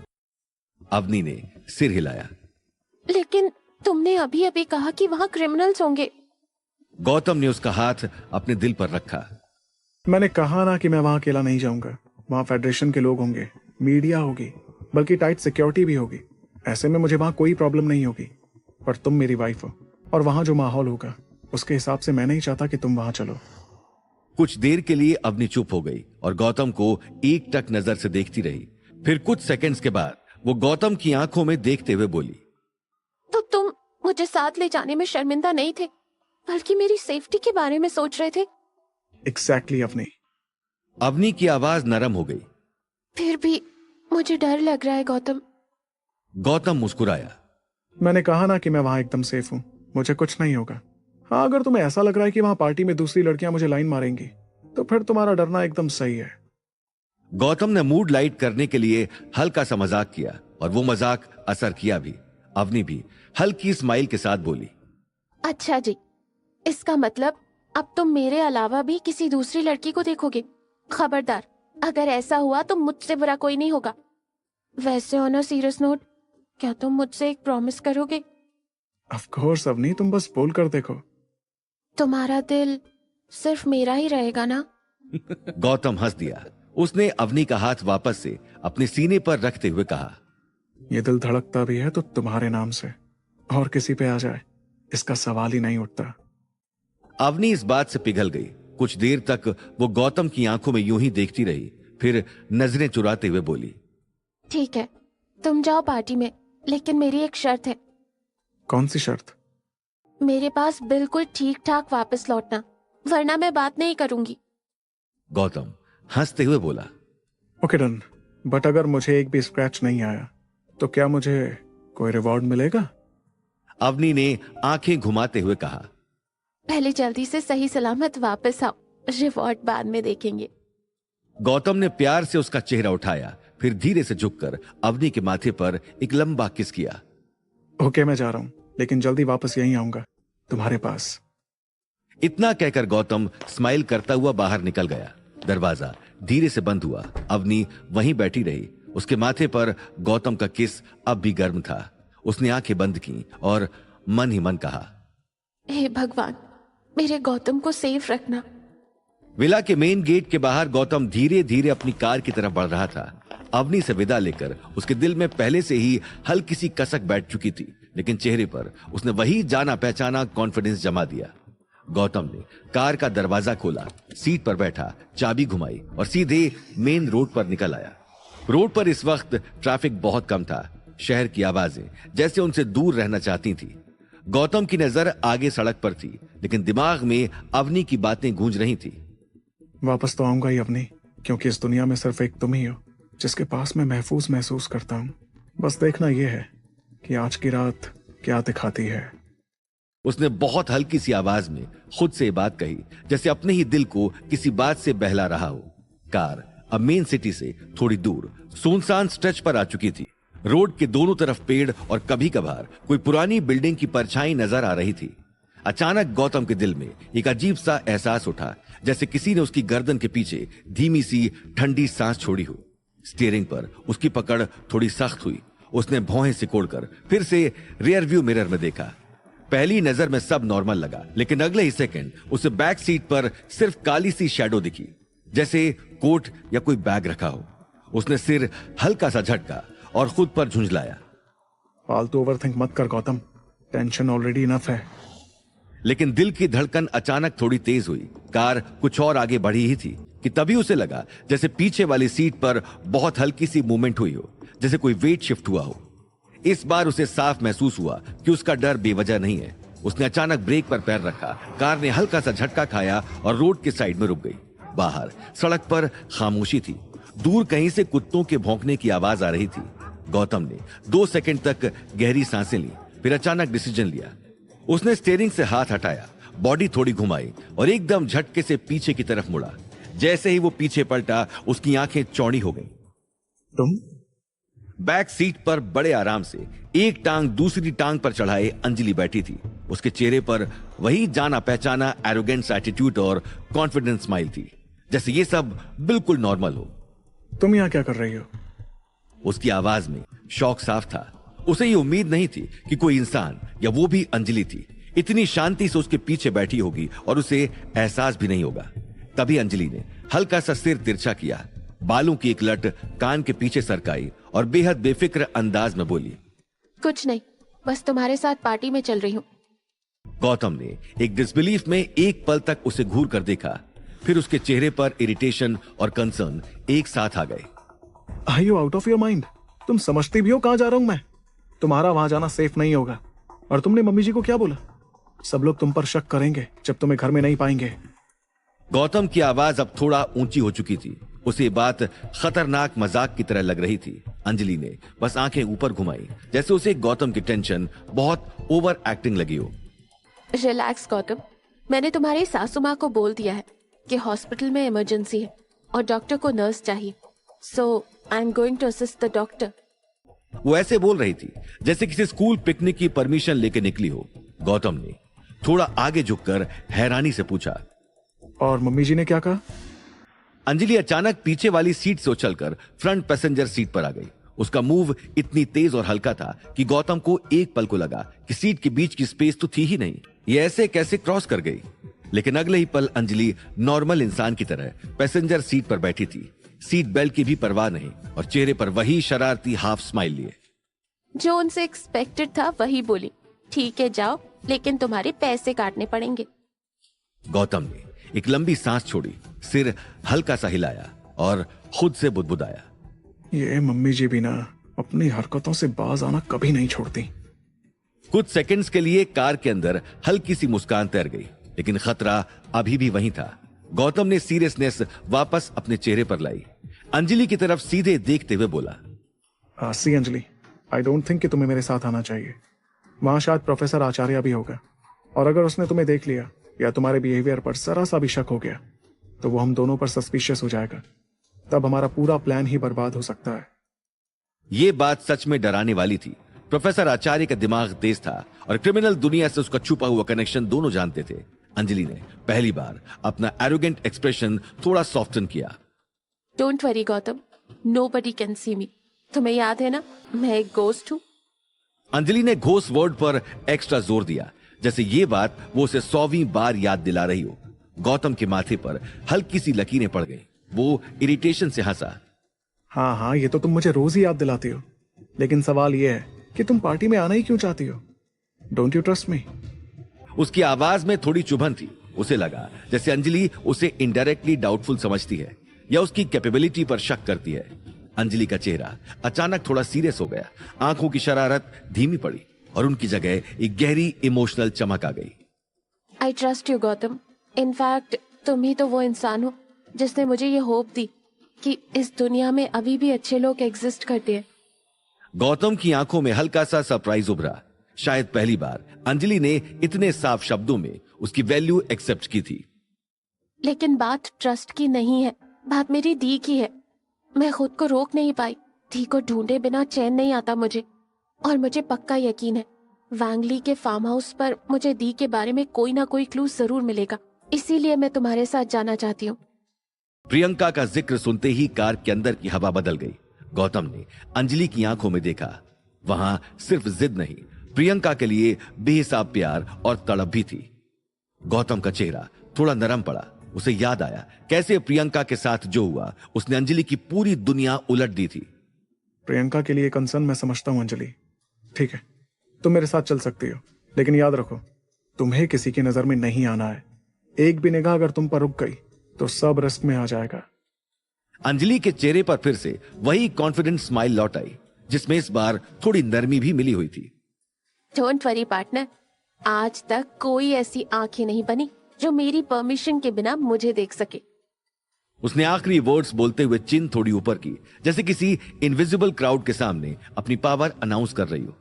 Speaker 1: अवनी ने सिर हिलाया।
Speaker 2: लेकिन तुमने अभी अभी कहा कि वहां क्रिमिनल्स होंगे।
Speaker 1: गौतम ने उसका हाथ अपने दिल पर रखा।
Speaker 3: मैंने कहा ना कि मैं वहां अकेला नहीं जाऊंगा। वहां फेडरेशन के लोग होंगे, मीडिया होगी, बल्कि टाइट सिक्योरिटी भी होगी। ऐसे में मुझे वहां कोई प्रॉब्लम नहीं होगी। पर तुम मेरी वाइफ हो और वहां जो माहौल होगा उसके हिसाब से मैं नहीं चाहता कि तुम वहां चलो।
Speaker 1: कुछ देर के लिए अवनी चुप हो गई और गौतम को एक टक नजर से देखती रही। फिर कुछ सेकंड्स के बाद वो गौतम की आंखों में देखते हुए बोली,
Speaker 2: तो तुम मुझे साथ ले जाने में शर्मिंदा नहीं थे, बल्कि मेरी सेफ्टी के बारे में सोच रहे थे।
Speaker 3: एग्जैक्टली अवनी।
Speaker 1: अवनी की आवाज नरम हो गई।
Speaker 2: फिर भी मुझे डर लग रहा है गौतम।
Speaker 1: गौतम मुस्कुराया।
Speaker 3: मैंने कहा ना कि मैं वहां एकदम सेफ हूं, मुझे कुछ नहीं होगा। हाँ, अगर तुम्हें ऐसा लग रहा है कि वहां पार्टी में दूसरी लड़कियां मुझे लाइन मारेंगी, तो फिर तुम्हारा डरना एकदम सही है।
Speaker 1: गौतम ने मूड लाइट करने के लिए हल्का सा मजाक किया और वो मजाक असर किया भी। अवनी भी हल्की स्माइल के साथ बोली,
Speaker 2: अच्छा जी, इसका मतलब अब तुम मेरे अलावा भी किसी दूसरी लड़की को देखोगे। खबरदार, अगर ऐसा हुआ तो मुझसे बुरा कोई नहीं होगा। वैसे ऑन अ सीरियस नोट, क्या तुम मुझसे एक प्रॉमिस करोगे?
Speaker 3: ऑफ कोर्स अवनी, तुम बस बोल कर देखो।
Speaker 2: तुम्हारा दिल सिर्फ मेरा ही रहेगा ना?
Speaker 1: गौतम हंस दिया। उसने अवनी का हाथ वापस से अपने सीने पर रखते हुए कहा,
Speaker 3: ये दिल धड़कता भी है तो तुम्हारे नाम से, और किसी पे आ जाए इसका सवाल ही नहीं उठता।
Speaker 1: अवनी इस बात से पिघल गई। कुछ देर तक वो गौतम की आंखों में यूं ही देखती रही, फिर नजरें चुराते हुए बोली,
Speaker 2: ठीक है, तुम जाओ पार्टी में, लेकिन मेरी एक शर्त है।
Speaker 3: कौन सी शर्त?
Speaker 2: मेरे पास बिल्कुल ठीक ठाक वापस लौटना, वरना मैं बात नहीं करूंगी।
Speaker 1: गौतम हंसते हुए बोला,
Speaker 3: ओके डन, बट अगर मुझे एक भी स्क्रैच नहीं आया तो क्या मुझे कोई रिवॉर्ड मिलेगा?
Speaker 1: अवनी ने आंखें घुमाते हुए कहा।
Speaker 2: पहले जल्दी से सही सलामत वापस आओ, रिवॉर्ड बाद में देखेंगे।
Speaker 1: गौतम ने प्यार से उसका चेहरा उठाया, फिर धीरे से झुककर अवनी के माथे पर एक लंबा किस किया।
Speaker 3: ओके, मैं जा रहा हूं, लेकिन जल्दी वापस यहीं आऊंगा तुम्हारे पास।
Speaker 1: इतना कहकर गौतम स्माइल करता हुआ बाहर निकल गया। दरवाजा धीरे से बंद हुआ। अवनी वहीं बैठी रही। उसके माथे पर गौतम का किस अब भी गर्म था। उसने आंखें बंद की और मन ही मन कहा,
Speaker 2: हे भगवान, मेरे गौतम को सेफ रखना।
Speaker 1: विला के मेन गेट के बाहर गौतम धीरे धीरे अपनी कार की तरफ बढ़ रहा था। अवनी से विदा लेकर उसके दिल में पहले से ही हल्की सी कसक बैठ चुकी थी, लेकिन चेहरे पर उसने वही जाना पहचाना कॉन्फिडेंस जमा दिया। गौतम ने कार का दरवाजा खोला, सीट पर बैठा, चाबी घुमाई और सीधे मेन रोड पर निकल आया। रोड पर इस वक्त ट्रैफिक बहुत कम था। शहर की आवाजें जैसे उनसे दूर रहना चाहती थी। गौतम की नजर आगे सड़क पर थी, लेकिन दिमाग में अवनी की बातें गूंज रही थी।
Speaker 3: वापस तो आऊंगा ही अवनी, क्योंकि इस दुनिया में सिर्फ एक तुम ही हो जिसके पास मैं महफूज महसूस करता हूँ। बस देखना यह है कि आज की रात क्या दिखाती है।
Speaker 1: उसने बहुत हल्की सी आवाज में खुद से बात कही, जैसे अपने ही दिल को किसी बात से बहला रहा हो। कार अब मेन सिटी से थोड़ी दूर सुनसान स्ट्रेच पर आ चुकी थी। रोड के दोनों तरफ पेड़ और कभी कभार कोई पुरानी बिल्डिंग की परछाई नजर आ रही थी। अचानक गौतम के दिल में एक अजीब सा एहसास उठा, जैसे किसी ने उसकी गर्दन के पीछे धीमी सी ठंडी सांस छोड़ी हो। स्टीयरिंग पर उसकी पकड़ थोड़ी सख्त हुई। उसने भौहें सिकोड़कर फिर से रियर व्यू मिरर में देखा। पहली नजर में सब नॉर्मल लगा, लेकिन अगले ही सेकंड उसे बैक सीट पर सिर्फ काली सी शैडो दिखी, जैसे कोट या कोई बैग रखा हो। उसने सिर हल्का सा झटका और खुद पर झुंझलाया।
Speaker 3: फालतू ओवरथिंक मत कर गौतम, टेंशन ऑलरेडी इनफ है।
Speaker 1: लेकिन दिल की धड़कन अचानक थोड़ी तेज हुई। कार कुछ और आगे बढ़ी ही थी कि तभी उसे लगा जैसे पीछे वाली सीट पर बहुत हल्की सी मूवमेंट हुई हो, जैसे कोई वेट शिफ्ट हुआ हो। इस बार उसे साफ महसूस हुआ कि उसका डर बेवजह नहीं है। उसने अचानक ब्रेक पर पैर रखा। कार ने हल्का सा झटका खाया और रोड के साइड में रुक गई। बाहर सड़क पर खामोशी थी। दूर कहीं से कुत्तों के भौंकने की आवाज आ रही थी। गौतम ने 2 सेकंड तक गहरी सांसें ली, फिर अचानक डिसीजन लिया। उसने स्टीयरिंग से हाथ हटाया, बॉडी थोड़ी घुमाई और एकदम झटके से पीछे की तरफ मुड़ा। जैसे ही वो पीछे पलटा, उसकी आंखें चौड़ी हो गईं।
Speaker 3: तुम?
Speaker 1: बैक सीट पर बड़े आराम से एक टांग दूसरी टांग पर चढ़ाए अंजलि बैठी थी। उसके चेहरे पर वही जाना पहचाना एरोगेंस एटीट्यूड और कॉन्फिडेंस स्माइल थी, जैसे ये सब बिल्कुल नॉर्मल हो।
Speaker 3: तुम यहाँ क्या कर रही हो?
Speaker 1: उसकी आवाज में शौक साफ था। उसे ये उम्मीद नहीं थी कि कोई इंसान, या वो भी अंजलि थी, इतनी शांति से उसके पीछे बैठी होगी और उसे एहसास भी नहीं होगा। तभी अंजलि ने हल्का सा सिर तिरछा किया, बालों की एक लट कान के पीछे सरकाई और बेहद बेफिक्र अंदाज में बोली,
Speaker 2: कुछ नहीं, बस तुम्हारे साथ पार्टी में चल रही हूँ।
Speaker 1: गौतम ने एक डिसबिलीफ में एक पल तक उसे घूर कर देखा, फिर उसके चेहरे पर इरिटेशन और कंसर्न एक साथ आ गए।
Speaker 3: Are you out of your mind? तुम समझती भी हो कहां जा रहा हूं मैं? तुम्हारा वहां जाना सेफ नहीं होगा। और तुमने मम्मी जी को क्या बोला? सब लोग तुम पर शक करेंगे जब तुम्हें घर में नहीं पाएंगे।
Speaker 1: गौतम की आवाज अब थोड़ा ऊंची हो चुकी थी। उसे बात खतरनाक मजाक की तरह लग रही थी। अंजलि ने बस आंखें ऊपर घुमाई, जैसे उसे गौतम की टेंशन बहुत ओवर एक्टिंग लगी हो।
Speaker 2: रिलैक्स गौतम, मैंने तुम्हारी सासू माँ को बोल दिया है कि हॉस्पिटल में इमरजेंसी है और डॉक्टर को नर्स चाहिए। So I am going to assist the doctor.
Speaker 1: वो ऐसे बोल रही थी जैसे किसी स्कूल पिकनिक की परमिशन लेके निकली हो। गौतम ने थोड़ा आगे झुककर हैरानी से पूछा,
Speaker 3: और मम्मी जी ने क्या कहा?
Speaker 1: अंजलि अचानक पीछे वाली सीट से उछलकर फ्रंट पैसेंजर सीट पर आ गई। उसका मूव इतनी तेज और हल्का था कि गौतम को एक पल को लगा कि सीट के बीच की स्पेस तो थी ही नहीं, ये ऐसे कैसे क्रॉस कर गई। लेकिन अगले ही पल अंजलि नॉर्मल इंसान की तरह पैसेंजर सीट पर बैठी थी, सीट बेल्ट की भी परवाह नहीं और चेहरे पर वही शरारती हाफ स्माइल लिए।
Speaker 2: जो उनसे एक्सपेक्टेड था वही बोली, ठीक है जाओ, लेकिन तुम्हारे पैसे काटने पड़ेंगे।
Speaker 1: गौतम ने एक लंबी सांस छोड़ी, सिर हल्का सा हिलाया और खुद से बुदबुदाया,
Speaker 3: ये मम्मी जी भी ना अपनी हरकतों से बाज आना कभी नहीं छोड़ती।
Speaker 1: कुछ सेकंड्स के लिए कार के अंदर हल्की सी मुस्कान तैर गई, लेकिन खतरा अभी भी वहीं था। गौतम ने सीरियसनेस वापस अपने चेहरे पर लाई। अंजलि की तरफ सीधे देखते हुए बोला,
Speaker 3: सी अंजलि, आई डोंट थिंक कि तुम्हें मेरे साथ आना चाहिए। वहां शायद प्रोफेसर आचार्य भी होगा, और अगर उसने तुम्हें देख लिया या तुम्हारे बिहेवियर पर जरा सा भी शक हो गया तो वो हम दोनों पर सस्पिशियस हो जाएगा। तब हमारा पूरा प्लान ही बर्बाद हो सकता है।
Speaker 1: ये बात सच में डराने वाली थी। प्रोफेसर आचार्य का दिमाग तेज था और क्रिमिनल दुनिया से उसका छुपा हुआ कनेक्शन दोनों जानते थे। अंजलि ने पहली बार अपना एरोगेंट एक्सप्रेशन थोड़ा सॉफ्टन किया।
Speaker 2: Don't worry Gautam, nobody can see me. तुम्हें याद है ना, मैं एक घोस्ट हूँ।
Speaker 1: अंजलि ने घोस्ट वर्ड पर एक्स्ट्रा जोर दिया, जैसे ये बात वो उसे 100वीं बार याद दिला रही हो। गौतम के माथे पर हल्की सी लकीरें पड़ गई। वो इरिटेशन से हंसा,
Speaker 3: हाँ हाँ, ये तो तुम मुझे रोज ही याद दिलाती हो, लेकिन सवाल ये है कि तुम पार्टी में आना ही क्यों चाहती हो? Don't you trust me?
Speaker 1: उसकी आवाज में थोड़ी चुभन थी। उसे लगा जैसे अंजलि उसे इनडायरेक्टली डाउटफुल समझती है या उसकी कैपेबिलिटी पर शक करती है। अंजलि का चेहरा अचानक थोड़ा सीरियस हो गया, आंखों की शरारत धीमी पड़ी और उनकी जगह एक गहरी इमोशनल चमक आ गई।
Speaker 2: I trust you Gautam. In fact तुम ही तो वो इंसान हो जिसने मुझे ये होप दी कि इस दुनिया में अभी भी अच्छे लोग एग्जिस्ट करते हैं।
Speaker 1: गौतम की आंखों में हल्का सा सरप्राइज उभरा। शायद पहली बार अंजलि ने इतने साफ शब्दों में उसकी वैल्यू एक्सेप्ट की थी।
Speaker 2: लेकिन बात ट्रस्ट की नहीं है, बात मेरी दी की है। मैं खुद को रोक नहीं पाई। दी को ढूंढे बिना चैन नहीं आता मुझे। और मुझे पक्का यकीन है वांगली के फार्म हाउस पर मुझे दी के बारे में कोई ना कोई क्लू जरूर मिलेगा। इसीलिए मैं तुम्हारे साथ जाना चाहती हूँ।
Speaker 1: प्रियंका का जिक्र सुनते ही कार के अंदर की हवा बदल गई। गौतम ने अंजलि की आंखों में देखा। वहां सिर्फ जिद नहीं, प्रियंका के लिए बेहिसाब प्यार और तड़प भी थी। गौतम का चेहरा थोड़ा नरम पड़ा। उसे याद आया कैसे प्रियंका के साथ जो हुआ, उसने अंजलि की पूरी दुनिया उलट दी थी।
Speaker 3: प्रियंका के लिए कंसर्न मैं समझता हूँ अंजलि। ठीक है, तुम मेरे साथ चल सकती हो, लेकिन याद रखो तुम्हें किसी की नजर में नहीं आना है। एक भी निगाह अगर तुम पर रुक गई तो सब रिस्क में आ जाएगा।
Speaker 1: अंजलि के चेहरे पर फिर से वही कॉन्फिडेंट स्माइल लौट आई, जिसमें इस बार थोड़ी नरमी भी मिली हुई थी।
Speaker 2: डोंट वरी पार्टनर, आज तक कोई ऐसी आंखें नहीं बनी जो मेरी परमिशन के बिना मुझे देख सके।
Speaker 1: उसने आखिरी वर्ड्स बोलते हुए चिन थोड़ी ऊपर की, जैसे किसी इनविजिबल क्राउड के सामने अपनी पावर अनाउंस कर रही हो।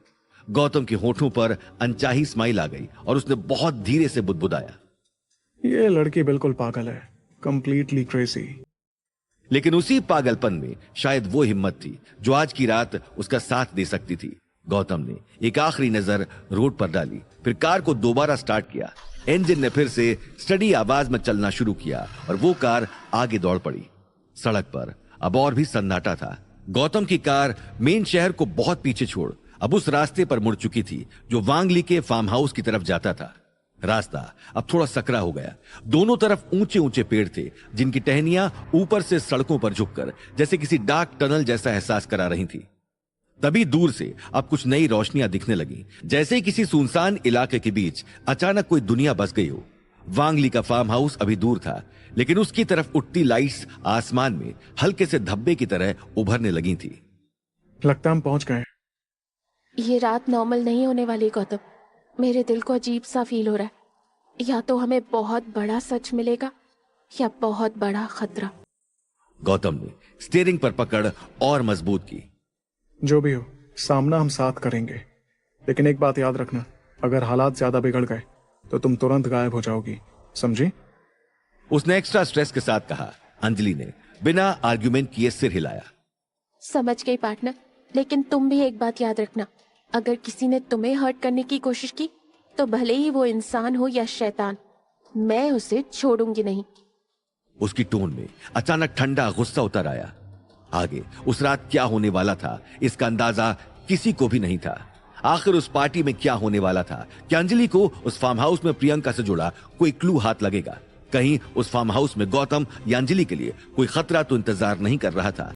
Speaker 1: गौतम के होठों पर अनचाही स्माइल आ गई और उसने बहुत धीरे से बुदबुदाया,
Speaker 3: ये लड़की बिल्कुल पागल है, कंप्लीटली क्रेजी।
Speaker 1: लेकिन उसी पागलपन में शायद वो हिम्मत थी जो आज की रात उसका साथ दे सकती थी। गौतम ने एक आखिरी नजर रोड पर डाली, फिर कार को दोबारा स्टार्ट किया। इंजन ने फिर से स्टडी आवाज में चलना शुरू किया और वो कार आगे दौड़ पड़ी। सड़क पर अब और भी सन्नाटा था। गौतम की कार मेन शहर को बहुत पीछे छोड़ अब उस रास्ते पर मुड़ चुकी थी जो वांगली के फार्म हाउस की तरफ जाता था। रास्ता अब थोड़ा सकरा हो गया। दोनों तरफ ऊंचे ऊंचे पेड़ थे जिनकी टहनियां ऊपर से सड़कों पर झुककर जैसे किसी डार्क टनल जैसा एहसास करा रही थी। तभी दूर से अब कुछ नई रोशनियां दिखने लगी, जैसे किसी सुनसान इलाके के बीच अचानक कोई दुनिया बस गई हो। वांगली का फार्म हाउस अभी दूर था, लेकिन उसकी तरफ उठती लाइट्स आसमान में हल्के से धब्बे की तरह उभरने लगी थी।
Speaker 3: लगता हम पहुंच गए।
Speaker 2: ये रात नॉर्मल नहीं होने वाली गौतम। मेरे दिल को अजीब सा फील हो रहा है। या तो हमें बहुत बड़ा सच मिलेगा या बहुत बड़ा खतरा।
Speaker 1: गौतम ने स्टीयरिंग पर पकड़ और मजबूत की।
Speaker 3: जो भी हो, सामना हम साथ करेंगे, लेकिन एक बात याद रखना, अगर हालात ज्यादा बिगड़ गए तो तुम तुरंत गायब हो जाओगी, समझी?
Speaker 1: उसने एक्स्ट्रा स्ट्रेस के साथ कहा। अंजलि ने बिना आर्ग्यूमेंट किए सिर हिलाया।
Speaker 2: समझ गई पार्टनर, लेकिन तुम भी एक बात याद रखना, अगर किसी ने तुम्हें हर्ट करने की कोशिश की तो भले ही वो इंसान हो या शैतान, मैं उसे छोड़ूंगी नहीं।
Speaker 1: उसकी टोन में अचानक ठंडा गुस्सा उतर आया। आगे उस रात क्या होने वाला था इसका अंदाजा किसी को भी नहीं था। आखिर उस पार्टी में क्या होने वाला था? क्या अंजलि को उस फार्म हाउस में प्रियंका से जुड़ा कोई क्लू हाथ लगेगा? कहीं उस फार्म हाउस में गौतम या अंजलि के लिए कोई खतरा तो इंतजार नहीं कर रहा था?